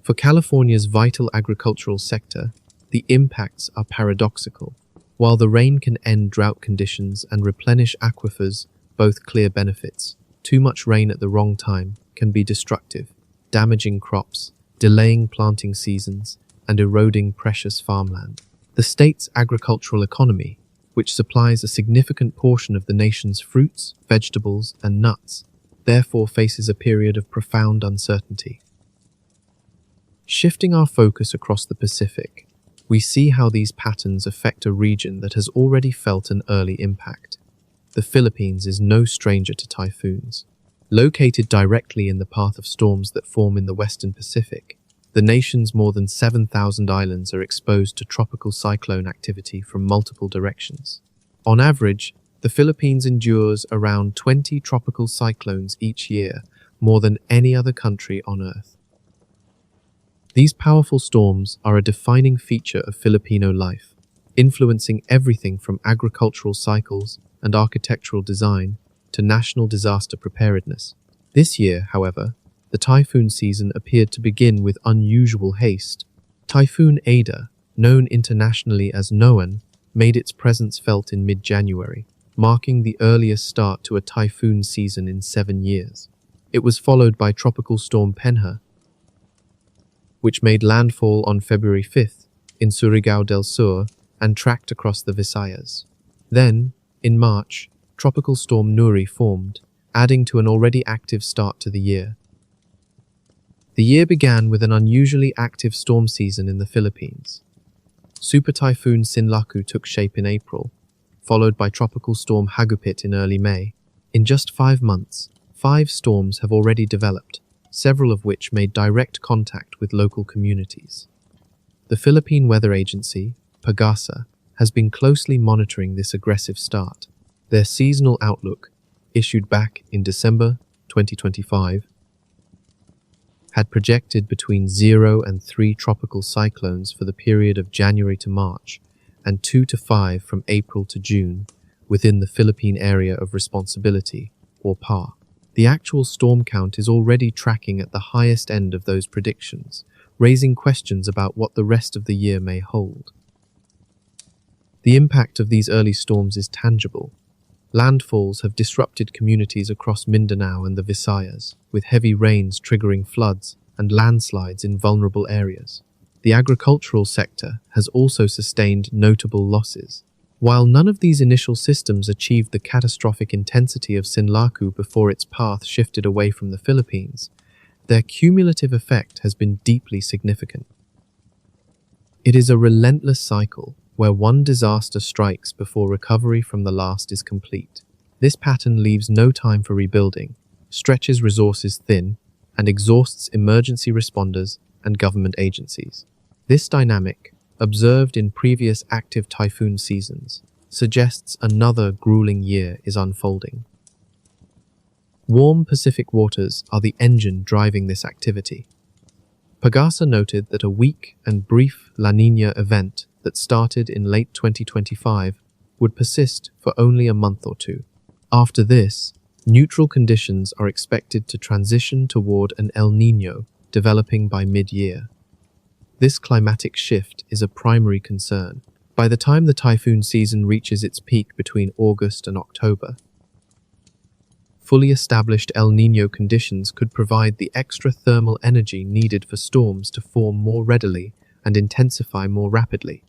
For California's vital agricultural sector, the impacts are paradoxical. While the rain can end drought conditions and replenish aquifers, both clear benefits, too much rain at the wrong time can be destructive, damaging crops, delaying planting seasons, and eroding precious farmland. The state's agricultural economy, which supplies a significant portion of the nation's fruits, vegetables, and nuts, therefore faces a period of profound uncertainty. Shifting our focus across the Pacific, we see how these patterns affect a region that has already felt an early impact. The Philippines is no stranger to typhoons. Located directly in the path of storms that form in the Western Pacific, the nation's more than 7,000 islands are exposed to tropical cyclone activity from multiple directions. On average, the Philippines endures around 20 tropical cyclones each year, more than any other country on Earth. These powerful storms are a defining feature of Filipino life, influencing everything from agricultural cycles and architectural design to national disaster preparedness. This year, however, the typhoon season appeared to begin with unusual haste. Typhoon Ada, known internationally as Noan, made its presence felt in mid-January, marking the earliest start to a typhoon season in 7 years. It was followed by Tropical Storm Penha, which made landfall on February 5th in Surigao del Sur and tracked across the Visayas. Then, in March, Tropical Storm Nuri formed, adding to an already active start to the year. The year began with an unusually active storm season in the Philippines. Super Typhoon Sinlaku took shape in April, followed by Tropical Storm Hagupit in early May. In just 5 months, 5 storms have already developed, several of which made direct contact with local communities. The Philippine Weather Agency, PAGASA, has been closely monitoring this aggressive start. Their seasonal outlook, issued back in December 2025, had projected between 0 and 3 tropical cyclones for the period of January to March and 2 to 5 from April to June within the Philippine Area of Responsibility, or PAR. The actual storm count is already tracking at the highest end of those predictions, raising questions about what the rest of the year may hold. The impact of these early storms is tangible. Landfalls have disrupted communities across Mindanao and the Visayas, with heavy rains triggering floods and landslides in vulnerable areas. The agricultural sector has also sustained notable losses. While none of these initial systems achieved the catastrophic intensity of Sinlaku before its path shifted away from the Philippines, their cumulative effect has been deeply significant. It is a relentless cycle where one disaster strikes before recovery from the last is complete. This pattern leaves no time for rebuilding, stretches resources thin, and exhausts emergency responders and government agencies. This dynamic, observed in previous active typhoon seasons, suggests another grueling year is unfolding. Warm Pacific waters are the engine driving this activity. PAGASA noted that a weak and brief La Niña event that started in late 2025 would persist for only a month or two. After this, neutral conditions are expected to transition toward an El Niño developing by mid-year. This climatic shift is a primary concern. By the time the typhoon season reaches its peak between August and October, fully established El Niño conditions could provide the extra thermal energy needed for storms to form more readily and intensify more rapidly.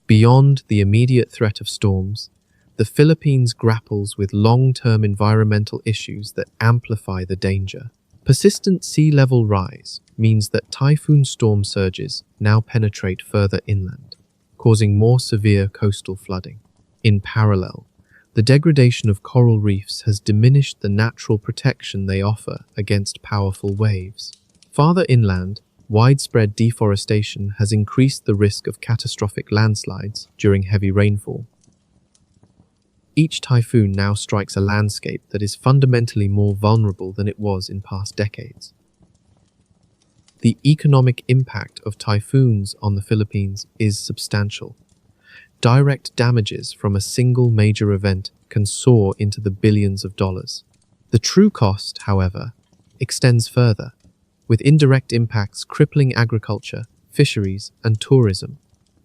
Beyond the immediate threat of storms, the Philippines grapples with long-term environmental issues that amplify the danger. Persistent sea level rise means that typhoon storm surges now penetrate further inland, causing more severe coastal flooding. In parallel, the degradation of coral reefs has diminished the natural protection they offer against powerful waves. Farther inland, widespread deforestation has increased the risk of catastrophic landslides during heavy rainfall. Each typhoon now strikes a landscape that is fundamentally more vulnerable than it was in past decades. The economic impact of typhoons on the Philippines is substantial. Direct damages from a single major event can soar into the billions of dollars. The true cost, however, extends further, with indirect impacts crippling agriculture, fisheries, and tourism,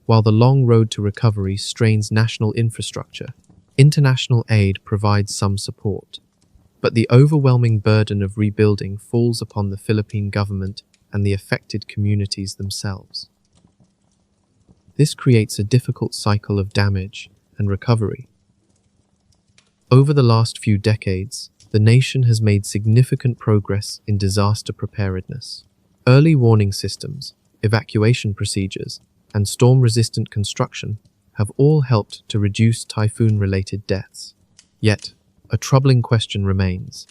while the long road to recovery strains national infrastructure. International aid provides some support, but the overwhelming burden of rebuilding falls upon the Philippine government and the affected communities themselves. This creates a difficult cycle of damage and recovery. Over the last few decades, the nation has made significant progress in disaster preparedness. Early warning systems, evacuation procedures, and storm-resistant construction have all helped to reduce typhoon-related deaths. Yet, a troubling question remains.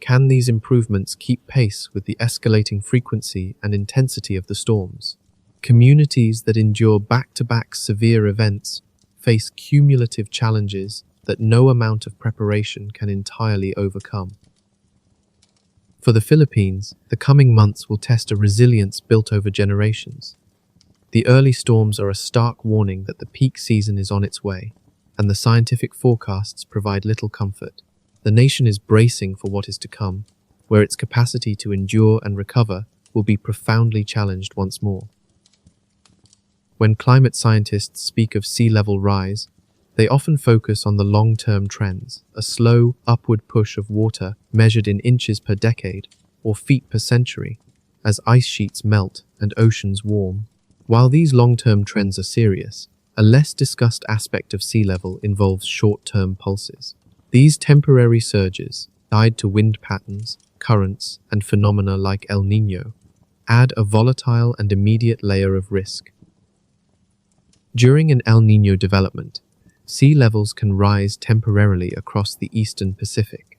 Can these improvements keep pace with the escalating frequency and intensity of the storms? Communities that endure back-to-back severe events face cumulative challenges that no amount of preparation can entirely overcome. For the Philippines, the coming months will test a resilience built over generations. The early storms are a stark warning that the peak season is on its way, and the scientific forecasts provide little comfort. The nation is bracing for what is to come, where its capacity to endure and recover will be profoundly challenged once more. When climate scientists speak of sea level rise, they often focus on the long-term trends, a slow, upward push of water measured in inches per decade or feet per century, as ice sheets melt and oceans warm. While these long-term trends are serious, a less discussed aspect of sea level involves short-term pulses. These temporary surges, tied to wind patterns, currents, and phenomena like El Niño, add a volatile and immediate layer of risk. During an El Niño development, sea levels can rise temporarily across the eastern Pacific.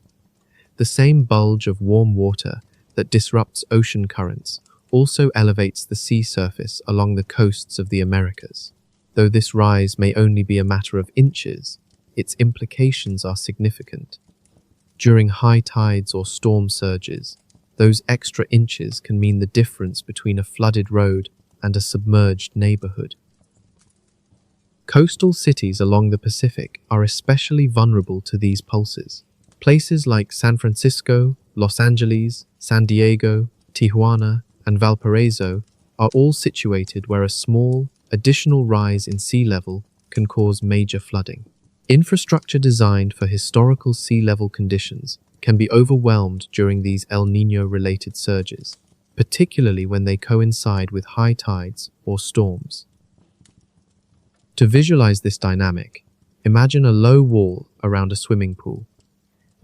The same bulge of warm water that disrupts ocean currents also elevates the sea surface along the coasts of the Americas. Though this rise may only be a matter of inches, its implications are significant. During high tides or storm surges, those extra inches can mean the difference between a flooded road and a submerged neighborhood. Coastal cities along the Pacific are especially vulnerable to these pulses. Places like San Francisco, Los Angeles, San Diego, Tijuana, and Valparaiso are all situated where a small, additional rise in sea level can cause major flooding. Infrastructure designed for historical sea level conditions can be overwhelmed during these El Niño-related surges, particularly when they coincide with high tides or storms. To visualize this dynamic, imagine a low wall around a swimming pool.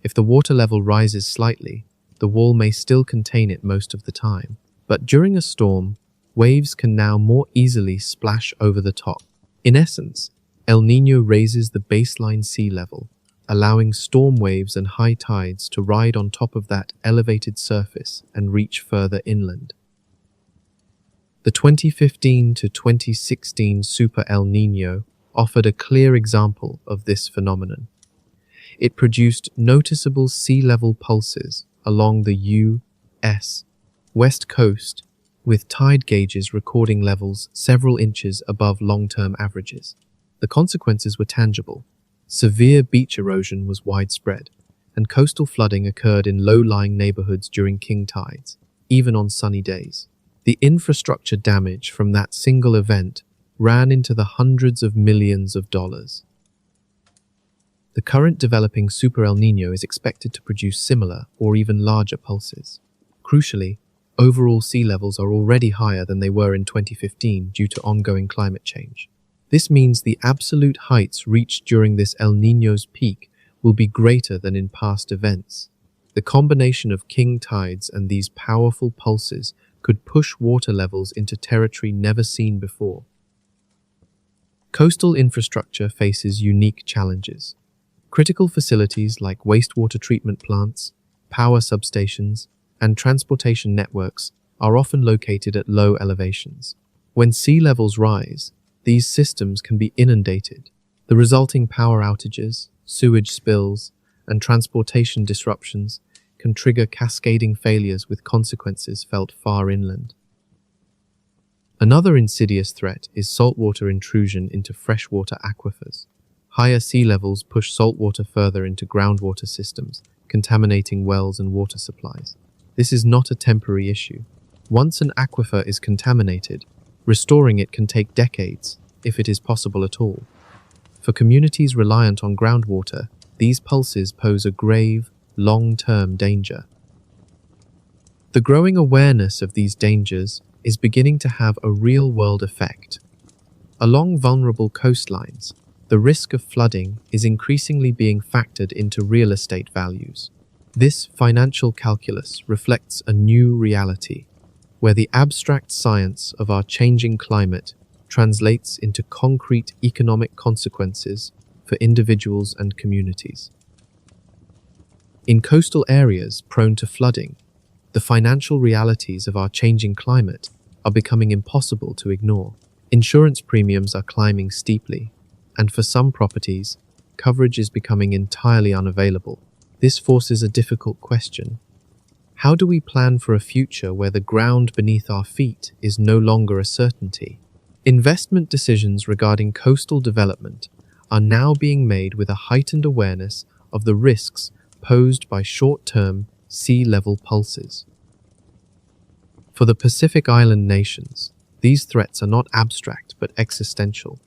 If the water level rises slightly, the wall may still contain it most of the time, but during a storm, waves can now more easily splash over the top. In essence, El Niño raises the baseline sea level, allowing storm waves and high tides to ride on top of that elevated surface and reach further inland. The 2015 to 2016 Super El Niño offered a clear example of this phenomenon. It produced noticeable sea level pulses along the U.S. West Coast, with tide gauges recording levels several inches above long-term averages. The consequences were tangible. Severe beach erosion was widespread, and coastal flooding occurred in low-lying neighborhoods during king tides, even on sunny days. The infrastructure damage from that single event ran into the hundreds of millions of dollars. The current developing Super El Niño is expected to produce similar or even larger pulses. Crucially, overall sea levels are already higher than they were in 2015 due to ongoing climate change. This means the absolute heights reached during this El Niño's peak will be greater than in past events. The combination of king tides and these powerful pulses could push water levels into territory never seen before. Coastal infrastructure faces unique challenges. Critical facilities like wastewater treatment plants, power substations, and transportation networks are often located at low elevations. When sea levels rise, these systems can be inundated. The resulting power outages, sewage spills, and transportation disruptions can trigger cascading failures with consequences felt far inland. Another insidious threat is saltwater intrusion into freshwater aquifers. Higher sea levels push saltwater further into groundwater systems, contaminating wells and water supplies. This is not a temporary issue. Once an aquifer is contaminated, restoring it can take decades, if it is possible at all. For communities reliant on groundwater, these pulses pose a grave, long-term danger. The growing awareness of these dangers is beginning to have a real-world effect. Along vulnerable coastlines, the risk of flooding is increasingly being factored into real estate values. This financial calculus reflects a new reality, where the abstract science of our changing climate translates into concrete economic consequences for individuals and communities. In coastal areas prone to flooding, the financial realities of our changing climate are becoming impossible to ignore. Insurance premiums are climbing steeply, and for some properties, coverage is becoming entirely unavailable. This forces a difficult question. How do we plan for a future where the ground beneath our feet is no longer a certainty? Investment decisions regarding coastal development are now being made with a heightened awareness of the risks posed by short-term sea level pulses. For the Pacific Island nations, these threats are not abstract but existential.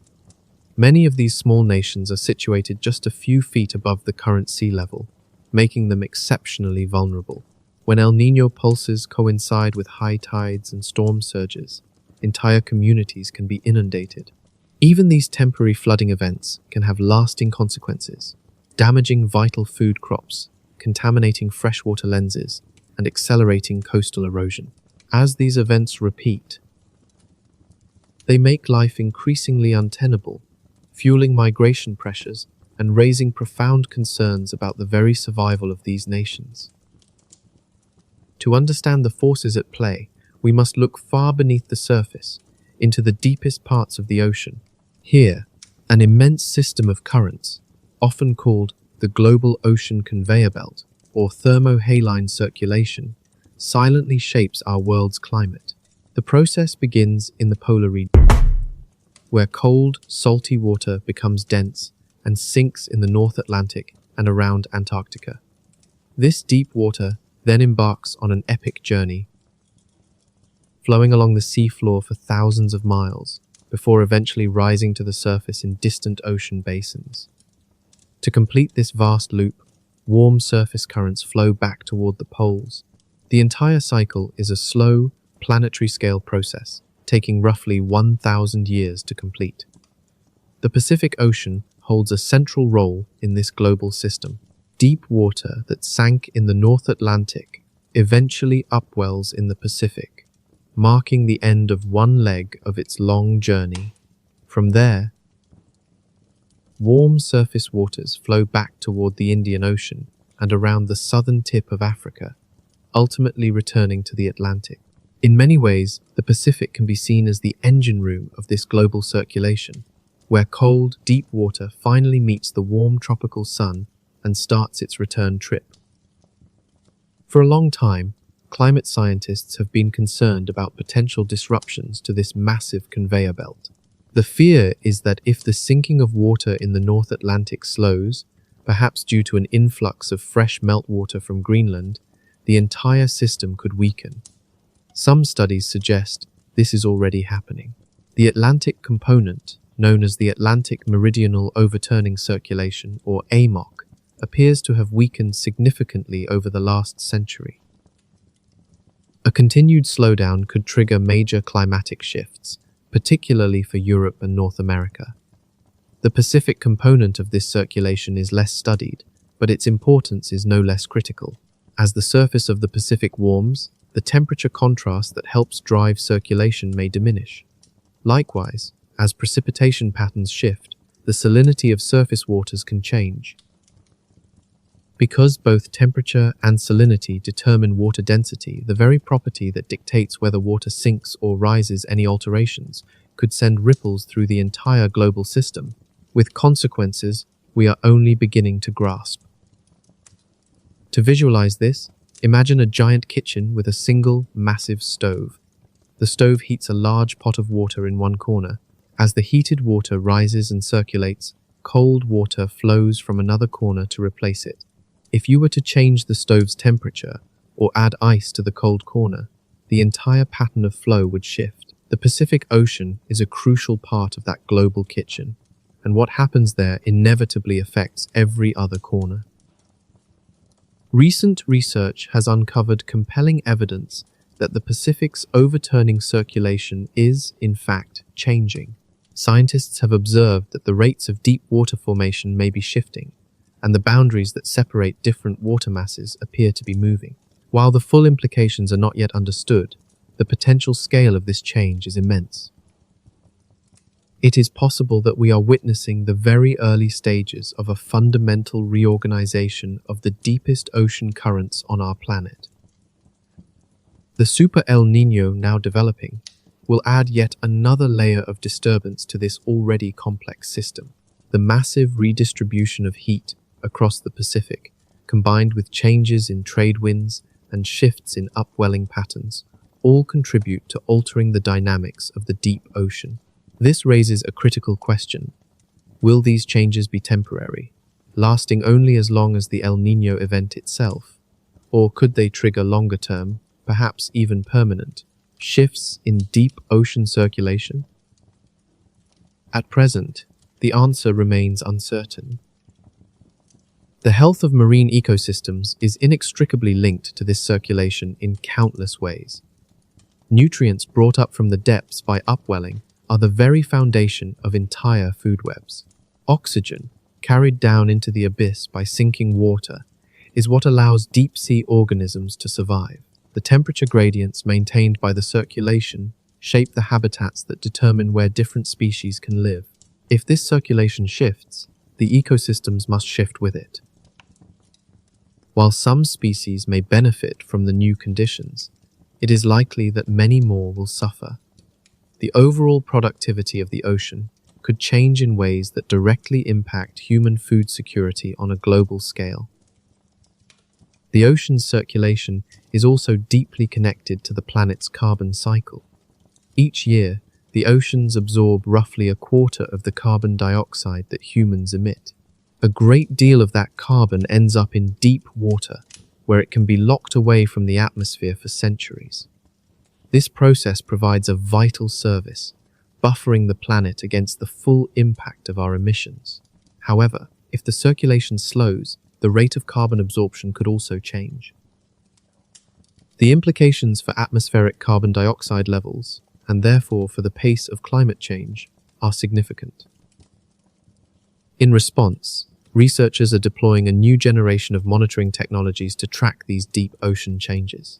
Many of these small nations are situated just a few feet above the current sea level, making them exceptionally vulnerable. When El Niño pulses coincide with high tides and storm surges, entire communities can be inundated. Even these temporary flooding events can have lasting consequences, damaging vital food crops, contaminating freshwater lenses, and accelerating coastal erosion. As these events repeat, they make life increasingly untenable, fueling migration pressures and raising profound concerns about the very survival of these nations. To understand the forces at play, we must look far beneath the surface, into the deepest parts of the ocean. Here, an immense system of currents, often called the global ocean conveyor belt or thermohaline circulation, silently shapes our world's climate. The process begins in the polar region, where cold, salty water becomes dense and sinks in the North Atlantic and around Antarctica. This deep water then embarks on an epic journey, flowing along the seafloor for thousands of miles, before eventually rising to the surface in distant ocean basins. To complete this vast loop, warm surface currents flow back toward the poles. The entire cycle is a slow, planetary-scale process, taking roughly 1,000 years to complete. The Pacific Ocean holds a central role in this global system. Deep water that sank in the North Atlantic eventually upwells in the Pacific, marking the end of one leg of its long journey. From there, warm surface waters flow back toward the Indian Ocean and around the southern tip of Africa, ultimately returning to the Atlantic. In many ways, the Pacific can be seen as the engine room of this global circulation, where cold, deep water finally meets the warm tropical sun and starts its return trip. For a long time, climate scientists have been concerned about potential disruptions to this massive conveyor belt. The fear is that if the sinking of water in the North Atlantic slows, perhaps due to an influx of fresh meltwater from Greenland, the entire system could weaken. Some studies suggest this is already happening. The Atlantic component, known as the Atlantic Meridional Overturning Circulation, or AMOC, appears to have weakened significantly over the last century. A continued slowdown could trigger major climatic shifts, particularly for Europe and North America. The Pacific component of this circulation is less studied, but its importance is no less critical. As the surface of the Pacific warms, the temperature contrast that helps drive circulation may diminish. Likewise, as precipitation patterns shift, the salinity of surface waters can change. Because both temperature and salinity determine water density, the very property that dictates whether water sinks or rises, any alterations could send ripples through the entire global system, with consequences we are only beginning to grasp. To visualize this, imagine a giant kitchen with a single, massive stove. The stove heats a large pot of water in one corner. As the heated water rises and circulates, cold water flows from another corner to replace it. If you were to change the stove's temperature or add ice to the cold corner, the entire pattern of flow would shift. The Pacific Ocean is a crucial part of that global kitchen, and what happens there inevitably affects every other corner. Recent research has uncovered compelling evidence that the Pacific's overturning circulation is, in fact, changing. Scientists have observed that the rates of deep water formation may be shifting, and the boundaries that separate different water masses appear to be moving. While the full implications are not yet understood, the potential scale of this change is immense. It is possible that we are witnessing the very early stages of a fundamental reorganization of the deepest ocean currents on our planet. The Super El Niño now developing will add yet another layer of disturbance to this already complex system. The massive redistribution of heat across the Pacific, combined with changes in trade winds and shifts in upwelling patterns all contribute to altering the dynamics of the deep ocean. This raises a critical question. Will these changes be temporary, lasting only as long as the El Niño event itself? Or could they trigger longer-term, perhaps even permanent, shifts in deep ocean circulation? At present, the answer remains uncertain. The health of marine ecosystems is inextricably linked to this circulation in countless ways. Nutrients brought up from the depths by upwelling are the very foundation of entire food webs. Oxygen, carried down into the abyss by sinking water, is what allows deep-sea organisms to survive. The temperature gradients maintained by the circulation shape the habitats that determine where different species can live. If this circulation shifts, the ecosystems must shift with it. While some species may benefit from the new conditions, it is likely that many more will suffer. The overall productivity of the ocean could change in ways that directly impact human food security on a global scale. The ocean's circulation is also deeply connected to the planet's carbon cycle. Each year, the oceans absorb roughly a quarter of the carbon dioxide that humans emit. A great deal of that carbon ends up in deep water, where it can be locked away from the atmosphere for centuries. This process provides a vital service, buffering the planet against the full impact of our emissions. However, if the circulation slows, the rate of carbon absorption could also change. The implications for atmospheric carbon dioxide levels, and therefore for the pace of climate change, are significant. In response, researchers are deploying a new generation of monitoring technologies to track these deep ocean changes.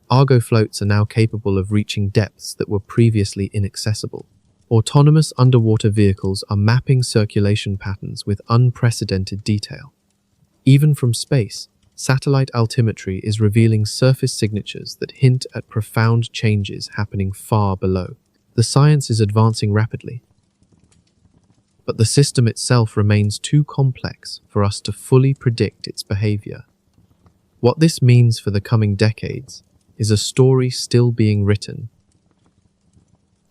Argo floats are now capable of reaching depths that were previously inaccessible. Autonomous underwater vehicles are mapping circulation patterns with unprecedented detail. Even from space, satellite altimetry is revealing surface signatures that hint at profound changes happening far below. The science is advancing rapidly, but the system itself remains too complex for us to fully predict its behavior. What this means for the coming decades is a story still being written.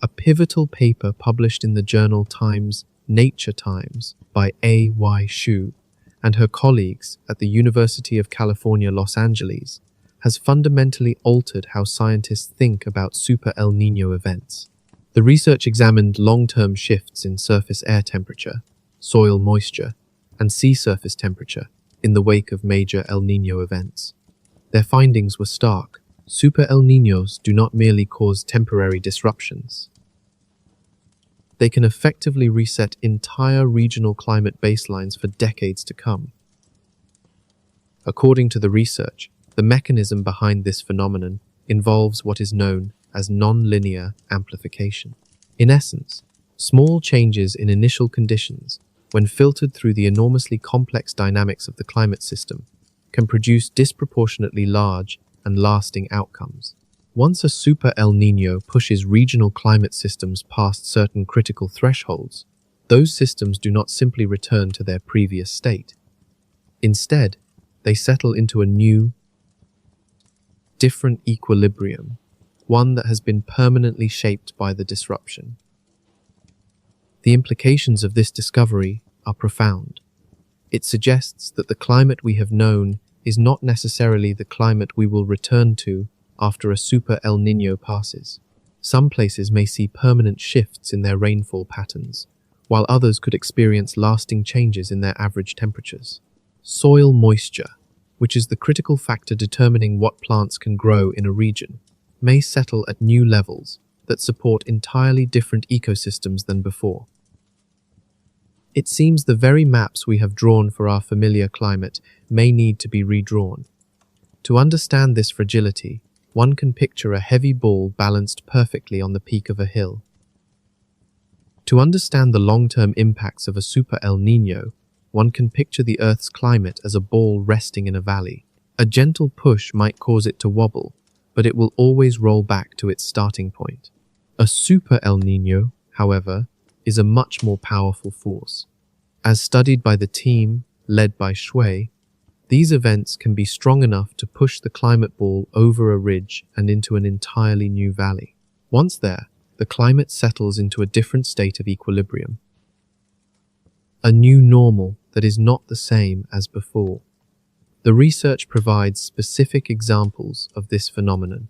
A pivotal paper published in the journal Nature Times by A.Y. Xu and her colleagues at the University of California, Los Angeles, has fundamentally altered how scientists think about super El Niño events. The research examined long-term shifts in surface air temperature, soil moisture, and sea surface temperature in the wake of major El Niño events. Their findings were stark. Super El Niños do not merely cause temporary disruptions. They can effectively reset entire regional climate baselines for decades to come. According to the research, the mechanism behind this phenomenon involves what is known as non-linear amplification. In essence, small changes in initial conditions, when filtered through the enormously complex dynamics of the climate system, can produce disproportionately large and lasting outcomes. Once a super El Niño pushes regional climate systems past certain critical thresholds, those systems do not simply return to their previous state. Instead, they settle into a new, different equilibrium, one that has been permanently shaped by the disruption. The implications of this discovery are profound. It suggests that the climate we have known is not necessarily the climate we will return to after a super El Niño passes. Some places may see permanent shifts in their rainfall patterns, while others could experience lasting changes in their average temperatures. Soil moisture, which is the critical factor determining what plants can grow in a region, may settle at new levels that support entirely different ecosystems than before. It seems the very maps we have drawn for our familiar climate may need to be redrawn. To understand this fragility, one can picture a heavy ball balanced perfectly on the peak of a hill. To understand the long-term impacts of a super El Niño, one can picture the Earth's climate as a ball resting in a valley. A gentle push might cause it to wobble, but it will always roll back to its starting point. A super El Niño, however, is a much more powerful force. As studied by the team led by Shui, These events can be strong enough to push the climate ball over a ridge and into an entirely new valley. Once there, the climate settles into a different state of equilibrium. A new normal that is not the same as before. The research provides specific examples of this phenomenon.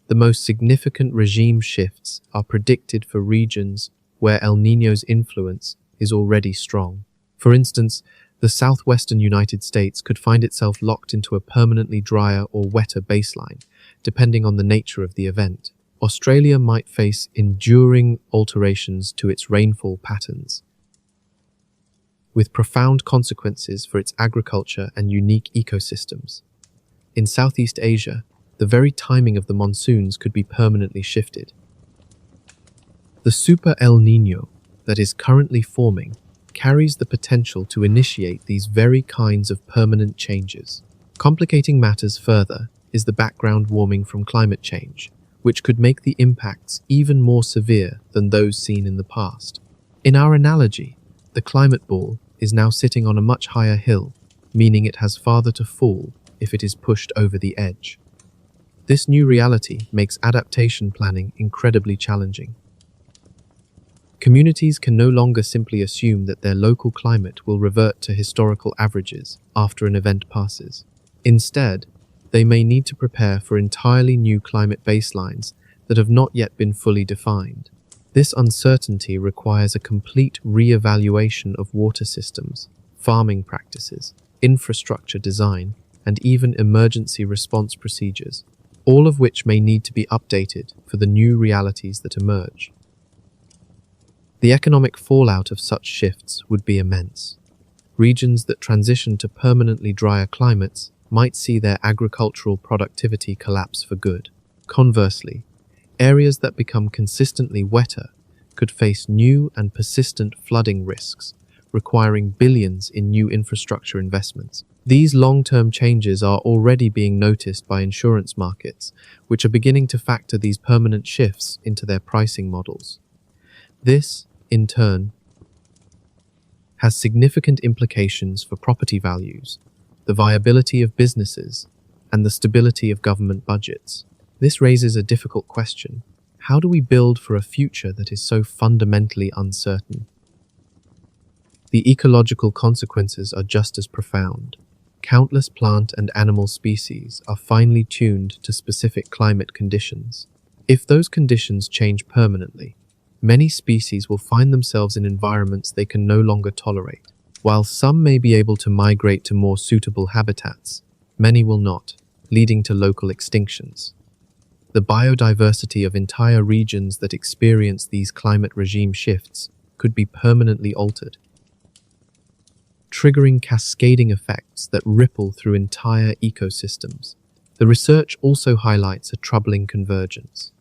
The most significant regime shifts are predicted for regions where El Niño's influence is already strong. For instance, the southwestern United States could find itself locked into a permanently drier or wetter baseline, depending on the nature of the event. Australia might face enduring alterations to its rainfall patterns, with profound consequences for its agriculture and unique ecosystems. In Southeast Asia, the very timing of the monsoons could be permanently shifted. The Super El Niño that is currently forming carries the potential to initiate these very kinds of permanent changes. Complicating matters further is the background warming from climate change, which could make the impacts even more severe than those seen in the past. In our analogy, the climate ball is now sitting on a much higher hill, meaning it has farther to fall if it is pushed over the edge. This new reality makes adaptation planning incredibly challenging. Communities can no longer simply assume that their local climate will revert to historical averages after an event passes. Instead, they may need to prepare for entirely new climate baselines that have not yet been fully defined. This uncertainty requires a complete re-evaluation of water systems, farming practices, infrastructure design, and even emergency response procedures, all of which may need to be updated for the new realities that emerge. The economic fallout of such shifts would be immense. Regions that transition to permanently drier climates might see their agricultural productivity collapse for good. Conversely, areas that become consistently wetter could face new and persistent flooding risks, requiring billions in new infrastructure investments. These long-term changes are already being noticed by insurance markets, which are beginning to factor these permanent shifts into their pricing models. This, in turn, has significant implications for property values, the viability of businesses, and the stability of government budgets. This raises a difficult question. How do we build for a future that is so fundamentally uncertain? The ecological consequences are just as profound. Countless plant and animal species are finely tuned to specific climate conditions. If those conditions change permanently, many species will find themselves in environments they can no longer tolerate. While some may be able to migrate to more suitable habitats, many will not, leading to local extinctions. The biodiversity of entire regions that experience these climate regime shifts could be permanently altered, triggering cascading effects that ripple through entire ecosystems. The research also highlights a troubling convergence.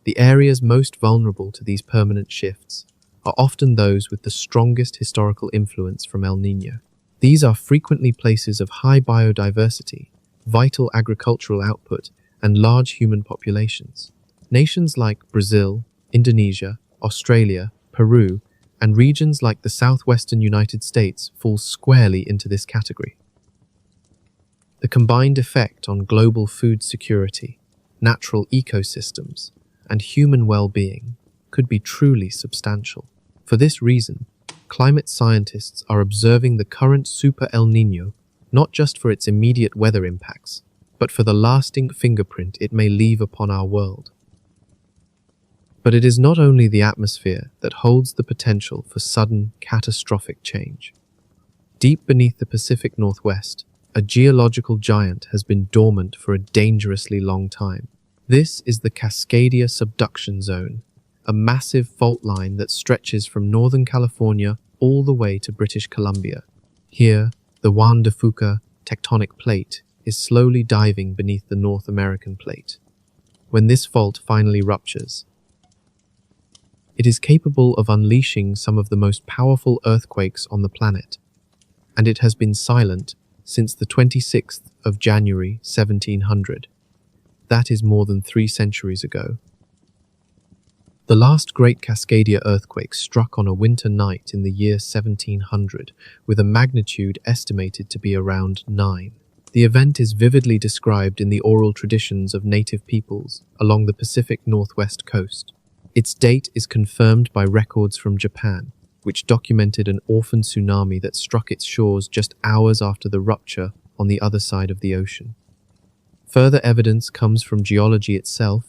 The areas most vulnerable to these permanent shifts are often those with the strongest historical influence from El Niño. These are frequently places of high biodiversity, vital agricultural output, and large human populations. Nations like Brazil, Indonesia, Australia, Peru, and regions like the southwestern United States fall squarely into this category. The combined effect on global food security, natural ecosystems, and human well-being could be truly substantial. For this reason, climate scientists are observing the current Super El Niño not just for its immediate weather impacts, but for the lasting fingerprint it may leave upon our world. But it is not only the atmosphere that holds the potential for sudden, catastrophic change. Deep beneath the Pacific Northwest, a geological giant has been dormant for a dangerously long time. This is the Cascadia Subduction Zone, a massive fault line that stretches from northern California all the way to British Columbia. Here, the Juan de Fuca tectonic plate is slowly diving beneath the North American plate. When this fault finally ruptures, it is capable of unleashing some of the most powerful earthquakes on the planet, and it has been silent since the 26th of January 1700. That is more than 3 centuries ago. The last great Cascadia earthquake struck on a winter night in the year 1700, with a magnitude estimated to be around 9. The event is vividly described in the oral traditions of native peoples along the Pacific Northwest coast. Its date is confirmed by records from Japan, which documented an orphan tsunami that struck its shores just hours after the rupture on the other side of the ocean. Further evidence comes from geology itself,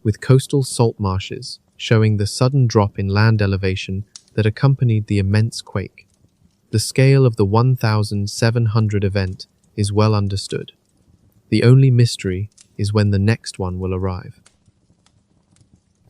with coastal salt marshes showing the sudden drop in land elevation that accompanied the immense quake. The scale of the 1,700 event is well understood. The only mystery is when the next one will arrive.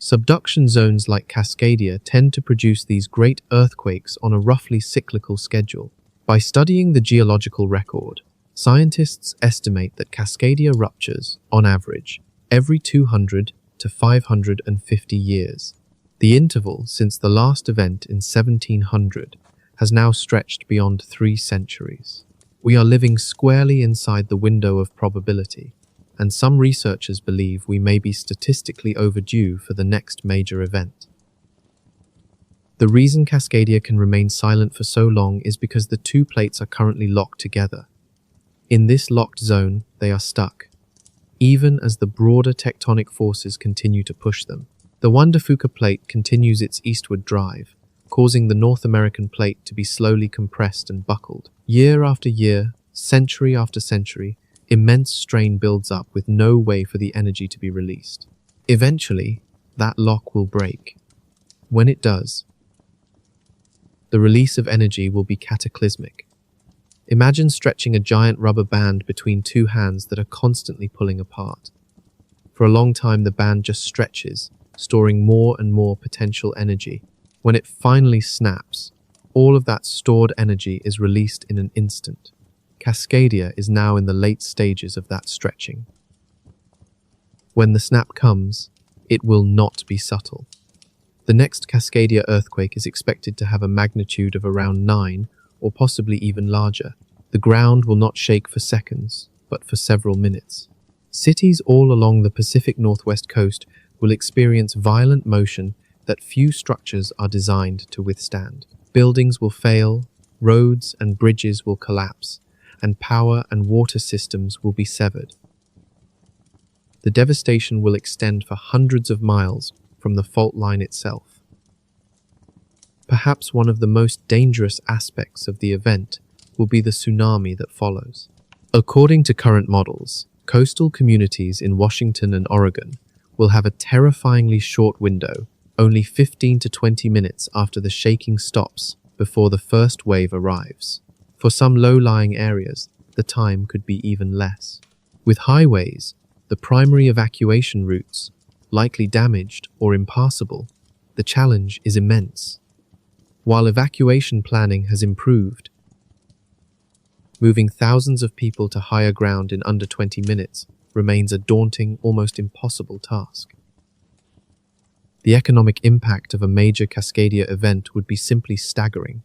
Subduction zones like Cascadia tend to produce these great earthquakes on a roughly cyclical schedule. By studying the geological record, scientists estimate that Cascadia ruptures, on average, every 200 to 550 years. The interval since the last event in 1700 has now stretched beyond 3 centuries. We are living squarely inside the window of probability, and some researchers believe we may be statistically overdue for the next major event. The reason Cascadia can remain silent for so long is because the two plates are currently locked together. In this locked zone, they are stuck, even as the broader tectonic forces continue to push them. The Juan de Fuca plate continues its eastward drive, causing the North American plate to be slowly compressed and buckled. Year after year, century after century, immense strain builds up with no way for the energy to be released. Eventually, that lock will break. When it does, the release of energy will be cataclysmic. Imagine stretching a giant rubber band between two hands that are constantly pulling apart. For a long time, the band just stretches, storing more and more potential energy. When it finally snaps, all of that stored energy is released in an instant. Cascadia is now in the late stages of that stretching. When the snap comes, it will not be subtle. The next Cascadia earthquake is expected to have a magnitude of around 9, or possibly even larger. The ground will not shake for seconds, but for several minutes. Cities all along the Pacific Northwest coast will experience violent motion that few structures are designed to withstand. Buildings will fail, roads and bridges will collapse, and power and water systems will be severed. The devastation will extend for hundreds of miles from the fault line itself. Perhaps one of the most dangerous aspects of the event will be the tsunami that follows. According to current models, coastal communities in Washington and Oregon will have a terrifyingly short window, only 15 to 20 minutes after the shaking stops before the first wave arrives. For some low-lying areas, the time could be even less. With highways, the primary evacuation routes, likely damaged or impassable, the challenge is immense. While evacuation planning has improved, moving thousands of people to higher ground in under 20 minutes remains a daunting, almost impossible task. The economic impact of a major Cascadia event would be simply staggering.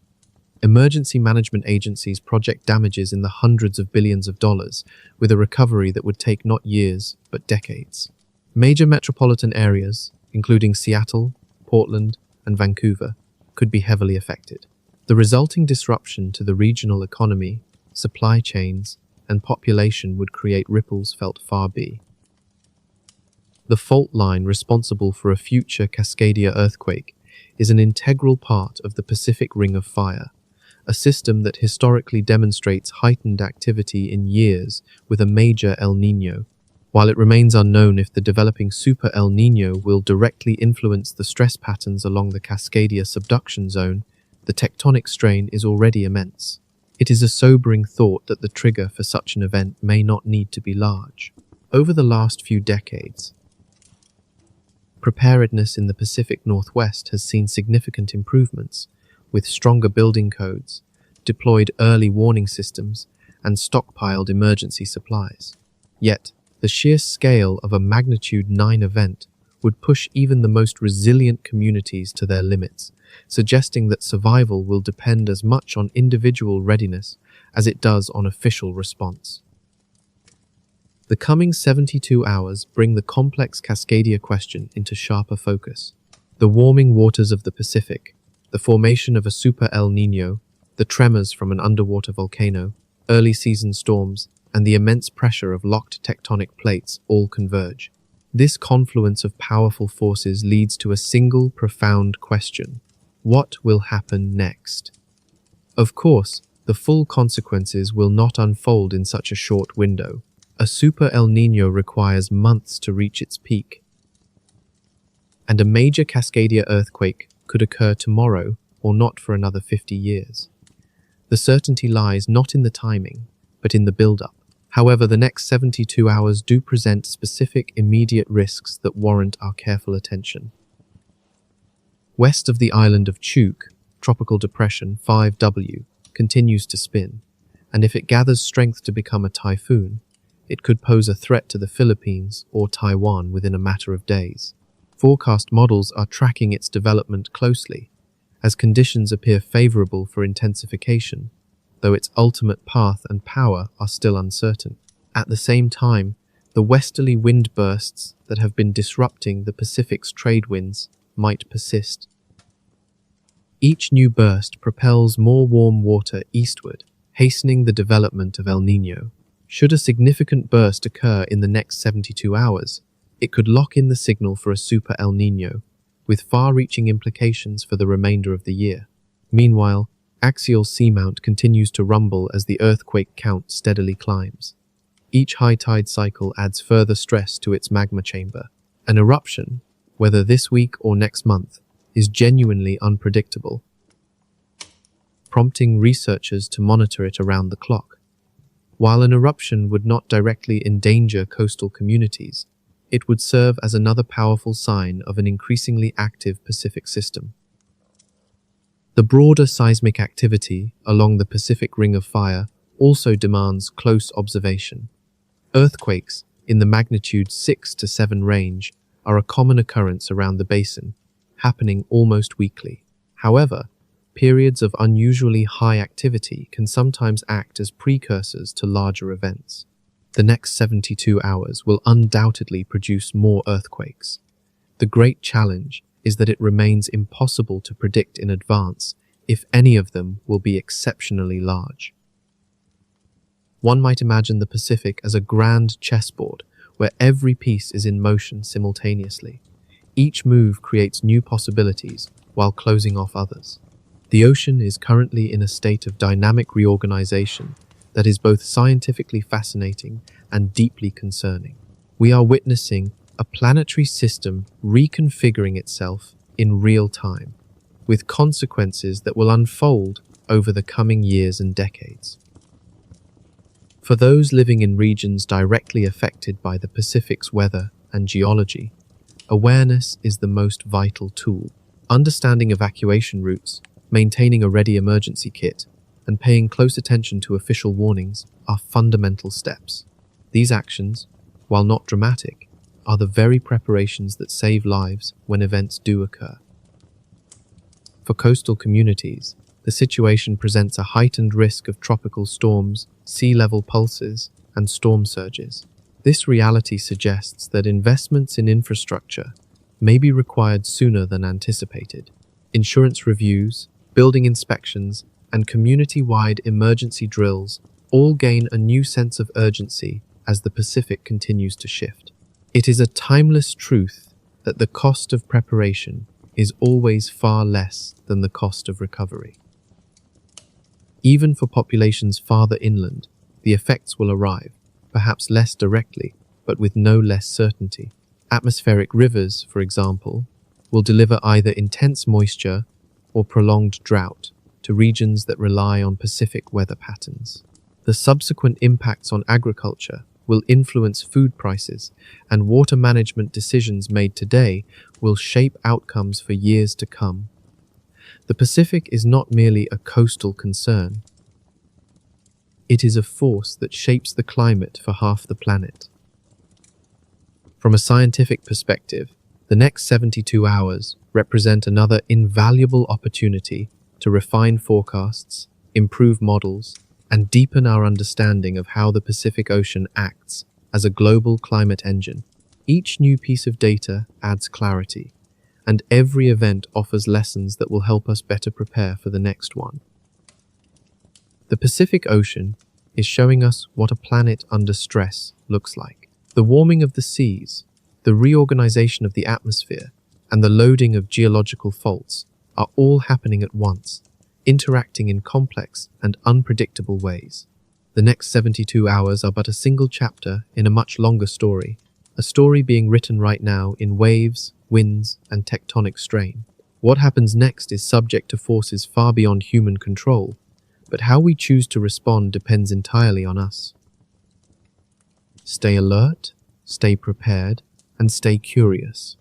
Emergency management agencies project damages in the hundreds of billions of dollars, with a recovery that would take not years, but decades. Major metropolitan areas, including Seattle, Portland, and Vancouver, could be heavily affected. The resulting disruption to the regional economy, supply chains, and population would create ripples felt far beyond. The fault line responsible for a future Cascadia earthquake is an integral part of the Pacific Ring of Fire, a system that historically demonstrates heightened activity in years with a major El Niño. While it remains unknown if the developing Super El Niño will directly influence the stress patterns along the Cascadia subduction zone, the tectonic strain is already immense. It is a sobering thought that the trigger for such an event may not need to be large. Over the last few decades, preparedness in the Pacific Northwest has seen significant improvements, with stronger building codes, deployed early warning systems, and stockpiled emergency supplies. Yet, the sheer scale of a magnitude 9 event would push even the most resilient communities to their limits, suggesting that survival will depend as much on individual readiness as it does on official response. The coming 72 hours bring the complex Cascadia question into sharper focus. The warming waters of the Pacific, the formation of a Super El Niño, the tremors from an underwater volcano, early season storms, and the immense pressure of locked tectonic plates all converge. This confluence of powerful forces leads to a single profound question: what will happen next? Of course, the full consequences will not unfold in such a short window. A super El Niño requires months to reach its peak, and a major Cascadia earthquake could occur tomorrow or not for another 50 years. The certainty lies not in the timing, but in the build-up. However, the next 72 hours do present specific immediate risks that warrant our careful attention. West of the island of Chuuk, Tropical Depression 5W continues to spin, and if it gathers strength to become a typhoon, it could pose a threat to the Philippines or Taiwan within a matter of days. Forecast models are tracking its development closely, as conditions appear favorable for intensification, though its ultimate path and power are still uncertain. At the same time, the westerly wind bursts that have been disrupting the Pacific's trade winds might persist. Each new burst propels more warm water eastward, hastening the development of El Niño. Should a significant burst occur in the next 72 hours, it could lock in the signal for a super El Niño, with far-reaching implications for the remainder of the year. Meanwhile, axial seamount continues to rumble as the earthquake count steadily climbs. Each high tide cycle adds further stress to its magma chamber. An eruption, whether this week or next month, is genuinely unpredictable, prompting researchers to monitor it around the clock. While an eruption would not directly endanger coastal communities, it would serve as another powerful sign of an increasingly active Pacific system. The broader seismic activity along the Pacific Ring of Fire also demands close observation. Earthquakes in the magnitude 6 to 7 range are a common occurrence around the basin, happening almost weekly. However, periods of unusually high activity can sometimes act as precursors to larger events. The next 72 hours will undoubtedly produce more earthquakes. The great challenge is that it remains impossible to predict in advance if any of them will be exceptionally large. One might imagine the Pacific as a grand chessboard where every piece is in motion simultaneously. Each move creates new possibilities while closing off others. The ocean is currently in a state of dynamic reorganization that is both scientifically fascinating and deeply concerning. We are witnessing a planetary system reconfiguring itself in real time, with consequences that will unfold over the coming years and decades. For those living in regions directly affected by the Pacific's weather and geology, awareness is the most vital tool. Understanding evacuation routes, maintaining a ready emergency kit, and paying close attention to official warnings are fundamental steps. These actions, while not dramatic, are the very preparations that save lives when events do occur. For coastal communities, the situation presents a heightened risk of tropical storms, sea level pulses, and storm surges. This reality suggests that investments in infrastructure may be required sooner than anticipated. Insurance reviews, building inspections, and community-wide emergency drills all gain a new sense of urgency as the Pacific continues to shift. It is a timeless truth that the cost of preparation is always far less than the cost of recovery. Even for populations farther inland, the effects will arrive, perhaps less directly, but with no less certainty. Atmospheric rivers, for example, will deliver either intense moisture or prolonged drought to regions that rely on Pacific weather patterns. The subsequent impacts on agriculture will influence food prices, and water management decisions made today will shape outcomes for years to come. The Pacific is not merely a coastal concern. It is a force that shapes the climate for half the planet. From a scientific perspective, the next 72 hours represent another invaluable opportunity to refine forecasts, improve models, and deepen our understanding of how the Pacific Ocean acts as a global climate engine. Each new piece of data adds clarity, and every event offers lessons that will help us better prepare for the next one. The Pacific Ocean is showing us what a planet under stress looks like. The warming of the seas, the reorganization of the atmosphere, and the loading of geological faults are all happening at once, interacting in complex and unpredictable ways. The next 72 hours are but a single chapter in a much longer story, a story being written right now in waves, winds, and tectonic strain. What happens next is subject to forces far beyond human control, but how we choose to respond depends entirely on us. Stay alert, stay prepared, and stay curious.